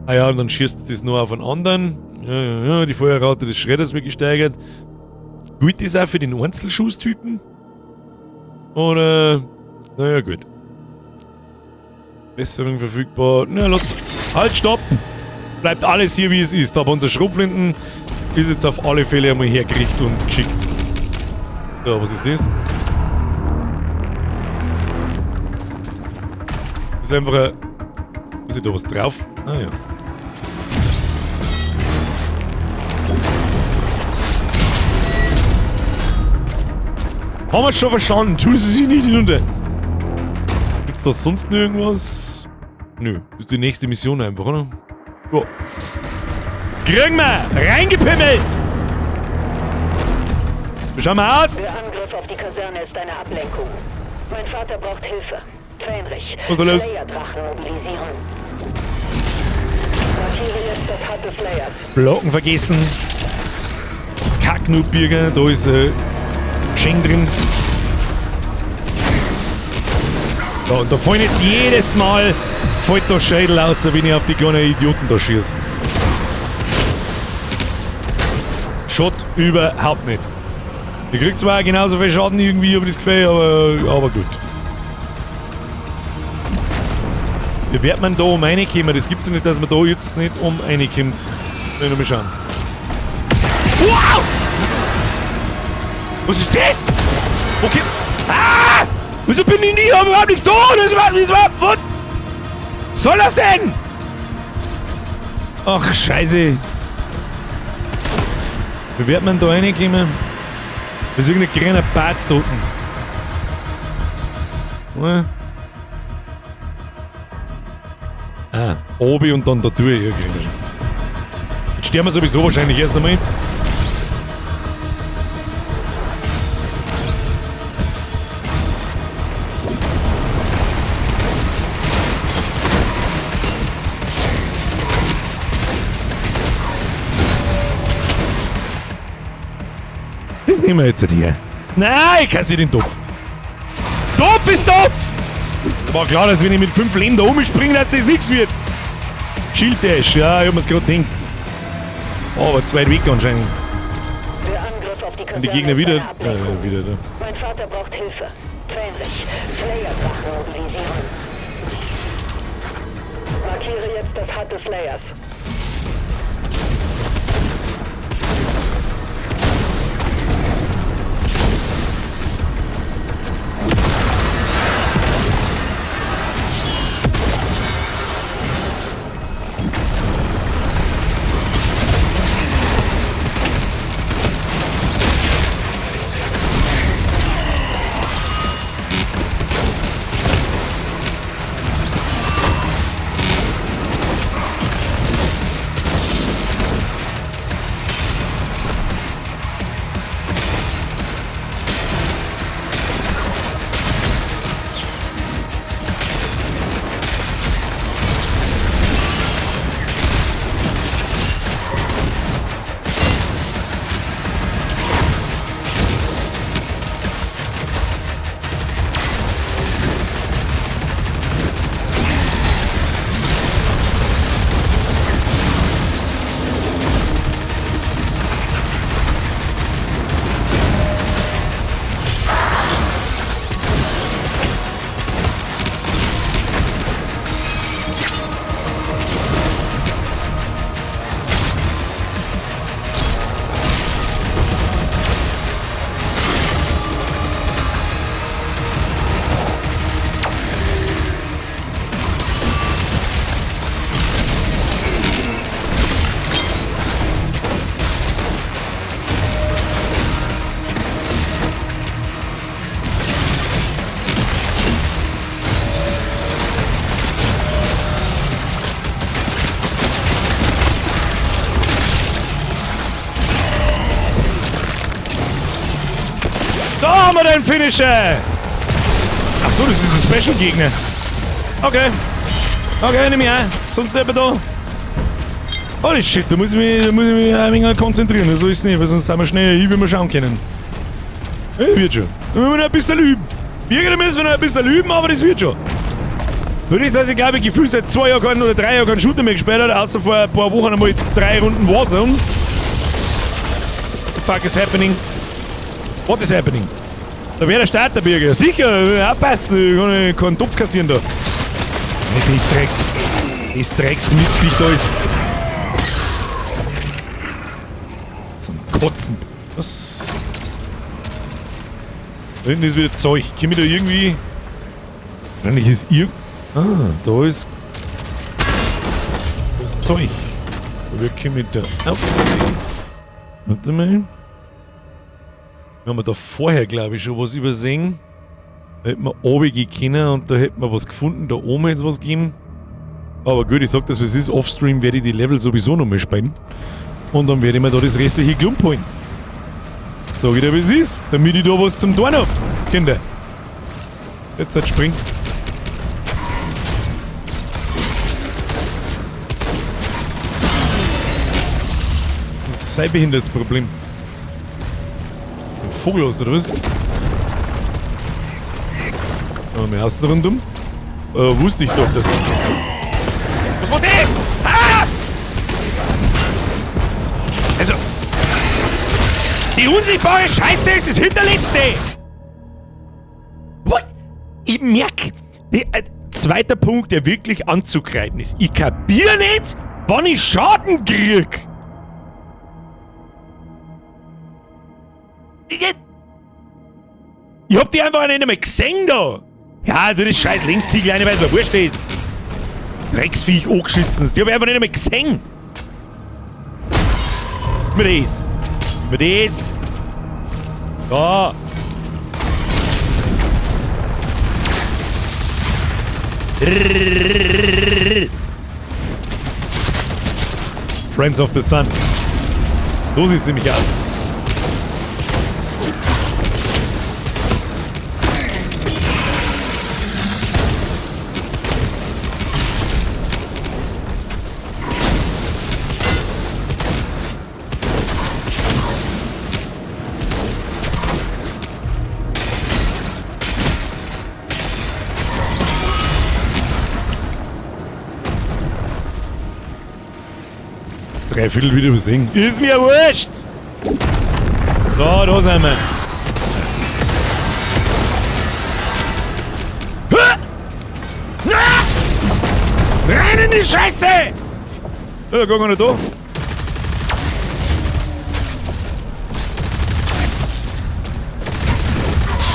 Ah ja, und dann schießt das nur auf einen anderen. Ja, die Feuerrate des Schredders wird gesteigert. Gut ist auch für den Einzelschusstypen? Oder... Naja, gut. Besserung verfügbar. Na, los. Halt, stopp! Bleibt alles hier, wie es ist. Aber unser Schrotflinten ist jetzt auf alle Fälle einmal hergerichtet und geschickt. So, was ist das? Das ist einfach ein... Ist da was drauf? Ah ja. Haben wir schon verstanden. Tun Sie sich nicht hinunter. Gibt's da sonst noch irgendwas? Nö. Das ist die nächste Mission einfach, oder? Ja. Kriegen wir! Reingepimmelt! Wie schauen wir aus? Der Angriff auf die Kaserne ist eine Ablenkung. Mein Vater braucht Hilfe. Fähnrich. Was ist da los? Slayer-Drachen mobilisieren. Markiere jetzt das Hut des Slayers. Blocken vergessen. Kacknutbürger, da ist Schenk drin. So, und da fallen jetzt jedes Mal fällt der Schädel aus, wenn ich auf die kleinen Idioten da schieße. Schaut überhaupt nicht. Ich krieg zwar genauso viel Schaden irgendwie über das Gefühl, aber gut. Wie wird man da um reinkommen? Das gibt's ja nicht, dass man da jetzt nicht um reinkommt. Mal schauen. Wow! Was ist das? Okay. Ah! Wieso bin ich nie? Ich hab überhaupt nichts da! Was soll das denn? Ach, Scheiße. Wie wird man da reinkommen? Da ist irgendein kleiner Batz da unten. Ja. Ah, oben und dann da durch. Ja, jetzt sterben wir sowieso wahrscheinlich erst einmal. Das nehmen wir jetzt hier. Nein, ich kassiere den Topf. Topf ist Topf! War klar, dass wenn ich mit 5 Leben da umspringe, dass das nichts wird. Shield Dash, ja, ich hab mir's gerade gedacht. Aber zu weit weg anscheinend. Der Angriff auf die Kaserne Und die Gegner wieder. wieder Da. Mein Vater braucht Hilfe. Fähnrich. Slayer-Drachen mobilisieren. Markiere jetzt das Hut des Slayers. Da haben wir den Finisher! Achso, das ist ein Special-Gegner. Okay. Okay, nimm mich an. Sonst jemand da. Holy shit, da muss ich mich ein wenig konzentrieren. So ist es nicht, weil sonst haben wir schnell hin, wie wir schauen können. Ja, wird schon. Da müssen wir noch ein bisschen üben. Irgendwie müssen wir noch ein bisschen üben, aber das wird schon. Nur das, dass ich glaube, ich gefühlt seit 2 Jahren oder 3 Jahren keinen Shooter mehr gespielt habe, außer vor ein paar Wochen einmal 3 Runden Warzone. What the fuck is happening? What is happening? Da wäre der Starterbürger. Sicher, aufpassen, ich kann keinen Topf kassieren da. Nicht des Drecks. Das Drecksmistviech da ist. Zum Kotzen. Was? Da hinten ist wieder Zeug. Komm ich da irgendwie... Eigentlich ist Ah, da ist... Das Zeug. Wie komme ich da auf? Warte mal. Wir haben da vorher, glaube ich, schon was übersehen. Da hätten wir runtergehen können und da hätten wir was gefunden. Da oben jetzt was gegeben. Aber gut, ich sag das, was ist. Offstream werde ich die Level sowieso nochmal spielen. Und dann werde ich mir da das restliche Klump holen. Sag ich dir, wie es ist, damit ich da was zum Tun hab. Kinder. Jetzt halt springen. Das ist sein Behinderungsproblem. Ein Vogel hast du, oder was? Aber mehr hast du rundum? Wusste ich doch, dass... Was war das? Ah! Also... Die unsichtbare Scheiße ist das Hinterletzte! What? Ich merk... zweiter Punkt, der wirklich anzugreifen ist. Ich kapier nicht, wann ich Schaden krieg! Ich hab die einfach nicht mehr gesehen da! Ja, du das scheiß Lebenssiegel eine, weil es mir wurscht ist. Drecksviech angeschissen. Die hab ich einfach nicht mehr gesehen. Mit das. Mit das. Da. Friends of the Sun. So sieht's nämlich aus. Dreiviertel wieder übersehen. Ist mir wurscht! So, da sind wir. Rein in die Scheiße! Ja, guck mal da.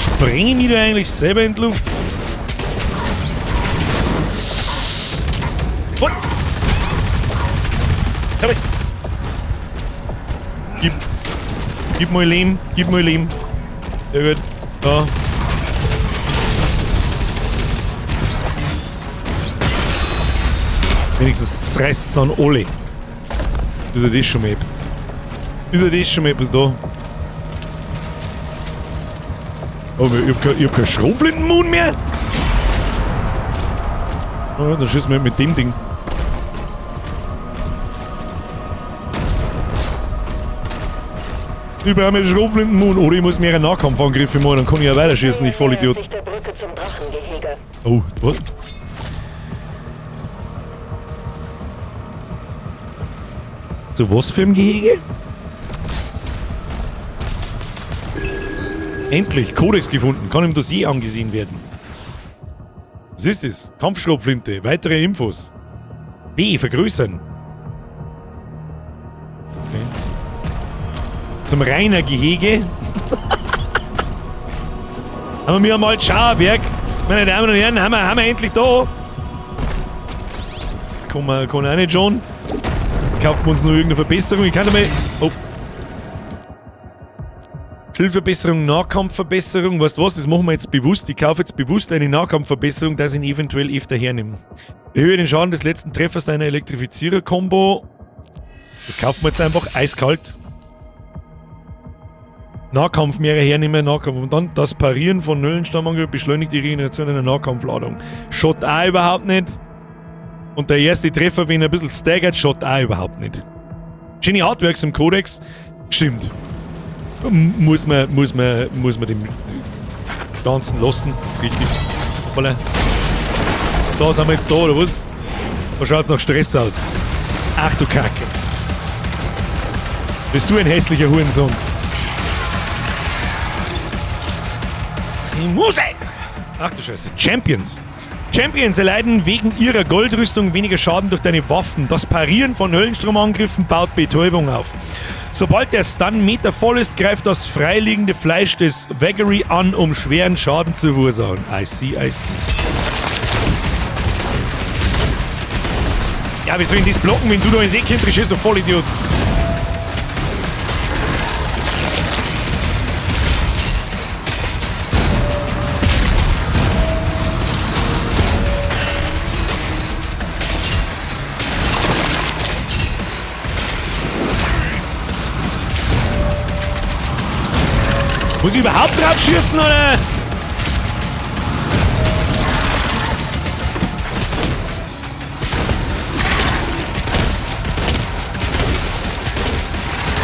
Spreng ich mich da eigentlich selber in die Luft? What? Gib mal Leben, gib mal Leben. Ja gut, da. Wenigstens zerreißt es an alle. Ist ja das schon mal etwas. Ist ja das schon mal etwas da. Aber ich hab keinen Schrotflintenmund mehr. Oh, dann schießen wir mit dem Ding. Ich brauche einen Schrotflintenmund oder ich muss mehrere Nahkampfangriffe machen, dann kann ich ja weiter schießen, ich Vollidiot. Oh, was? Zu was für ein Gehege? Endlich, Kodex gefunden, kann im Dossier angesehen werden. Was ist das? Kampfschrotflinte, weitere Infos. B, vergrößern. Okay. Zum Rainer Gehege. Haben wir mal Schauerberg. Meine Damen und Herren, haben wir endlich da. Das kann auch nicht schon. Jetzt kaufen wir uns noch irgendeine Verbesserung. Ich kann da mal... Oh. Schildverbesserung, Nahkampfverbesserung. Weißt du was? Das machen wir jetzt bewusst. Ich kaufe jetzt bewusst eine Nahkampfverbesserung, dass ich ihn eventuell öfter hernehme. Erhöhe den Schaden des letzten Treffers einer Elektrifizierer-Kombo. Das kaufen wir jetzt einfach eiskalt. Nahkampf mehrere hernehmen, Nahkampf. Und dann das Parieren von Nullenstammangriff beschleunigt die Regeneration einer Nahkampfladung. Shot auch überhaupt nicht. Und der erste Treffer, wenn er ein bisschen staggert, Shot auch überhaupt nicht. Schöne Artworks im Kodex. Stimmt. Muss man dem Ganzen lassen. Das ist richtig. Voilà. So, sind wir jetzt da, oder was? Da schaut es nach Stress aus. Ach du Kacke. Bist du ein hässlicher Hurensohn? Ich muss ein! Ach du Scheiße. Champions. Champions erleiden wegen ihrer Goldrüstung weniger Schaden durch deine Waffen. Das Parieren von Höllenstromangriffen baut Betäubung auf. Sobald der Stun-Meter voll ist, greift das freiliegende Fleisch des Vagary an, um schweren Schaden zu verursachen. I see. Ja, wie soll ich das blocken, wenn du da ins Eck hinterstehst, du Vollidiot? Muss ich überhaupt drauf schießen, oder?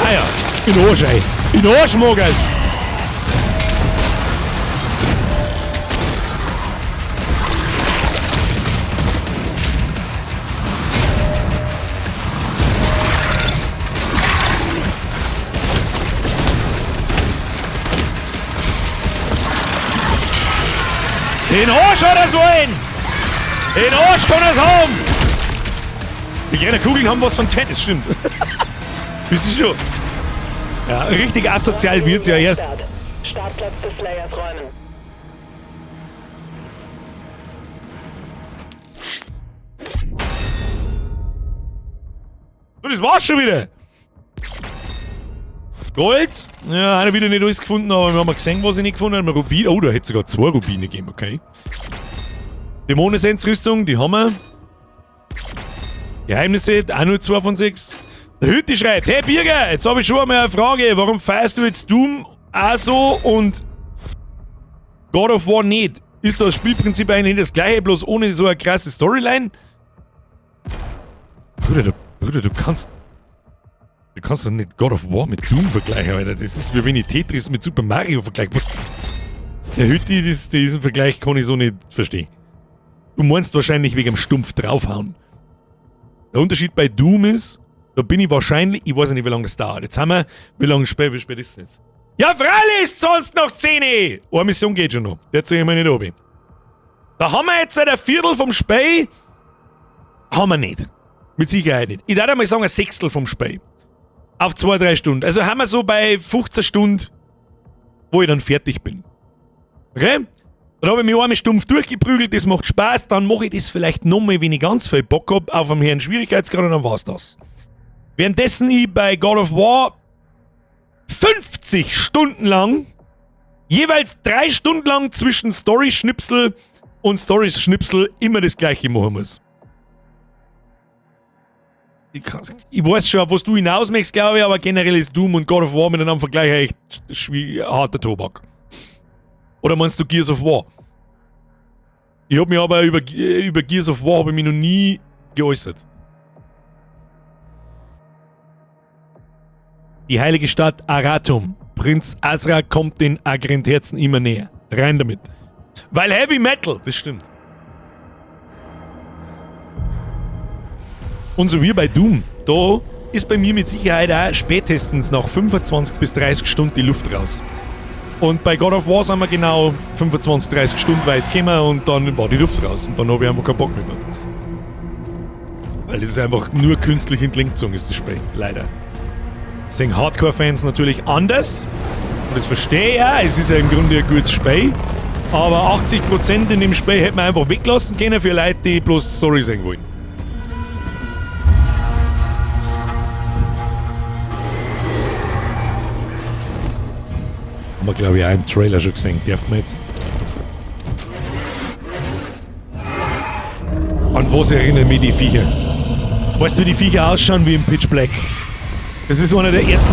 Ah ja, in den Arsch, ey. In den Arsch, mag es. Den Arsch hat er so ein! Den Arsch kann er es haben! Die kleinen Kugeln haben was von Tennis, stimmt. Wisst ihr schon? Ja, richtig asozial wird's ja erst. Startplatz des Slayers räumen. So, das war's schon wieder. Gold? Ja, einer wieder nicht alles gefunden, aber wir haben gesehen, was ich nicht gefunden habe. Rubin. Oh, da hätte es sogar 2 Rubine gegeben, okay. Dämonensensrüstung, die haben wir. Geheimnisse, auch nur 2 von 6. Der Hütti schreibt, hey Birger, jetzt habe ich schon einmal eine Frage. Warum feierst du jetzt Doom auch so und God of War nicht? Ist das Spielprinzip eigentlich das gleiche, bloß ohne so eine krasse Storyline? Bruder, du kannst doch nicht God of War mit Doom vergleichen, Alter. Das ist wie wenn ich Tetris mit Super Mario vergleiche. Der Hütti, diesen Vergleich kann ich so nicht verstehen. Du meinst wahrscheinlich wegen dem Stumpf draufhauen. Der Unterschied bei Doom ist, da bin ich wahrscheinlich, ich weiß nicht, wie lange das dauert. Jetzt haben wir, wie lange spät ist das jetzt? Ja, freilich ist sonst noch 10. Eine Mission geht schon noch. Der ziehe ich mir nicht oben. Da haben wir jetzt ein Viertel vom Spiel. Haben wir nicht. Mit Sicherheit nicht. Ich würde mal sagen, ein Sechstel vom Spiel. Auf 2-3 Stunden. Also haben wir so bei 15 Stunden, wo ich dann fertig bin. Okay? Dann habe ich mich einmal stumpf durchgeprügelt, das macht Spaß, dann mache ich das vielleicht nochmal, wenn ich ganz viel Bock habe, auf einem höheren Schwierigkeitsgrad und dann war's das. Währenddessen ich bei God of War 50 Stunden lang, jeweils 3 Stunden lang zwischen Story-Schnipsel und Story-Schnipsel immer das gleiche machen muss. Ich weiß schon, auf was du hinaus möchtest, glaube ich, aber generell ist Doom und God of War miteinander vergleichen echt harter Tobak. Oder meinst du Gears of War? Ich habe mich aber über Gears of War habe ich mich noch nie geäußert. Die heilige Stadt Aratum. Prinz Azra kommt den Agrentherzen immer näher. Rein damit. Weil Heavy Metal, das stimmt. Und so wie bei Doom, da ist bei mir mit Sicherheit auch spätestens nach 25 bis 30 Stunden die Luft raus. Und bei God of War sind wir genau 25, 30 Stunden weit gekommen und dann war die Luft raus. Und dann habe ich einfach keinen Bock mehr gehabt. Weil das ist einfach nur künstlich entlinkt ist das Spiel, leider. Das sehen Hardcore-Fans natürlich anders. Und das verstehe ich ja, es ist ja im Grunde ein gutes Spiel. Aber 80% in dem Spiel hätte man einfach weglassen können für Leute, die bloß Story sehen wollen. Haben wir, glaube ich, auch im Trailer schon gesehen. Darf man jetzt... An was erinnern mich die Viecher? Weißt du, wie die Viecher ausschauen wie im Pitch Black? Das ist einer der ersten...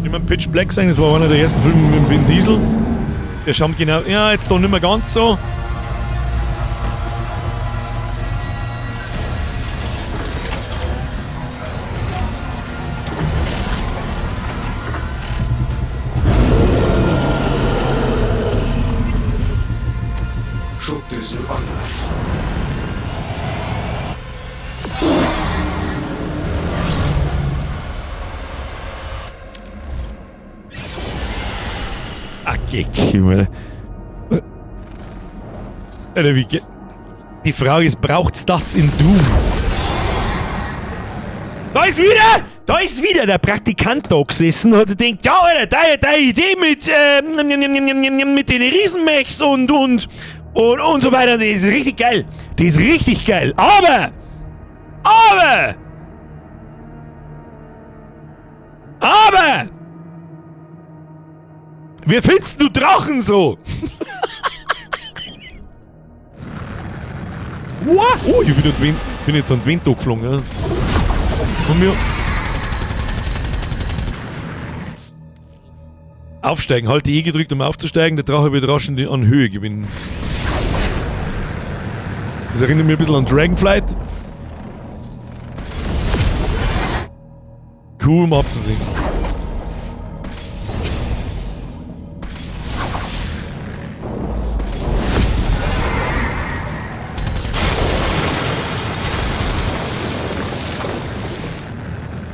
Ich meine, Pitch Black sagen, das war einer der ersten Filme mit Vin Diesel. Der schaut genau... Ja, jetzt doch nicht mehr ganz so. Alter, die Frage ist, braucht's das in Doom? Da ist wieder der Praktikant da gesessen und hat sich gedacht, ja, Alter, deine Idee mit den Riesenmechs und so weiter, die ist richtig geil. Die ist richtig geil. Aber! Wie findest du Drachen so? What? Oh, ich bin jetzt an den Wind geflogen, ja. Von mir. Aufsteigen, halt die E gedrückt, um aufzusteigen, der Drache wird rasch an Höhe gewinnen. Das erinnert mich ein bisschen an Dragonflight. Cool, um abzusehen.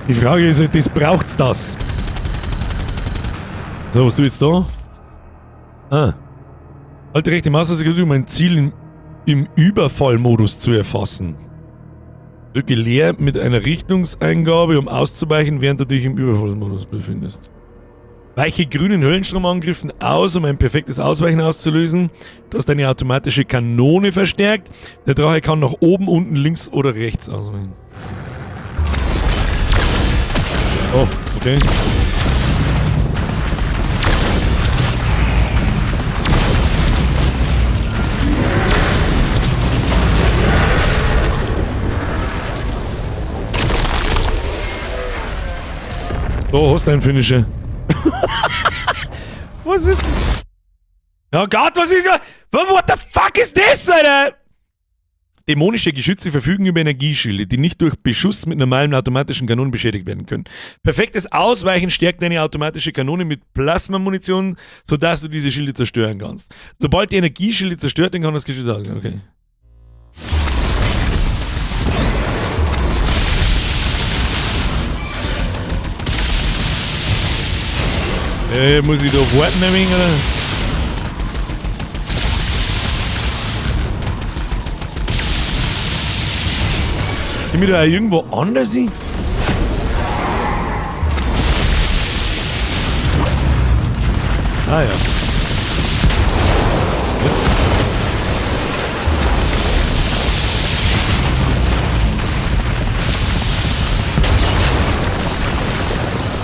Die Frage ist halt, braucht's das? So, was du jetzt da? Halte rechte Maustaste, um ein Ziel im Überfallmodus zu erfassen. Drücke leer mit einer Richtungseingabe, um auszuweichen, während du dich im Überfallmodus befindest. Weiche grünen Höllenstromangriffen aus, um ein perfektes Ausweichen auszulösen, das deine automatische Kanone verstärkt. Der Drache kann nach oben, unten, links oder rechts ausweichen. Oh, okay. So, hast du einen Finisher. Was ist... Oh Gott, was ist das? What the fuck ist das, Alter? Dämonische Geschütze verfügen über Energieschilde, die nicht durch Beschuss mit normalen automatischen Kanonen beschädigt werden können. Perfektes Ausweichen stärkt deine automatische Kanone mit Plasmamunition, sodass du diese Schilde zerstören kannst. Sobald die Energieschilde zerstört werden, kann das Geschütz ausweichen. Okay. Muss ich da warten ein wenig, oder? Sind wir da auch irgendwo anders hin? Ah ja. Jetzt.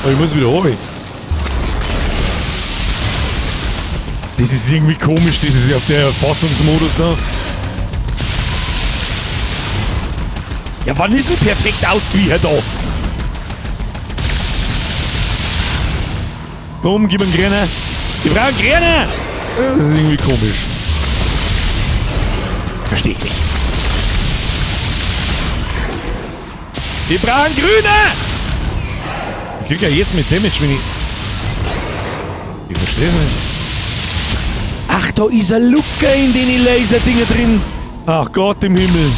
Oh, ich muss wieder hoch. Das ist irgendwie komisch, das ist auf der Erfassungsmodus da. Ja, wann ist denn perfekt ausgewichen da? Komm, gib einen Grüner. Wir brauchen Grüner! Das ist irgendwie komisch. Verstehe ich nicht. Wir brauchen Grüner! Ich krieg ja jetzt mit Damage, wenn ich... Ich verstehe nicht. Ach, da ist ein Lucker in den Laserdinger drin. Ach Gott im Himmel.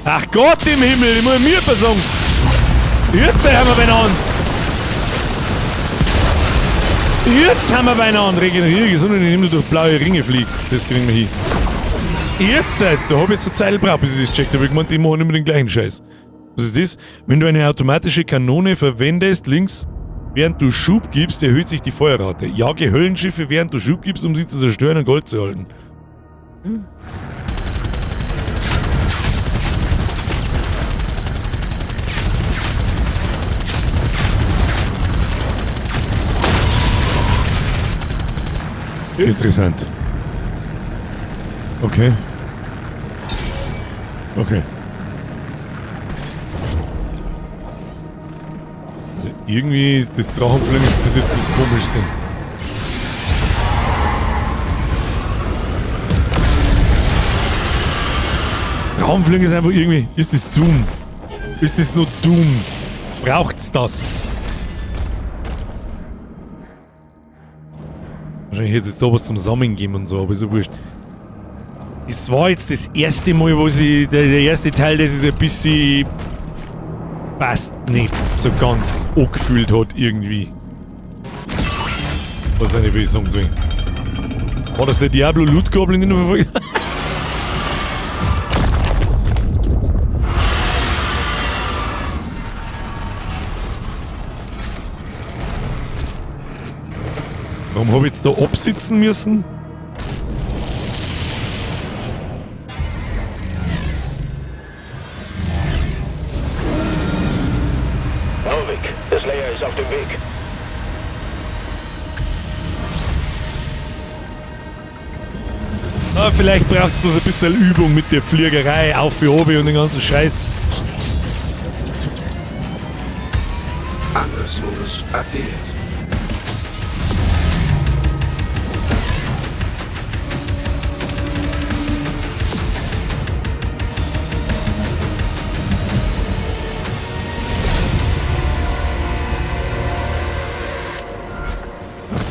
Ach Gott im Himmel, ich muss mir versagen. Jetzt haben wir beieinander. Jetzt haben wir beieinander. Regeneriere Gesundheit, indem du durch blaue Ringe fliegst. Das kriegen wir hin. Jetzt, da habe ich jetzt eine Zeit gebraucht, bis ich das checkt. Da habe ich gemeint, die machen immer den gleichen Scheiß. Was ist das? Wenn du eine automatische Kanone verwendest, links, während du Schub gibst, erhöht sich die Feuerrate. Jage Höllenschiffe, während du Schub gibst, um sie zu zerstören und Gold zu erhalten. Interessant. Okay. Okay. Also irgendwie ist das Drachenfliegen bis jetzt das Komischste. Drachenfliegen ist einfach irgendwie... Ist das Doom? Ist das nur Doom? Braucht's das? Wahrscheinlich hätte es jetzt da was zum Sammeln geben und so, aber ist ja wurscht. Das war jetzt das erste Mal, wo sie... Der erste Teil, das ist ein bisschen... Passt nicht so ganz angefühlt hat, irgendwie. Was eine will ich sagen soll. War das der Diablo Loot Goblin, den du verfolgt? Warum habe ich jetzt da absitzen müssen? Novik, der Slayer ist auf dem Weg. Ah, vielleicht braucht es bloß ein bisschen Übung mit der Fliegerei auf für oben und den ganzen Scheiß. Angriffsmodus aktiviert.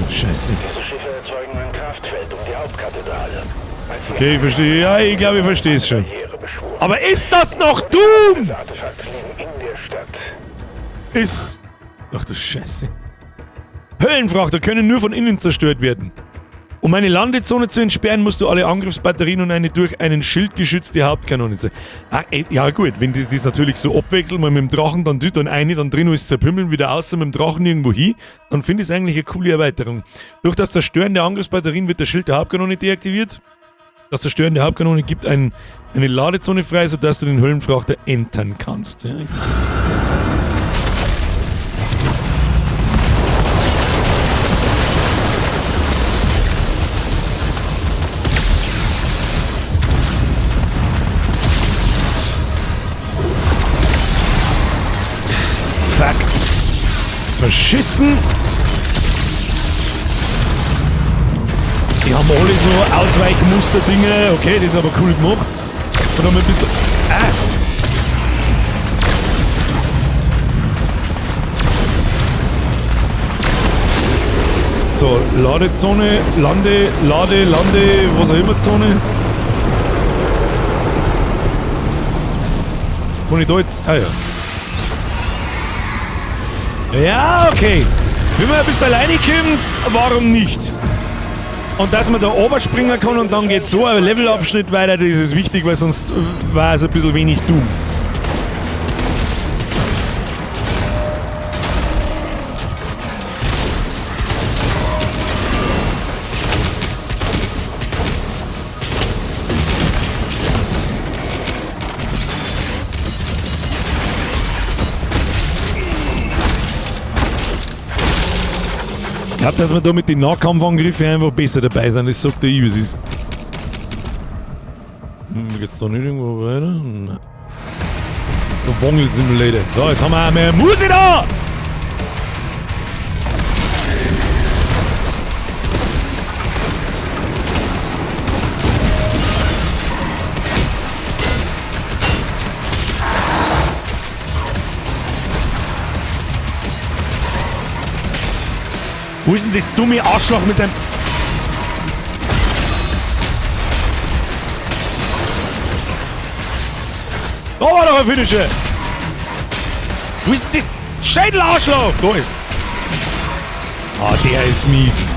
Scheiße. Diese Schiffe erzeugen ein Kraftfeld um die Hauptkathedrale. Okay, ich verstehe. Ja, ich glaube, ich verstehe es schon. Aber ist das noch Doom? Das Artefakt liegen in der Stadt. Ist... Ach du Scheiße. Höllenfrachter können nur von innen zerstört werden. Um eine Landezone zu entsperren, musst du alle Angriffsbatterien und eine durch einen Schild geschützte Hauptkanone zerstören. Ah, ja gut, wenn das natürlich so abwechselt, mal mit dem Drachen, dann dort, dann eine, dann drin ist zerpümmeln, wieder außer mit dem Drachen irgendwo hin, dann finde ich es eigentlich eine coole Erweiterung. Durch das Zerstören der Angriffsbatterien wird der Schild der Hauptkanone deaktiviert. Das Zerstören der Hauptkanone gibt eine Ladezone frei, sodass du den Höllenfrachter entern kannst. Ja, Fuck. Verschissen. Die haben alle so Ausweichmuster-Dinge. Okay, das ist aber cool gemacht. Und dann ein bisschen... So, Ladezone, Lande, was auch immer Zone. Kann ich da jetzt... Ah ja. Ja, okay. Wenn man ein bisschen alleine kommt, warum nicht? Und dass man da oberspringen kann und dann geht so ein Levelabschnitt weiter, das ist wichtig, weil sonst war es ein bisschen wenig Doom. Ich glaube, dass wir da mit den Nahkampfangriffen einfach besser dabei sind. Das sagt der wie es ist. Geht's da nicht irgendwo weiter? Nein. Der Wongel Simulator. So, jetzt haben wir auch mehr Musik da! Wo ist denn das dumme Arschloch mit seinem... Da war doch ein Finisher! Wo ist denn das Schädelarschloch? Da ist... Ah, der ist mies.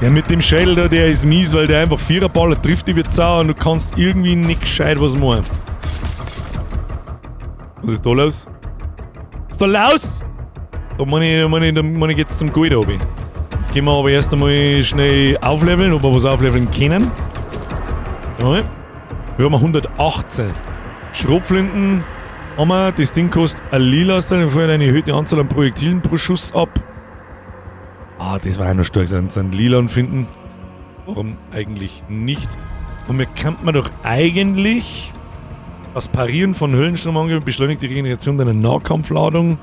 Der mit dem Schädel da, der ist mies, weil der einfach Viererballer trifft, die wird sauer und du kannst irgendwie nicht gescheit was machen. Was ist da los? Was ist da los? Da muss ich jetzt zum Gold runter. Jetzt gehen wir aber erst einmal schnell aufleveln, ob wir was aufleveln können. Ja. Wir haben 118. Schrotflinten haben wir. Das Ding kostet ein lila, dann fällt eine erhöhte Anzahl an Projektilen pro Schuss ab. Ah, das war ja noch stark, sind lila finden. Warum eigentlich nicht? Und wir könnten doch eigentlich das Parieren von Höllenstromangriffen beschleunigt die Regeneration deiner Nahkampfladung.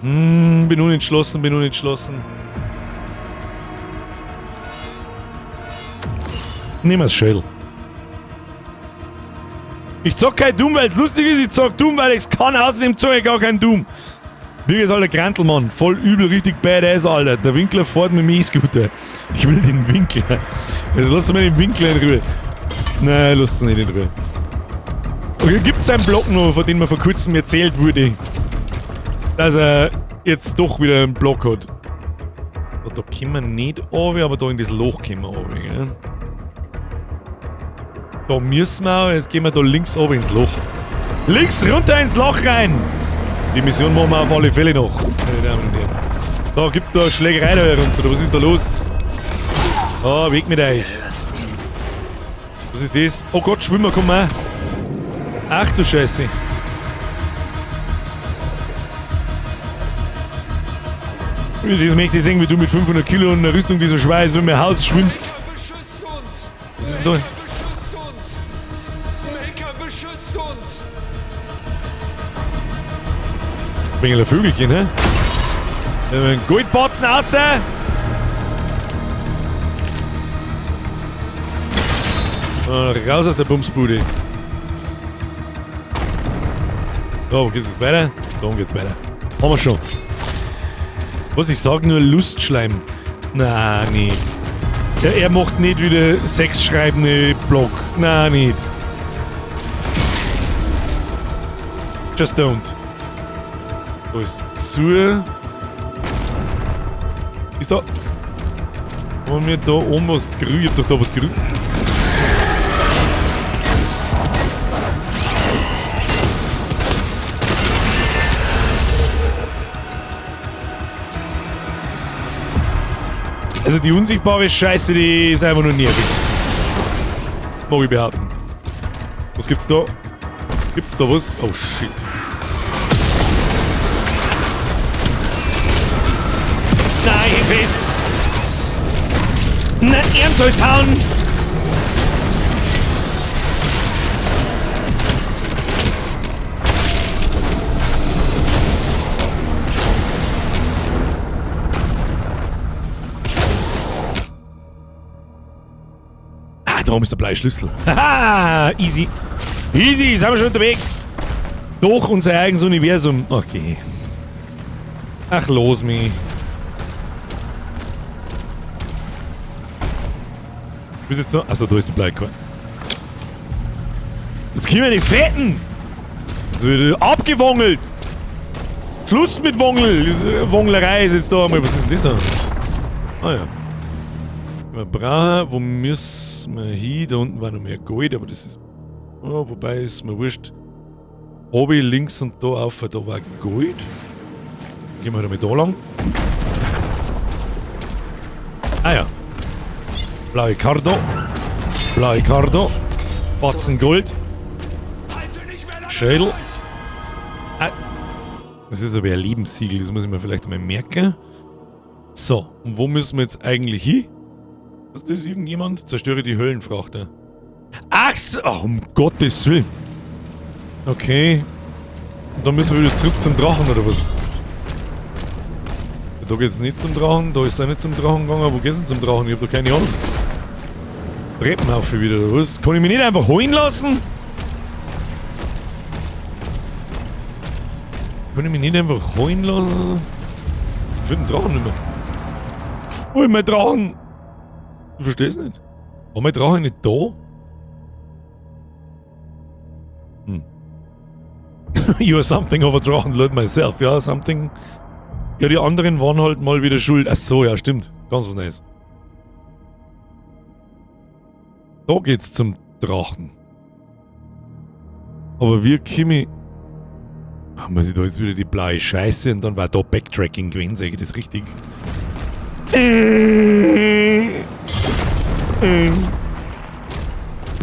Bin unentschlossen. Nehmen wir das Schädel. Ich zock kein Doom, weil es lustig ist, ich zock Doom, weil ich es kann, außerdem zock ich gar kein Doom. Birgit ist alter Grantelmann, voll übel, richtig badass, Alter. Der Winkler fährt mit dem E-Scooter. Ich will den Winkler. Also lass mir den Winkler in Ruhe. Nein, lass ihn nicht in Ruhe. Okay, gibt es einen Blog noch, von dem mir vor kurzem erzählt wurde, dass er jetzt doch wieder einen Blog hat. Da können wir nicht runter, aber da in das Loch können wir runter, gell? Da müssen wir auch, jetzt gehen wir da links runter ins Loch. Links runter ins Loch rein! Die Mission machen wir auf alle Fälle noch, meine Damen und Herren. Da gibt's da eine Schlägerei da herunter, was ist da los? Ah, weg mit euch! Was ist das? Oh Gott, Schwimmer, komm mal! Ach du Scheiße! Das möchte ich sehen, wie du mit 500 Kilo und einer Rüstung, die so schwer ist, wie mein Haus schwimmst. Was ist denn da? Beschützt uns! Bringel Vögelchen, hä? Goldbatzen raus! Raus aus der Bumsbude. So, wo geht's jetzt weiter? Da geht's weiter. Haben wir schon. Was ich sag, nur Lustschleim. Na, nicht. Er macht nicht wieder sexschreibende Blog. Na, nicht. Just don't. Da ist zu. Ist da. Haben wir da oben was grün? Ich hab doch da was grün. Also die unsichtbare Scheiße, die ist einfach nur nervig. Mag ich behaupten. Was gibt's da? Gibt's da was? Oh shit. Nein, fest! Na, ernst soll's hauen! Darum ist der Bleischlüssel. Haha, easy. Easy, sind wir schon unterwegs. Durch unser eigenes Universum. Okay. Ach, los mich. Bis jetzt noch. Achso, da ist die Bleikarte. Jetzt können wir nicht fetten. Jetzt wird abgewongelt. Schluss mit Wonglerei ist jetzt da einmal. Was ist denn das da? Ah ja. Wir brauchen, wo müssen wir hin? Da unten war noch mehr Gold, aber das ist. Oh, wobei ist mir wurscht. Oben links und da auf, da war Gold. Gehen wir damit da lang. Ah ja. Blaue Karte. Blaue Karte. Batzen Gold. Schädel. Ah. Das ist aber ein Lebenssiegel, das muss ich mir vielleicht einmal merken. So, und wo müssen wir jetzt eigentlich hin? Ist das irgendjemand? Zerstöre die Höllenfrachter. Ach so, oh, um Gottes Willen. Okay. Und dann müssen wir wieder zurück zum Drachen, oder was? Da geht's nicht zum Drachen, da ist er nicht zum Drachen gegangen. Wo geht's denn zum Drachen? Ich hab doch keine Ahnung. Treppenhaufen wieder, oder was? Kann ich mich nicht einfach holen lassen? Kann ich mich nicht einfach holen lassen? Ich finde den Drachen nicht mehr. Hol mein Drachen! Du verstehst nicht? War mein Drache nicht da? You are something of a Drachenlord myself. Ja, something. Ja, die anderen waren halt mal wieder schuld. Ach so, ja, stimmt. Ganz was Neues. Da geht's zum Drachen. Aber wir kommen. Muss ich da jetzt wieder die blaue Scheiße und dann war da Backtracking gewesen, sag ich das richtig?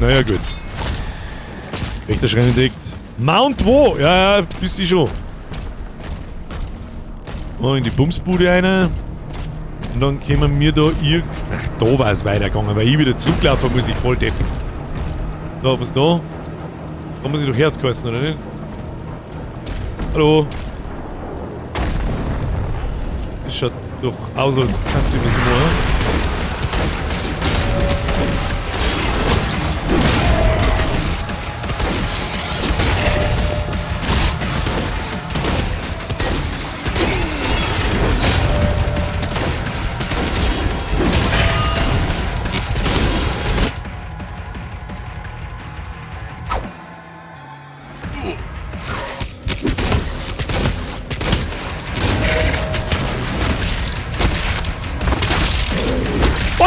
Naja, gut. Rechter Schrein entdeckt. Mount wo? Ja, ja, bist du schon. Oh, in die Bumsbude rein. Und dann kommen wir da Ach, da war es weitergegangen, weil ich wieder zurücklaufen muss, ich voll deppen. Da, was da? Da muss ich doch Herz kosten, oder nicht? Hallo? Das schaut doch aus, als kannst du was machen.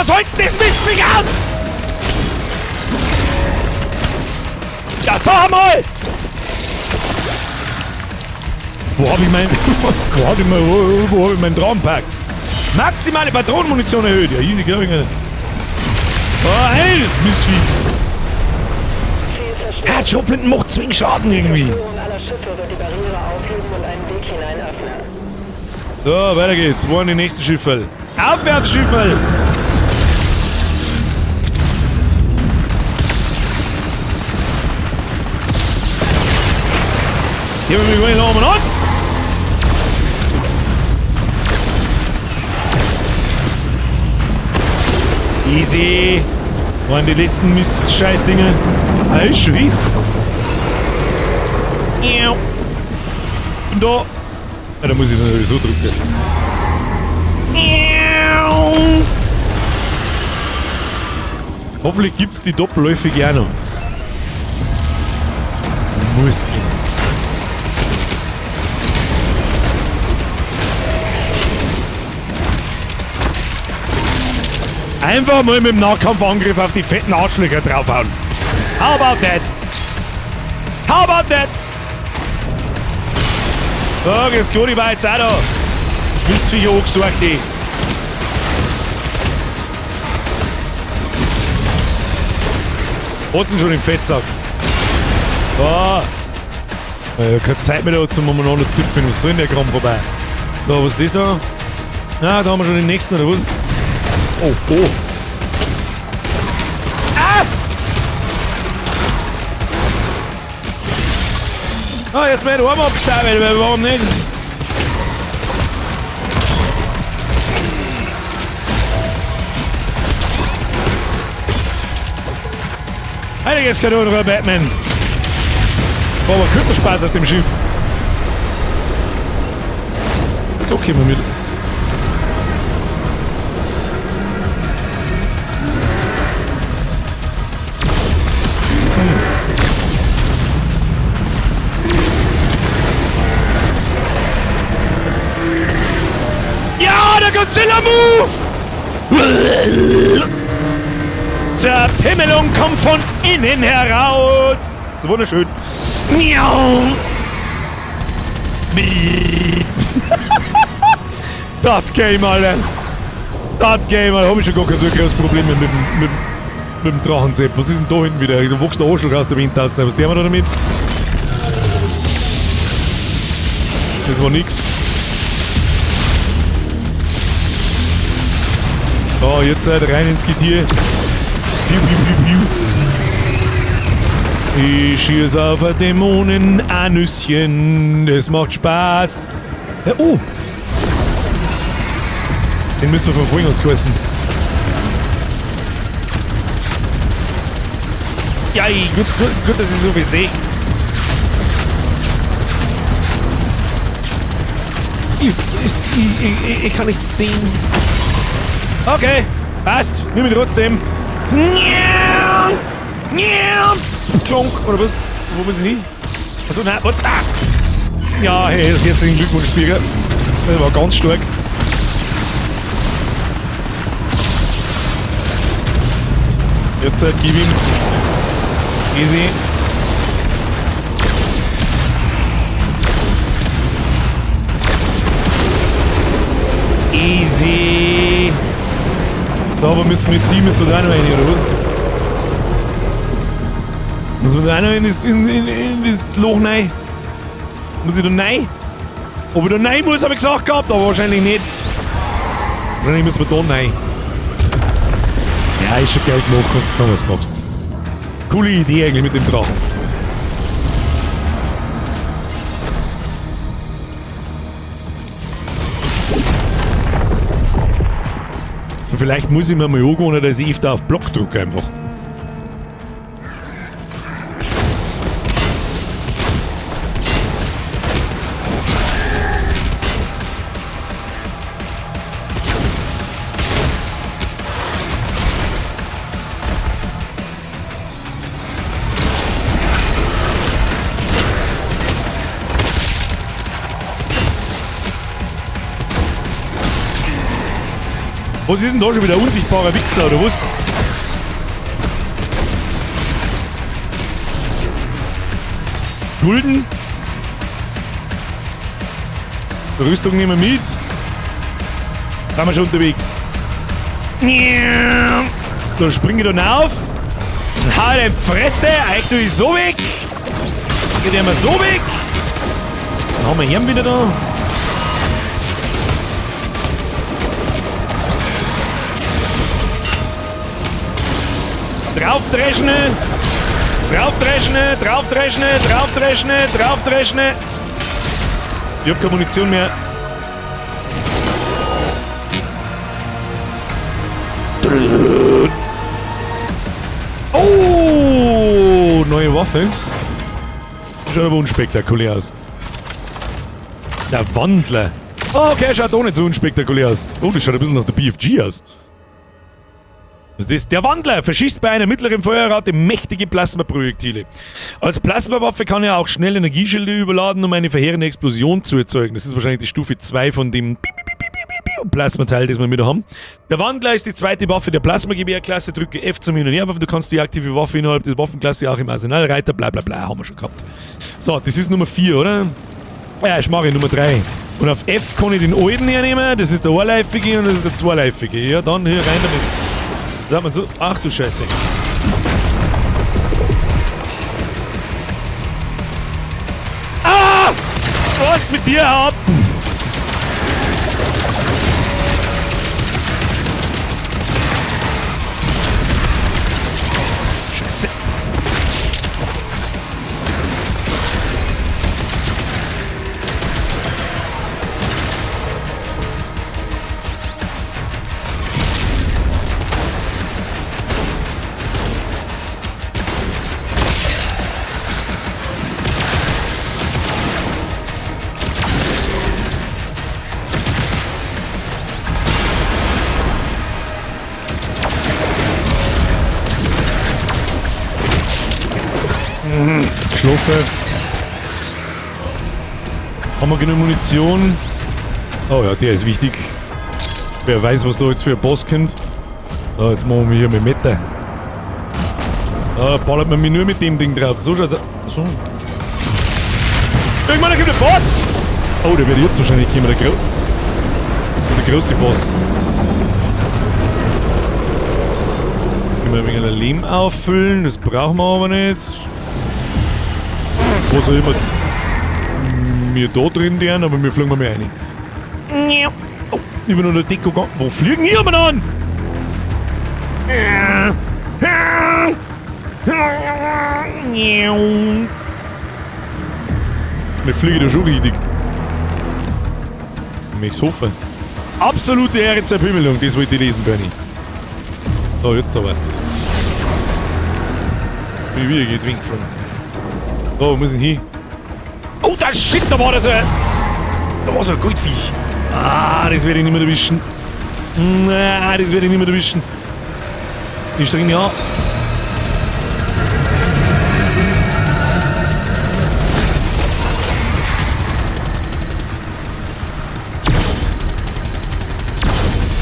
Was holt denn das Mistviech an? Ja, sag mal! Wo hab ich mein Traumpack? Maximale Patronenmunition erhöht. Ja, easy, glaube ich nicht. Oh, hey, das Mistviech. Schrotflinten macht zwingend Schaden irgendwie. Aller Schiffe wird die Barriere aufheben und einen Weg hinein öffnen. So, weiter geht's. Wo sind die nächsten Schiffe? Abwärts, Schiffe! Hier wir gleich noch oben an. Easy. Wo waren die letzten Mist-Scheiß-Dinge? Alles schön. Und da. Ja, da muss ich natürlich so drücken. Hoffentlich gibt's die doppelläufig auch noch. Muss gehen. Einfach mal mit dem Nahkampfangriff auf die fetten Arschlöcher draufhauen. How about that? How about that? So, das Glori war jetzt auch da. Mistviecher hochgesucht, die. Hat's denn schon im Fettsack? So. Keine Zeit mehr da zum umeinander zipfen. Was soll denn der Kram vorbei? Da, was ist das da? Na, da haben wir schon den nächsten, oder was? Oh, oh. Ah! Ah, jetzt mein Arm abgesaugt, weil warum nicht? Alter, jetzt kann nur noch ein Batman. War aber kurzer Spaß auf dem Schiff. So kommen wir mit. Ja, der Godzilla-Move! Zerpimmelung kommt von innen heraus. Wunderschön. Das Game, Alter. Das Game, Alter. Hab ich schon gar kein so großes Problem mit dem Drachensepp. Was ist denn da hinten wieder? Da wächst der Arschloch aus der Wind aus. Was tun wir da damit? Das war nix. So, jetzt seid rein ins Getier. Piu, piu, piu, piu. Ich schieße auf ein Dämonen-Anüsschen. Das macht Spaß. Ja, oh! Den müssen wir von vorhin uns küssen. Ja, gut, dass ich so viel sehe. Ich kann nicht sehen. Okay, passt. Nimm ihn trotzdem. Klonk, oder was? Wo muss ich hin? Achso, nein, was? Ah! Ja, hey, das ist jetzt ein Glückwunschspieler. Das war ganz stark. Jetzt gib ihm. Easy. Easy. Da aber müssen wir jetzt hier, müssen wir da noch rein, oder was? Muss man da noch in das Loch rein? Muss ich da rein? Ob ich da rein muss, habe ich gesagt gehabt, aber wahrscheinlich nicht. Wahrscheinlich müssen wir da rein. Ja, ist schon geil gemacht, kannst du sagen, was du machst. Coole Idee eigentlich mit dem Drachen. Und vielleicht muss ich mir mal angewöhnen, dass ich da auf Block drücke einfach. Was ist denn da schon wieder? Unsichtbarer Wichser, oder was? Gulden. Rüstung nehmen wir mit. Sind wir schon unterwegs. Dann springe ich dann auf. Dann hau ich in die Fresse. Eigentlich tue ich so weg. Geht er mal so weg. Dann haben wir ihn wieder da. Draufdreschen. Draufdreschen. Draufdreschen. Draufdreschen. Draufdreschen. Ich hab keine Munition mehr. Oh, neue Waffe. Schaut aber unspektakulär aus. Der Wandler. Oh, okay, schaut auch nicht so unspektakulär aus. Oh, das schaut ein bisschen nach der BFG aus. Was ist das? Der Wandler verschießt bei einer mittleren Feuerrate mächtige Plasmaprojektile. Als Plasmawaffe kann er auch schnell Energieschilde überladen, um eine verheerende Explosion zu erzeugen. Das ist wahrscheinlich die Stufe 2 von dem Plasmateil, das wir mit haben. Der Wandler ist die zweite Waffe der Plasmagewehrklasse. Drücke F zum Hin- und Herwerfen. Du kannst die aktive Waffe innerhalb der Waffenklasse auch im Arsenal reiter, bla bla bla, haben wir schon gehabt. So, das ist Nummer 4, oder? Ja, ich mache Nummer 3. Und auf F kann ich den alten hernehmen, das ist der einleifige und das ist der zweileifige. Ja, dann hier rein damit. Sagt man so, ach du Scheiße. Ah! Was mit dir ab? Scheiße. Schlafen. Haben wir genug Munition? Oh ja, der ist wichtig. Wer weiß, was da jetzt für ein Boss kommt. Oh, jetzt machen wir hier mit Meter. Ballert man mich nur mit dem Ding drauf. So schaut's aus. So. Irgendwann kommt der Boss! Oh, der wird jetzt wahrscheinlich kommen, der große Boss. Können wir ein wenig Lehm auffüllen, das brauchen wir aber nicht. Was auch immer wir da drin wären, aber wir fliegen mal rein. Oh, ich bin nur der Deko gegangen. Wo fliegen hier mal an? Wir fliegen da schon richtig. Ich möchte es hoffen. Absolute Ehre zur Bemühung, das wollte ich lesen, Bernie. So, jetzt aber. Bin ich wieder gedwingt von. So, wo müssen hin? Oh, da shit, da war das da war so ein Goldviech. Ah, das werde ich nicht mehr erwischen. Das werde ich nicht mehr erwischen. Ich streng ja.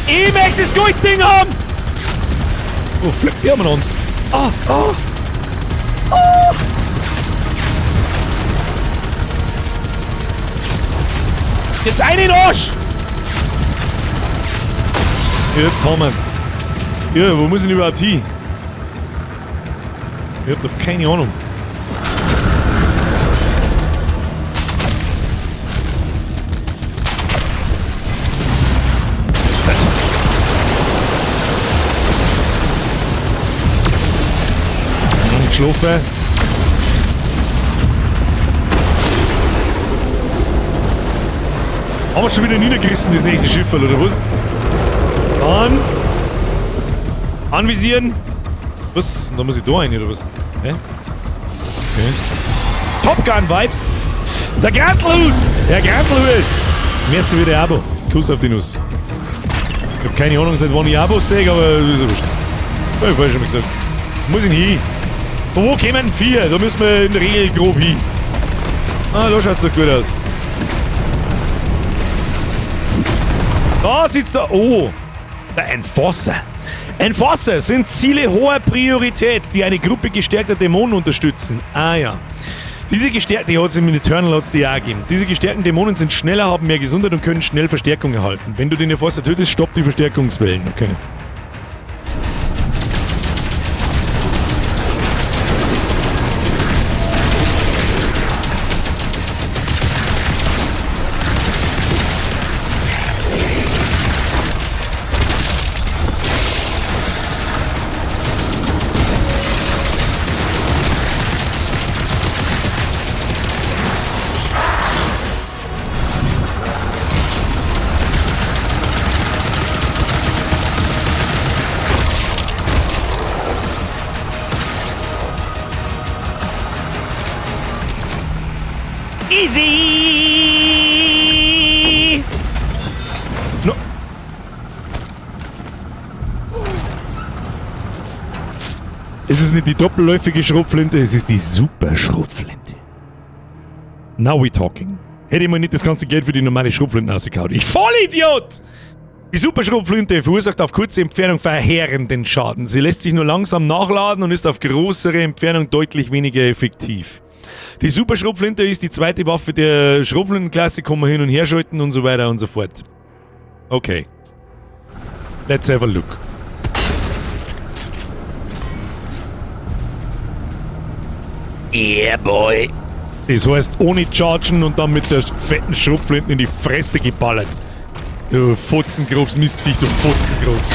Ich möchte das Goldding haben! Oh, flippt der mal an. Jetzt einen in den Arsch! Jetzt haben wir. Ja, wo muss ich denn überhaupt hin? Ich hab doch keine Ahnung. Nicht geschlafen. Haben wir schon wieder niedergerissen, das nächste Schiff, oder was? Anvisieren. Was? Und da muss ich da rein, oder was? Hä? Okay. Top Gun Vibes. Der Grantel! Der Grantel! Merci wieder Abo. Kuss auf die Nuss. Ich hab keine Ahnung, seit wann ich Abos sehe, aber das ist ja wurscht. Hab ich vorher schon mal gesagt. Muss ich hin. Von wo kämen 4? Da müssen wir in der Regel grob hin. Ah, da schaut's doch gut aus. Da sitzt er. Oh! Der Enforcer. Enforcer sind Ziele hoher Priorität, die eine Gruppe gestärkter Dämonen unterstützen. Ah ja. Diese gestärkten, die hat es im Eternal hat's die auch gegeben. Diese gestärkten Dämonen sind schneller, haben mehr Gesundheit und können schnell Verstärkung erhalten. Wenn du den Enforcer tötest, stoppt die Verstärkungswellen. Okay. Easy! No. Es ist nicht die doppelläufige Schrotflinte, es ist die Super-Schrotflinte. Now we talking. Hätte ich mal nicht das ganze Geld für die normale Schrotflinte rausgehauen. Ich Vollidiot! Die Super-Schrotflinte verursacht auf kurze Entfernung verheerenden Schaden. Sie lässt sich nur langsam nachladen und ist auf größere Entfernung deutlich weniger effektiv. Die Super-Schrotflinte ist die zweite Waffe der Schrotflintenklasse, kann man hin und her schalten und so weiter und so fort. Okay. Let's have a look. Yeah, boy. Das heißt, ohne Chargen und dann mit der fetten Schrotflinte in die Fresse geballert. Du Fotzengrobs, Mistviech, du Fotzengrobs.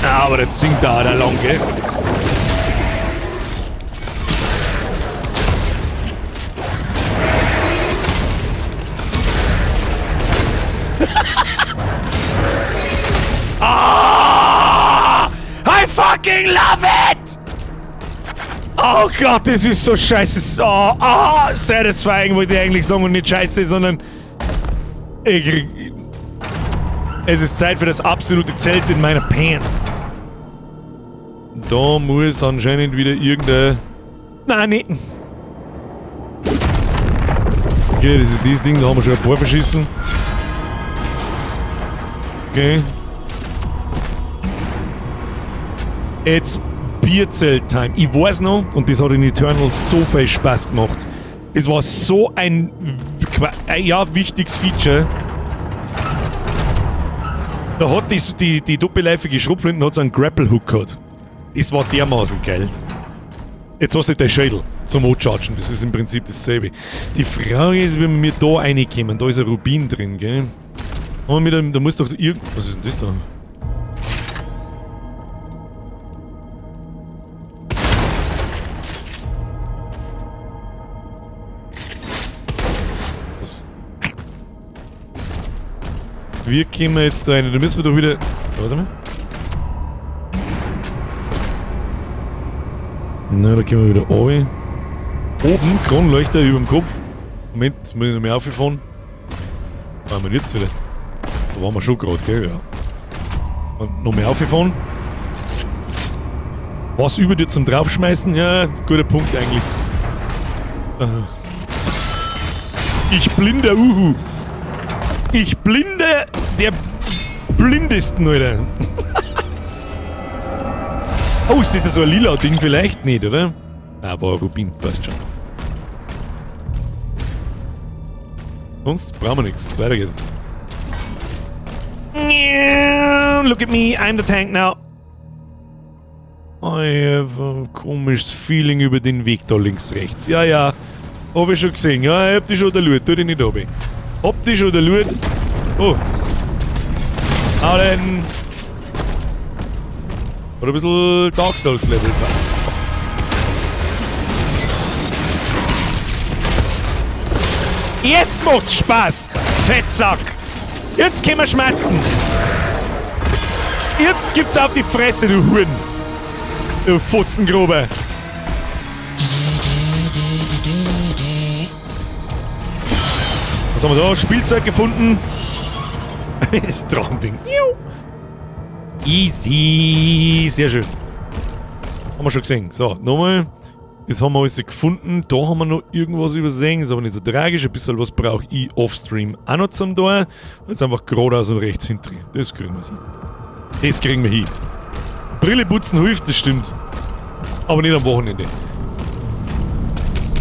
Aber das Ding dauert auch lang, gell? Ah! I fucking love it! Oh Gott, das ist so scheiße. Satisfying wollte ich eigentlich sagen und nicht scheiße, sondern es ist Zeit für das absolute Zelt in meiner Pan. Da muss anscheinend wieder irgendein... Nein, nicht. Okay, das ist dieses Ding, da haben wir schon ein paar verschissen. Okay. Jetzt Bierzelt-Time. Ich weiß noch, und das hat in Eternals so viel Spaß gemacht. Es war so ein wichtiges Feature. Da hat die doppelläufige Schrotflinte hat so einen Grapple-Hook gehabt. Das war dermaßen geil. Jetzt hast du den Schädel zum O-Chargen. Das ist im Prinzip dasselbe. Die Frage ist, wenn wir da reinkommen. Da ist ein Rubin drin, gell? Aber da muss doch irgend... Was ist denn das da? Wie kommen wir jetzt da rein? Da müssen wir doch wieder... Warte mal. Na, da kommen wir wieder runter. Oben, Kronleuchter über dem Kopf. Moment, jetzt muss ich noch mehr aufgefahren. Was haben wir jetzt wieder? Da waren wir schon gerade, gell? Ja. Und noch mehr aufgefahren. Was über dir zum Draufschmeißen? Ja, guter Punkt eigentlich. Ich blinder Uhu. Ich blinde der Blindesten, Alter. Oh, ist das ja so ein lila Ding vielleicht? Nicht, oder? Ah, war ein Rubin, passt schon. Sonst brauchen wir nichts. Weiter geht's. Look at me, I'm the tank now. I have a komisches Feeling über den Weg da links, rechts. Ja, ja. Hab ich schon gesehen. Ja, ich hab dich schon unterlüht. Tu dich nicht runter. Hab dich schon unterlüht. Oh. Hau den. Oder ein bisschen Dark Souls Level. Jetzt macht's Spaß, Fettsack! Jetzt können wir schmerzen! Jetzt gibt's auf die Fresse, du Huren! Du Futzengruber! Was haben wir da? Spielzeug gefunden? Das Drachending. Easy! Sehr schön. Haben wir schon gesehen. So, nochmal. Das haben wir alles gefunden. Da haben wir noch irgendwas übersehen. Ist aber nicht so tragisch. Ein bisschen was brauche ich offstream auch noch zum da. Jetzt einfach geradeaus und rechts hinten. Das kriegen wir hin. Das kriegen wir hin. Brille putzen hilft, das stimmt. Aber nicht am Wochenende.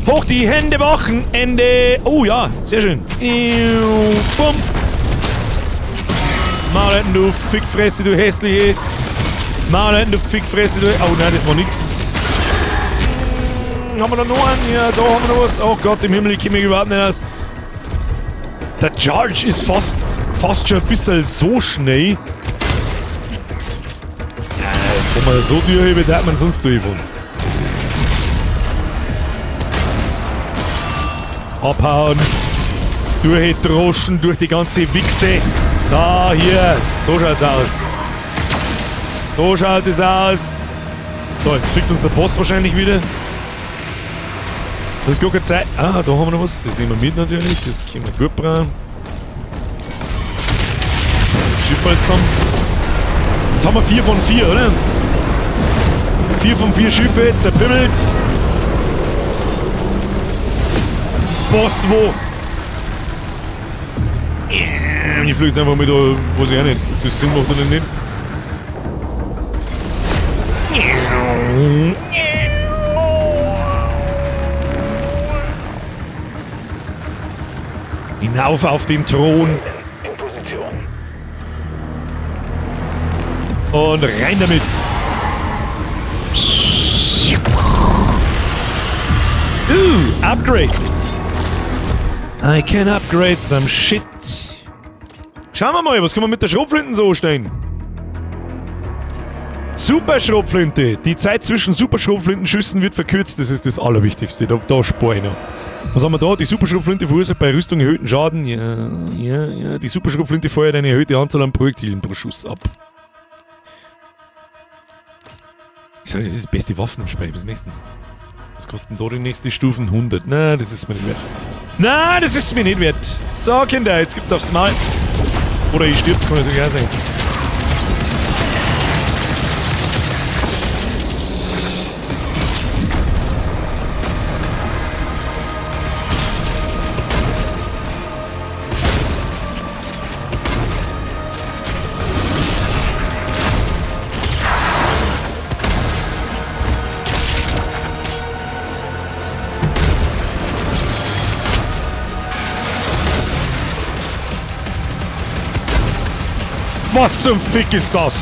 Hoch die Hände, Wochenende! Oh ja, sehr schön. Bumm. Marleiten, du Fickfresse, du hässliche. Marleiten, du Fickfresse, du... Oh nein, das war nix. Haben wir da noch einen? Ja, da haben wir noch was. Oh Gott, im Himmel, ich komme mich überhaupt nicht aus. Der Charge ist fast schon ein bisschen so schnell. Wenn man so durchhebe, darf man sonst durchfahren. Abhauen. Durchdroschen durch die ganze Wichse. Da, hier. So schaut's aus. So schaut es aus. So, jetzt fickt uns der Boss wahrscheinlich wieder. Das ist gar keine Zeit. Ah, da haben wir noch was. Das nehmen wir mit natürlich. Das können wir gut brauchen. Das Schiff halt zusammen. Jetzt haben wir 4 von 4, oder? 4 von 4 Schiffe, zerpimmelt. Boss, wo? Ich fliege jetzt einfach mit da, was ich auch nicht. Das Sinn macht oder nicht. Hinauf auf den Thron. In Position. Und rein damit. Upgrades. I can upgrade some shit. Schauen wir mal, was kann man mit der Schrotflinten so stehen? Super Schrotflinte. Die Zeit zwischen Super Schrotflintenschüssen wird verkürzt. Das ist das Allerwichtigste. Da spare ich noch. Was haben wir da? Die Super Schrotflinte verursacht bei Rüstung erhöhten Schaden. Ja. Die Super Schrotflinte feuert eine erhöhte Anzahl an Projektilen pro Schuss ab. Das ist die beste Waffe im Spiel. Was möchtest du? Was kosten da die nächsten Stufen? 100. Nein, das ist mir nicht wert. Nein, das ist mir nicht wert. So, Kinder, jetzt gibt's aufs Maul. Oder ich stirb, kann natürlich auch sein. Was zum Fick ist das?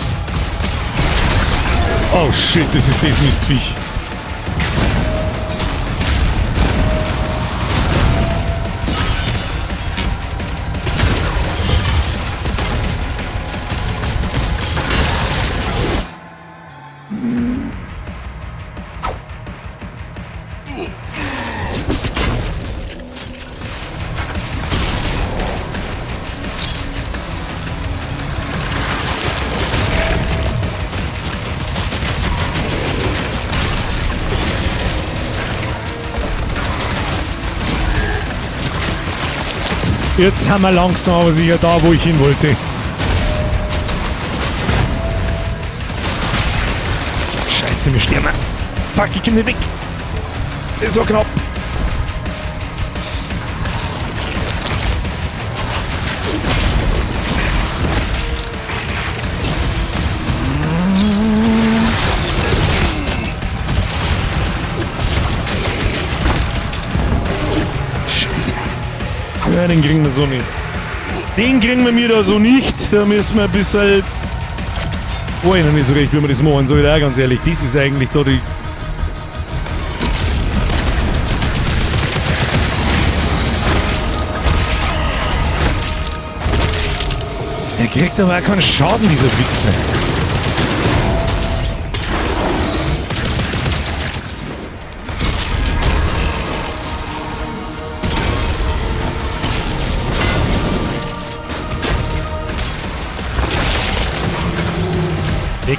Oh shit, das ist das Mistviech. Jetzt haben wir langsam aber sicher da, wo ich hin wollte. Scheiße, wir sterben. Fuck, ich komm nicht weg. Das war knapp. Ja, den kriegen wir so nicht. Den kriegen wir mir da so nicht. Da müssen wir ein bisschen... Oh, ich noch nicht so recht, wie wir das machen soll. Ja, ganz ehrlich, das ist eigentlich da die... Er kriegt aber auch keinen Schaden, dieser Wichser. Weg.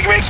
Weg.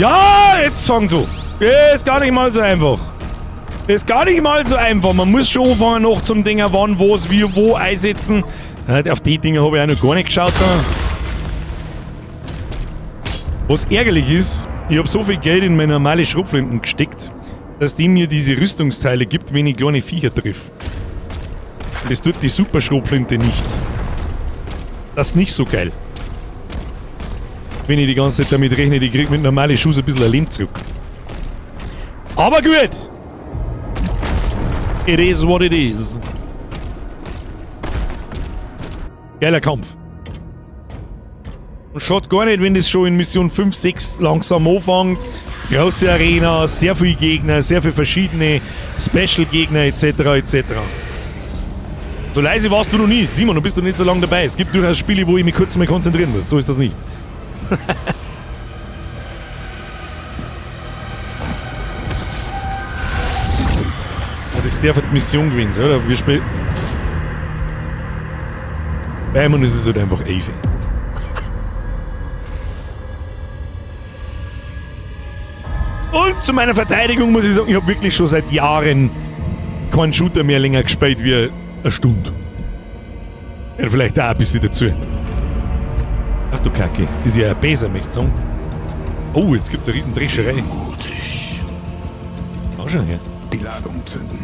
Ja, jetzt fang so. Ist gar nicht mal so einfach. Ist gar nicht mal so einfach. Man muss schon anfangen noch zum Dinger, wann, was, wie, wo einsetzen. Auf die Dinger habe ich auch noch gar nicht geschaut. Was ärgerlich ist, ich habe so viel Geld in meine normale Schrotflinten gesteckt, dass die mir diese Rüstungsteile gibt, wenn ich kleine Viecher triff. Und das tut die Super-Schrotflinte nicht. Das ist nicht so geil. Wenn ich die ganze Zeit damit rechne, ich krieg mit normalen Schuss ein bisschen ein Leben zurück. Aber gut! It is what it is. Geiler Kampf. Und schaut gar nicht, wenn das schon in Mission 5, 6 langsam anfängt. Große Arena, sehr viele Gegner, sehr viele verschiedene Special-Gegner etc. etc. So leise warst du noch nie. Simon, du bist doch nicht so lange dabei. Es gibt durchaus Spiele, wo ich mich kurz mal konzentrieren muss. So ist das nicht. Das darf die Mission gewinnen, oder? Wir spielen. Bei mir ist es halt einfach Eve. Und zu meiner Verteidigung muss ich sagen, ich habe wirklich schon seit Jahren keinen Shooter mehr länger gespielt wie eine Stunde. Ja, vielleicht auch ein bisschen dazu. Ach du Kacke, ist ja besser, möchtest du sagen? Oh, jetzt gibt es eine riesen Drescherei. Auch schon, ja. Die Ladung zünden.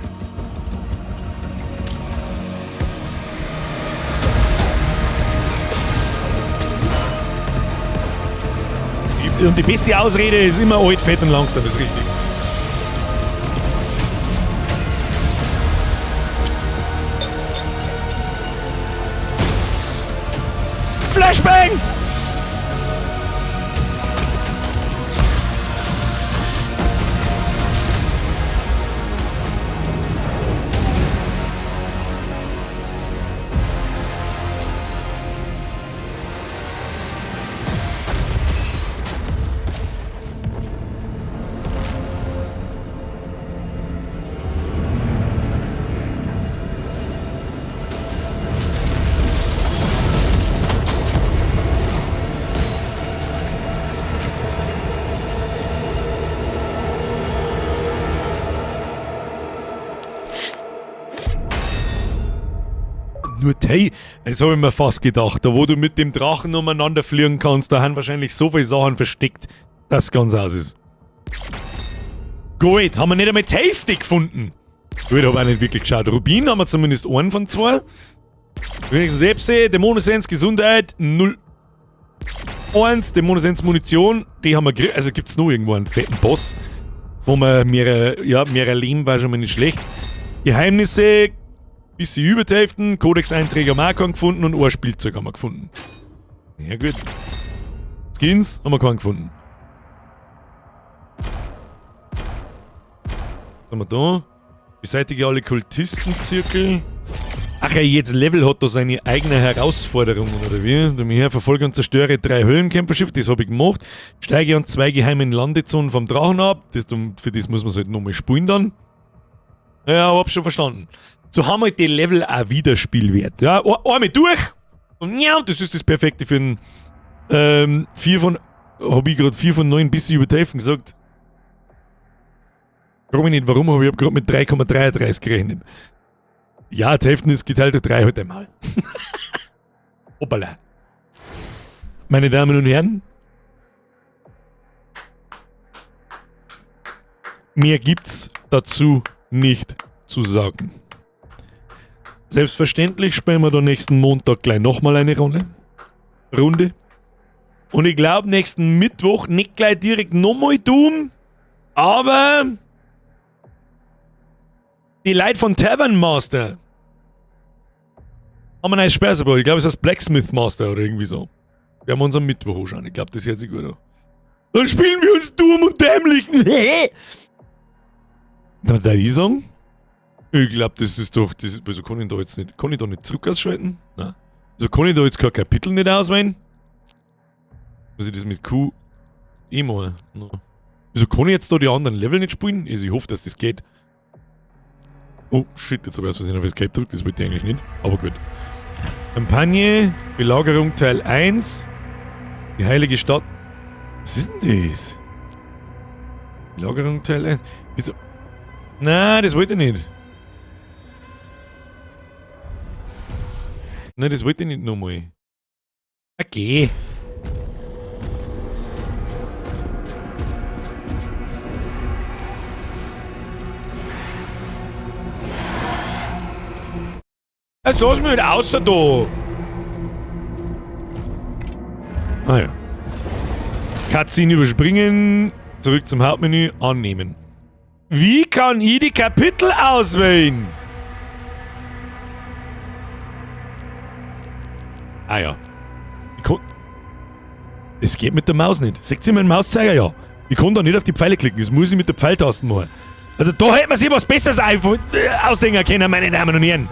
Und die beste Ausrede ist immer alt, fett und langsam, ist richtig. Flashbang! Hey, das habe ich mir fast gedacht. Da wo du mit dem Drachen umeinander fliegen kannst, da haben wahrscheinlich so viele Sachen versteckt, dass es ganz aus ist. Gut, haben wir nicht einmal die Hälfte gefunden. Gut, habe auch nicht wirklich geschaut. Rubin haben wir zumindest einen von 2. Wenigstens Epse, Dämonessenz, Gesundheit, 0. 1, Dämonessenz, Munition, die haben wir gekriegt. Also gibt es noch irgendwo einen fetten Boss, wo man mehrere Leben war schon mal nicht schlecht. Geheimnisse, bisschen über die Hälfte, Codex-Einträge haben wir auch keinen gefunden und ein Spielzeug haben wir gefunden. Ja gut. Skins haben wir keinen gefunden. Was haben wir da? Beseitige alle Kultistenzirkel. Ach ja, jetzt Level hat da seine eigene Herausforderungen, oder wie? Du mich her, verfolge und zerstöre 3 Höhlenkämpferschiffe, das habe ich gemacht. Steige an 2 geheimen Landezonen vom Drachen ab. Für das muss man halt nochmal spielen dann. Ja, hab schon verstanden. So haben halt die Level auch wieder Spielwert. Ja, einmal durch. Und ja, das ist das Perfekte für einen 4 von 9 bis über die Hälfte gesagt. Frag mich nicht warum, aber ich habe gerade mit 3,33 gerechnet. Ja, die Hälfte ist geteilt durch 3 heute einmal. Hoppala. Meine Damen und Herren, mehr gibt's dazu nicht zu sagen. Selbstverständlich spielen wir da nächsten Montag gleich nochmal eine Runde. Und ich glaube, nächsten Mittwoch nicht gleich direkt nochmal Doom, aber die Leute von Tavern Master haben ein neues Speiseball. Ich glaube, es heißt Blacksmith Master oder irgendwie so. Wir haben uns am Mittwoch anschauen. Ich glaube, das hört sich gut an. Dann spielen wir uns dumm und dämlich. Dann darf ich sagen, ich glaube, das ist doch. Wieso kann ich da jetzt nicht. Kann ich da nicht zurück ausschalten? Nein. Wieso kann ich da jetzt kein Kapitel nicht auswählen? Muss ich das mit Q mal? No. Wieso kann ich jetzt da die anderen Level nicht spielen? Also ich hoffe, dass das geht. Oh shit, jetzt habe ich aus Versehen auf Escape gedrückt, das wollte ich eigentlich nicht. Aber gut. Kampagne, Belagerung Teil 1. Die heilige Stadt. Was ist denn das? Belagerung Teil 1. Wieso? Nein, das wollte ich nicht. Nein, das wollte ich nicht nochmal. Okay. Jetzt lass mich halt außer da. Ah ja. Cutscene überspringen. Zurück zum Hauptmenü. Annehmen. Wie kann ich die Kapitel auswählen? Ah ja. Es geht mit der Maus nicht. Seht ihr meinen Mauszeiger? Ja. Ich kann da nicht auf die Pfeile klicken. Das muss ich mit der Pfeiltaste machen. Also da hätte man sich was Besseres ausdenken können, meine Damen und Herren.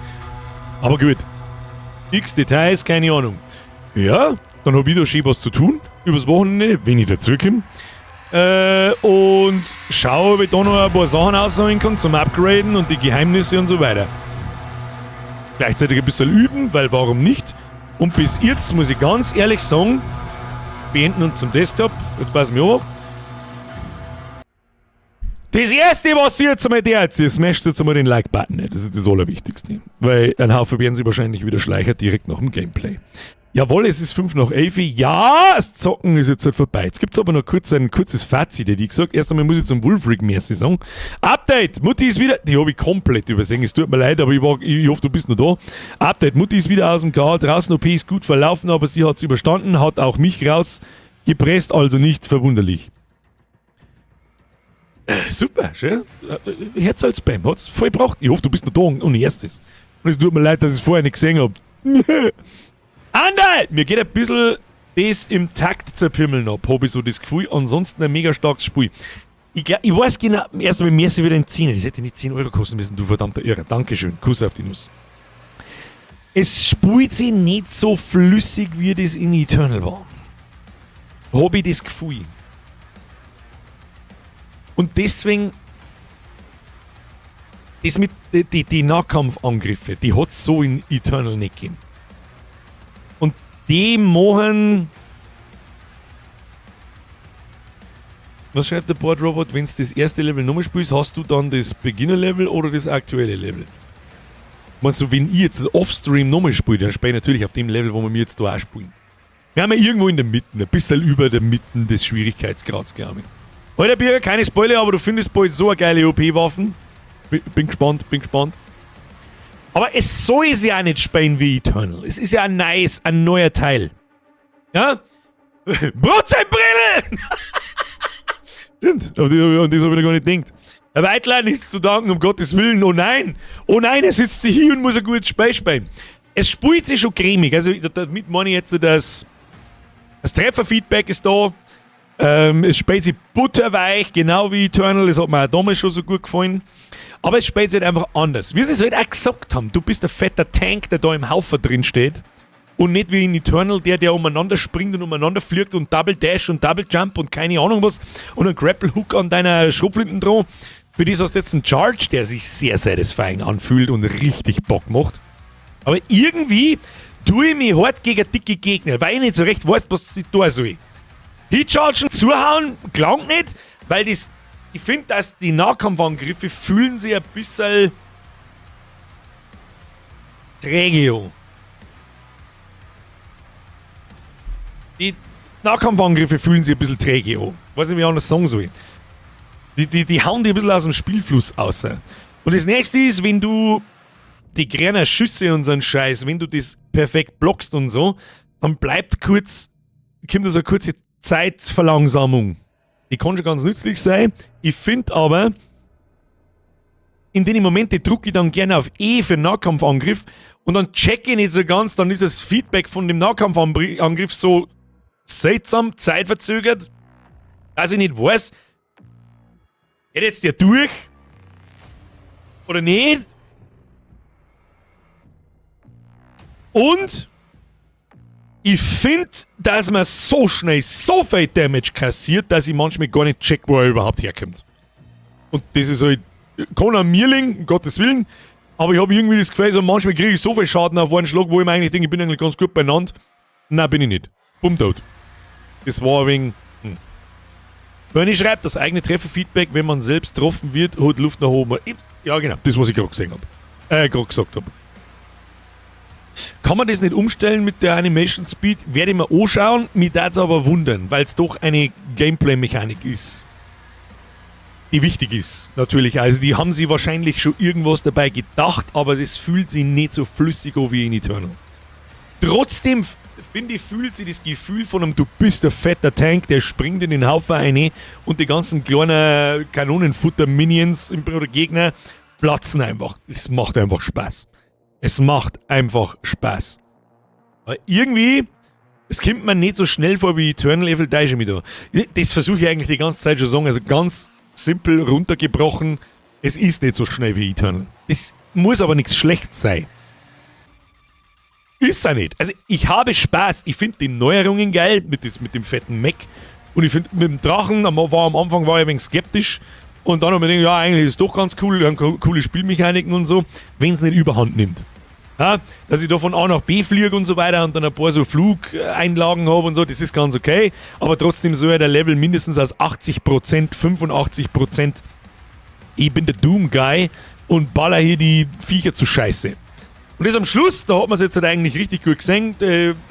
Aber gut. X Details, keine Ahnung. Ja, dann habe ich da schön was zu tun. Übers Wochenende, wenn ich dazukomme. Und schaue, ob ich da noch ein paar Sachen ausholen kann zum Upgraden und die Geheimnisse und so weiter. Gleichzeitig ein bisschen üben, weil warum nicht? Und bis jetzt muss ich ganz ehrlich sagen, beenden uns zum Desktop. Jetzt passen wir auf. Das erste, was ihr jetzt einmal tut, ihr smasht jetzt einmal den Like-Button. Das ist das Allerwichtigste. Weil ein Haufen werden sie wahrscheinlich wieder schleichen direkt nach dem Gameplay. Jawohl, es ist 5 nach 11. Ja, das Zocken ist jetzt halt vorbei. Jetzt gibt es aber noch kurz ein kurzes Fazit, hätte ich gesagt. Erst einmal muss ich zum Wolfrig-Merci sagen. Update, Mutti ist wieder... Die habe ich komplett übersehen, es tut mir leid, aber ich hoffe, du bist noch da. Update, Mutti ist wieder aus dem K. Draußen OP ist gut verlaufen, aber sie hat es überstanden, hat auch mich rausgepresst, also nicht verwunderlich. Super, schön. Herz als Spam, hat's voll gebraucht. Ich hoffe, du bist noch da und erstes. Und es tut mir leid, dass ich es vorher nicht gesehen habe. Andal! Mir geht ein bisschen das im Takt zerpimmeln ab, habe ich so das Gefühl. Ansonsten ein mega starkes Spiel. Ich weiß genau, erst einmal mehr wieder in 10. Das hätte nicht 10 Euro kosten müssen, du verdammter Irrer. Dankeschön, Kuss auf die Nuss. Es spielt sich nicht so flüssig, wie das in Eternal war. Habe ich das Gefühl. Und deswegen, das mit die Nahkampfangriffe, die hat es so in Eternal nicht gegeben. Und die machen. Was schreibt der Bordrobot? Wenn du das erste Level nochmal spielst, hast du dann das Beginner-Level oder das aktuelle Level? Meinst du, wenn ich jetzt Offstream nochmal spiele, dann spiele ich natürlich auf dem Level, wo wir mir jetzt da auch spielen. Wir haben ja irgendwo in der Mitte, ein bisschen über der Mitte des Schwierigkeitsgrads, glaube ich. Alter Birger, keine Spoiler, aber du findest bald so eine geile OP-Waffen. Bin gespannt. Aber es soll es ja nicht spielen wie Eternal. Es ist ja ein neuer Teil. Ja? Brotzeitbrille! Stimmt, an das habe ich gar nicht gedacht. Herr Weitler, nichts zu danken, um Gottes Willen. Oh nein, er sitzt sich hier und muss ein gutes Spiel spielen. Es spielt sich schon cremig. Also damit meine ich jetzt, das Trefferfeedback ist da. Es spielt sich butterweich, genau wie Eternal. Das hat mir auch damals schon so gut gefallen. Aber es spielt sich halt einfach anders. Wie sie es halt auch gesagt haben, du bist ein fetter Tank, der da im Haufen drin steht. Und nicht wie in Eternal, der umeinander springt und umeinander fliegt und Double Dash und Double Jump und keine Ahnung was. Und ein Grapple Hook an deiner Schrotflinten dran. Für das hast du jetzt einen Charge, der sich sehr satisfying anfühlt und richtig Bock macht. Aber irgendwie tue ich mich hart gegen dicke Gegner, weil ich nicht so recht weiß, was ich tun soll. Hitchargen, zuhauen, klang nicht, weil ich finde, dass die Nahkampfangriffe fühlen sich ein bisschen träge an. Die Nahkampfangriffe fühlen sich ein bisschen träge an. Weiß nicht, wie ich anders sagen soll. Die hauen die ein bisschen aus dem Spielfluss raus. Und das nächste ist, wenn du die kleinen Schüsse und so einen Scheiß, wenn du das perfekt blockst und so, dann kommt da so eine kurze Zeitverlangsamung. Die kann schon ganz nützlich sein. Ich finde aber, in den Momente drücke ich dann gerne auf E für Nahkampfangriff und dann checke ich nicht so ganz, dann ist das Feedback von dem Nahkampfangriff so seltsam, zeitverzögert, dass ich nicht weiß, geht jetzt der durch oder nicht? Und ich finde, dass man so schnell so viel Damage kassiert, dass ich manchmal gar nicht check, wo er überhaupt herkommt. Und das ist halt, kann an mir liegen, um Gottes Willen, aber ich habe irgendwie das Gefühl, so manchmal kriege ich so viel Schaden auf einen Schlag, wo ich mir eigentlich denke, ich bin eigentlich ganz gut beieinander. Nein, bin ich nicht. Bumm tot. Das war ein wenig... Bernie schreibt, das eigene Trefferfeedback, wenn man selbst getroffen wird, holt Luft nach oben. Ja, genau, das, was ich gerade gesehen habe. Gerade gesagt habe. Kann man das nicht umstellen mit der Animation Speed? Werde ich mir anschauen, mich würde es aber wundern, weil es doch eine Gameplay-Mechanik ist. Die wichtig ist, natürlich. Also die haben sie wahrscheinlich schon irgendwas dabei gedacht, aber das fühlt sich nicht so flüssig an wie in Eternal. Trotzdem, finde ich, fühlt sich das Gefühl von einem, du bist ein fetter Tank, der springt in den Haufen rein und die ganzen kleinen Kanonenfutter-Minions oder Gegner platzen einfach. Es macht einfach Spaß. Es macht einfach Spaß. Aber irgendwie, es kommt mir nicht so schnell vor wie Eternal, Evil da schon wieder. Das versuche ich eigentlich die ganze Zeit schon zu sagen, also ganz simpel runtergebrochen, es ist nicht so schnell wie Eternal. Es muss aber nichts Schlechtes sein. Ist er nicht. Also ich habe Spaß. Ich finde die Neuerungen geil mit dem fetten Mech. Und ich finde mit dem Drachen, am Anfang war ich ein wenig skeptisch. Und dann habe ich gedacht, ja, eigentlich ist es doch ganz cool. Wir haben coole Spielmechaniken und so, wenn es nicht überhand nimmt. Ja, dass ich da von A nach B fliege und so weiter und dann ein paar so Flugeinlagen habe und so, das ist ganz okay. Aber trotzdem soll ja der Level mindestens aus 80%, 85%. Ich bin der Doom-Guy und baller hier die Viecher zu Scheiße. Und das am Schluss, da hat man es jetzt halt eigentlich richtig gut gesehen,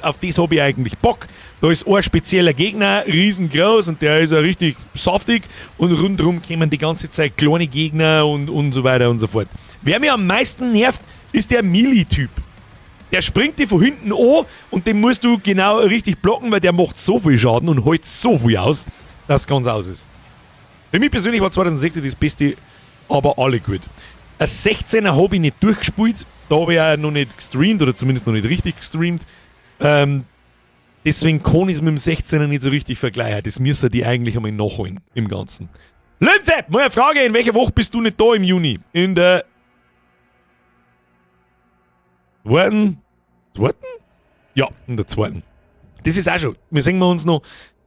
auf das habe ich eigentlich Bock. Da ist ein spezieller Gegner, riesengroß und der ist ja richtig saftig und rundherum kommen die ganze Zeit kleine Gegner und so weiter und so fort. Wer mir am meisten nervt, ist der Melee-Typ. Der springt dir von hinten an und den musst du genau richtig blocken, weil der macht so viel Schaden und hält so viel aus, dass es ganz aus ist. Für mich persönlich war 2016 das Beste, aber alle gut. Ein 16er habe ich nicht durchgespielt, da habe ich ja noch nicht gestreamt oder zumindest noch nicht richtig gestreamt. Deswegen kann ich es mit dem 16er nicht so richtig vergleichen. Das müssen die eigentlich einmal nachholen im Ganzen. Linzep, mal eine Frage, in welcher Woche bist du nicht da im Juni? In der zweiten? Ja, in der zweiten. Das ist auch schon. Wir sehen uns noch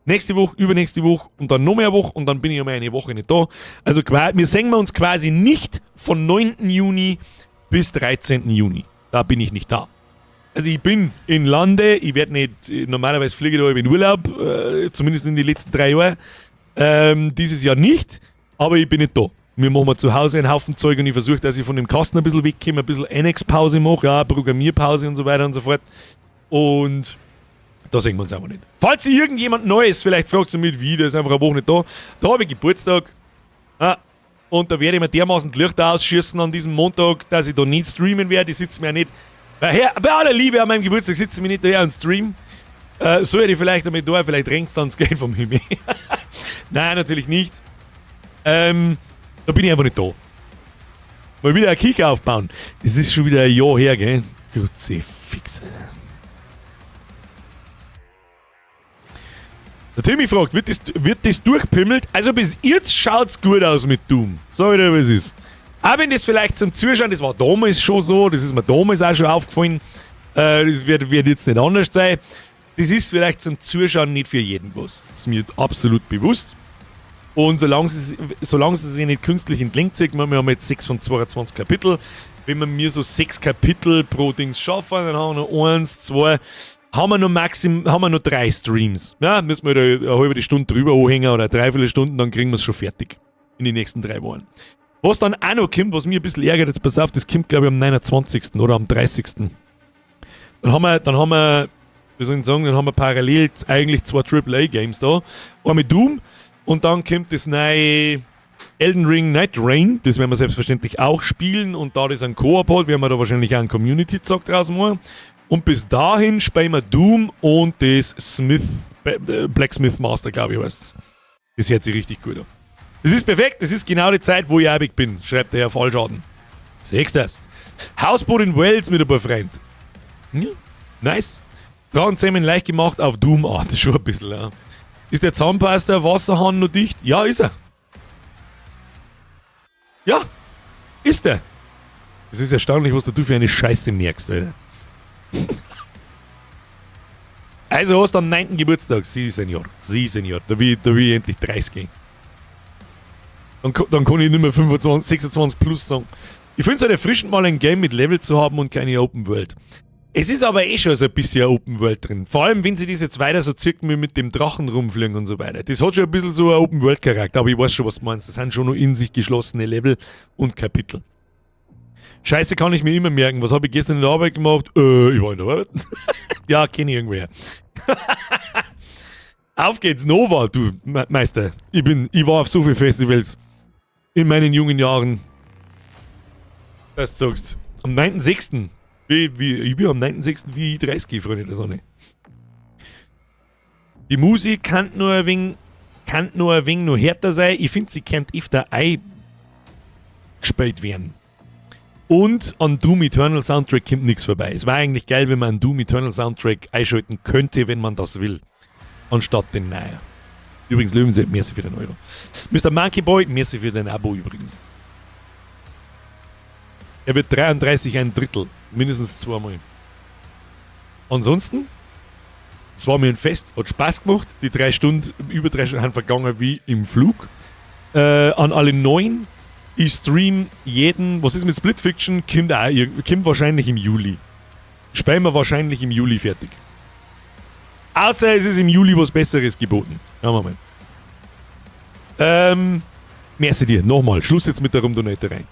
nächste Woche, übernächste Woche und dann noch mehr Woche und dann bin ich einmal eine Woche nicht da. Also wir sehen uns quasi nicht von 9. Juni bis 13. Juni. Da bin ich nicht da. Also ich bin in Lande, ich werde nicht, normalerweise fliege ich da in Urlaub, zumindest in den letzten 3 Jahren. Dieses Jahr nicht, aber ich bin nicht da. Wir machen zu Hause einen Haufen Zeug und ich versuche, dass ich von dem Kasten ein bisschen wegkomme, ein bisschen Annex-Pause mache, ja, Programmierpause und so weiter und so fort. Und da sehen wir uns einfach nicht. Falls ihr irgendjemand Neues vielleicht fragt, so mit wie, der ist einfach eine Woche nicht da, da habe ich Geburtstag. Ja, und da werde ich mir dermaßen die Lichter ausschießen an diesem Montag, dass ich da nicht streamen werde. Ich sitze mir ja nicht, bei aller Liebe an meinem Geburtstag sitze ich mir nicht daher und stream. Soll ich vielleicht damit da, vielleicht rennt es dann das Geld vom Himmel. Nein, natürlich nicht. Da bin ich einfach nicht da. Mal wieder eine Küche aufbauen. Das ist schon wieder ein Jahr her, gell? Gute Fixe. Der Timmy fragt, wird das durchpimmelt? Also bis jetzt schaut's gut aus mit Doom. Sag ich dir, was ist. Auch wenn das vielleicht zum Zuschauen, das war damals schon so, das ist mir damals auch schon aufgefallen, das wird jetzt nicht anders sein. Das ist vielleicht zum Zuschauen nicht für jeden was. Das ist mir absolut bewusst. Und solange sie sich nicht künstlich entlenkt zieht, wir haben jetzt 6 von 22 Kapitel. Wenn wir mir so 6 Kapitel pro Dings schaffen, dann haben wir noch 1, 2, haben wir noch 3 Streams. Ja, müssen wir da eine halbe Stunde drüber anhängen oder 3 Stunden, dann kriegen wir es schon fertig. In den nächsten 3 Wochen. Was dann auch noch kommt, was mich ein bisschen ärgert, jetzt pass auf, das kommt glaube ich am 29. oder am 30. Dann haben wir, wie soll ich sagen, dann haben wir parallel eigentlich 2 AAA-Games da. Einmal Doom. Und dann kommt das neue Elden Ring Night Rain. Das werden wir selbstverständlich auch spielen. Und da das ein Koop hat, werden wir da wahrscheinlich auch einen Community-Zock draus machen. Und bis dahin spielen wir Doom und das Blacksmith Master, glaube ich, heißt es. Das hört sich richtig gut an. Das ist perfekt. Das ist genau die Zeit, wo ich abig bin, schreibt der Herr Fallschaden. Siehst du das? Hausboot in Wales mit ein paar Freunden. Ja, nice. Drachenzähmen leicht gemacht auf Doom. Ah, das ist schon ein bisschen, ja. Ist der Zahnpasta Wasserhahn noch dicht? Ja, ist er. Ja, ist er. Es ist erstaunlich, was du für eine Scheiße merkst, Alter. Also hast du am 9. Geburtstag. Sie, Senior. Da will ich endlich 30 gehen. Dann kann ich nicht mehr 25, 26 plus sagen. Ich finde es halt erfrischend, mal ein Game mit Level zu haben und keine Open World. Es ist aber schon so ein bisschen eine Open World drin. Vor allem, wenn sie das jetzt weiter so zirken wie mit dem Drachen rumfliegen und so weiter. Das hat schon ein bisschen so einen Open World Charakter, aber ich weiß schon, was du meinst. Das sind schon noch in sich geschlossene Level und Kapitel. Scheiße, kann ich mir immer merken. Was habe ich gestern in der Arbeit gemacht? Ich war in der Arbeit. Ja, kenne ich irgendwer. Auf geht's, Nova, du Meister. Ich war auf so vielen Festivals in meinen jungen Jahren. Was du sagst. Am 9.6. Ich bin am 9.6. wie 30, Freunde der Sonne. Die Musik kann nur ein wenig noch härter sein. Ich finde, sie könnte öfter eingespielt werden. Und an Doom Eternal Soundtrack kommt nichts vorbei. Es war eigentlich geil, wenn man einen Doom Eternal Soundtrack einschalten könnte, wenn man das will. Anstatt den neuen. Übrigens, Löwenzeit, merci für den Euro. Mr. Monkey Boy, merci für dein Abo übrigens. Er wird 33 ein Drittel. Mindestens zweimal. Ansonsten, es war mir ein Fest, hat Spaß gemacht. Die über 3 Stunden haben vergangen wie im Flug. An alle Neuen. Ich stream jeden, was ist mit Split Fiction? Kommt wahrscheinlich im Juli. Spielen wir wahrscheinlich im Juli fertig. Außer es ist im Juli was Besseres geboten. Schauen wir mal. Merci dir, nochmal. Schluss jetzt mit der Rumdonate rein.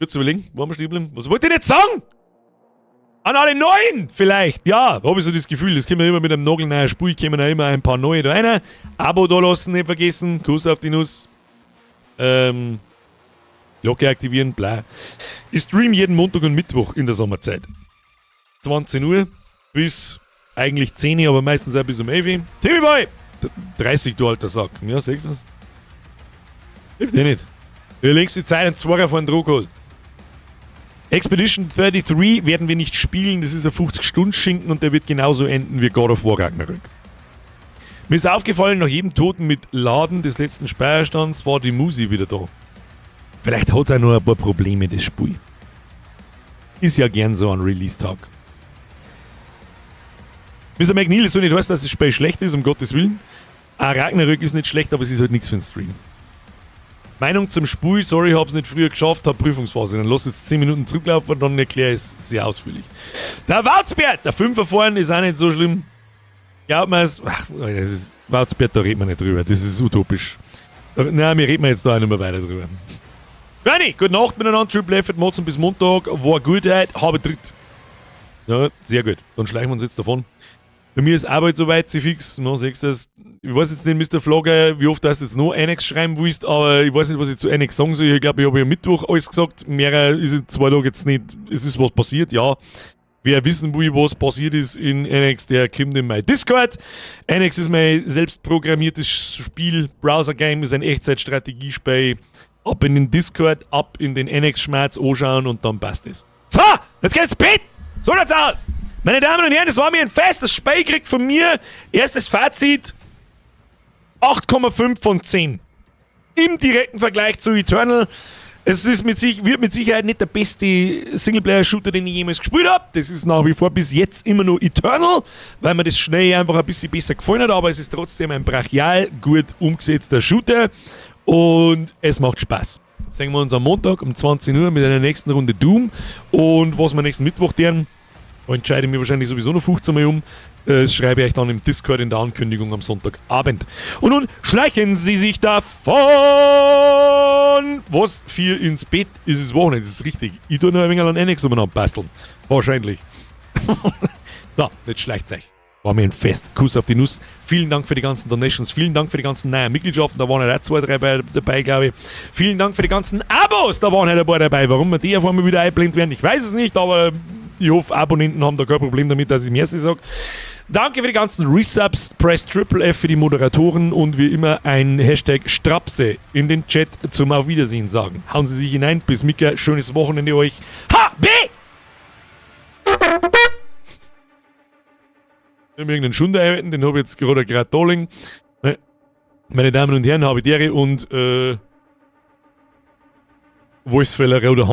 Kurz überlegen, wo haben wir stehen geblieben? Was wollt ihr jetzt sagen? An alle Neuen vielleicht, ja, habe ich so das Gefühl, das können wir immer mit einem nagelneuen Spiel, kommen ja immer ein paar neue da rein. Abo da lassen, nicht vergessen, Kuss auf die Nuss. Glocke aktivieren, bla. Ich stream jeden Montag und Mittwoch in der Sommerzeit. 20 Uhr bis eigentlich 10 Uhr, aber meistens auch bis um 11 Uhr. Timmy Boy! 30, du alter Sack. Ja, siehst du das? Hilft eh nicht. Du legst die Zeit einen Zwarer vor den Druck holt. Expedition 33 werden wir nicht spielen, das ist ein 50-Stunden-Schinken und der wird genauso enden wie God of War Ragnarök. Mir ist aufgefallen, nach jedem Toten mit Laden des letzten Speicherstands war die Musi wieder da. Vielleicht hat es auch noch ein paar Probleme, das Spiel. Ist ja gern so ein Release-Tag. Mr. McNeil soll nicht heißen, dass das Spiel schlecht ist, um Gottes Willen. Auch Ragnarök ist nicht schlecht, aber es ist halt nichts für den Stream. Meinung zum Spiel, sorry, hab's nicht früher geschafft, hab Prüfungsphase. Dann lass jetzt 10 Minuten zurücklaufen und dann erkläre ich es sehr ausführlich. Der Wauzbert, der 5er vorne ist auch nicht so schlimm. Glaubt man es, Wauzbert, da reden wir nicht drüber, das ist utopisch. Nein, wir reden jetzt da auch nicht mehr weiter drüber. Bernie, gute Nacht miteinander, Triple F, Motzen bis Montag, war gut heute, habe dritt. Ja, sehr gut, dann schleichen wir uns jetzt davon. Bei mir ist Arbeit soweit, sie fix. No, siehst das. Ich weiß jetzt nicht, Mr. Flogger, wie oft du jetzt noch Annex schreiben willst, aber ich weiß nicht, was ich zu Annex sagen soll. Ich glaube, ich habe ja Mittwoch alles gesagt. Mehr ist in 2 Tagen jetzt nicht. Es ist was passiert, ja. Wer wissen will, was passiert ist in Annex, der kommt in mein Discord. Annex ist mein selbstprogrammiertes Spiel. Browser-Game ist ein Echtzeitstrategiespiel. Ab in den Discord, ab in den Annex-Schmerz anschauen und dann passt es. So, jetzt geht's ins Bett! So schaut's aus! Meine Damen und Herren, das war mir ein Fest. Das Spiel kriegt von mir erstes Fazit 8,5 von 10. Im direkten Vergleich zu Eternal. Es ist wird mit Sicherheit nicht der beste Singleplayer-Shooter, den ich jemals gespielt habe. Das ist nach wie vor bis jetzt immer nur Eternal, weil mir das schnell einfach ein bisschen besser gefallen hat. Aber es ist trotzdem ein brachial gut umgesetzter Shooter und es macht Spaß. Sehen wir uns am Montag um 20 Uhr mit einer nächsten Runde Doom. Und was wir nächsten Mittwoch deren, da entscheide ich mich wahrscheinlich sowieso noch 15 Mal um. Das schreibe ich euch dann im Discord in der Ankündigung am Sonntagabend. Und nun schleichen Sie sich davon! Was? 4 ins Bett ist es Wochenende, das ist richtig. Ich tue noch ein wenig an Annex basteln. Wahrscheinlich. Da, jetzt schleicht euch. War mir ein Fest. Kuss auf die Nuss. Vielen Dank für die ganzen Donations. Vielen Dank für die ganzen neuen Mitgliedschaften. Da waren ja auch 2, 3 dabei, glaube ich. Vielen Dank für die ganzen Abos. Da waren ja ein paar dabei. Warum wir die auf einmal wieder eingeblendet werden, ich weiß es nicht, aber ich hoffe, Abonnenten haben da kein Problem damit, dass ich Merci sage. Danke für die ganzen Resubs. Press Triple F für die Moderatoren und wie immer ein Hashtag Strapse in den Chat zum Auf Wiedersehen sagen. Hauen Sie sich hinein. Bis Mika. Schönes Wochenende euch. HB! Ich habe irgendeinen Schunder erhalten, den habe ich jetzt gerade da liegen. Meine Damen und Herren, habe die Ehre und Wolfsfeller Roder Hand.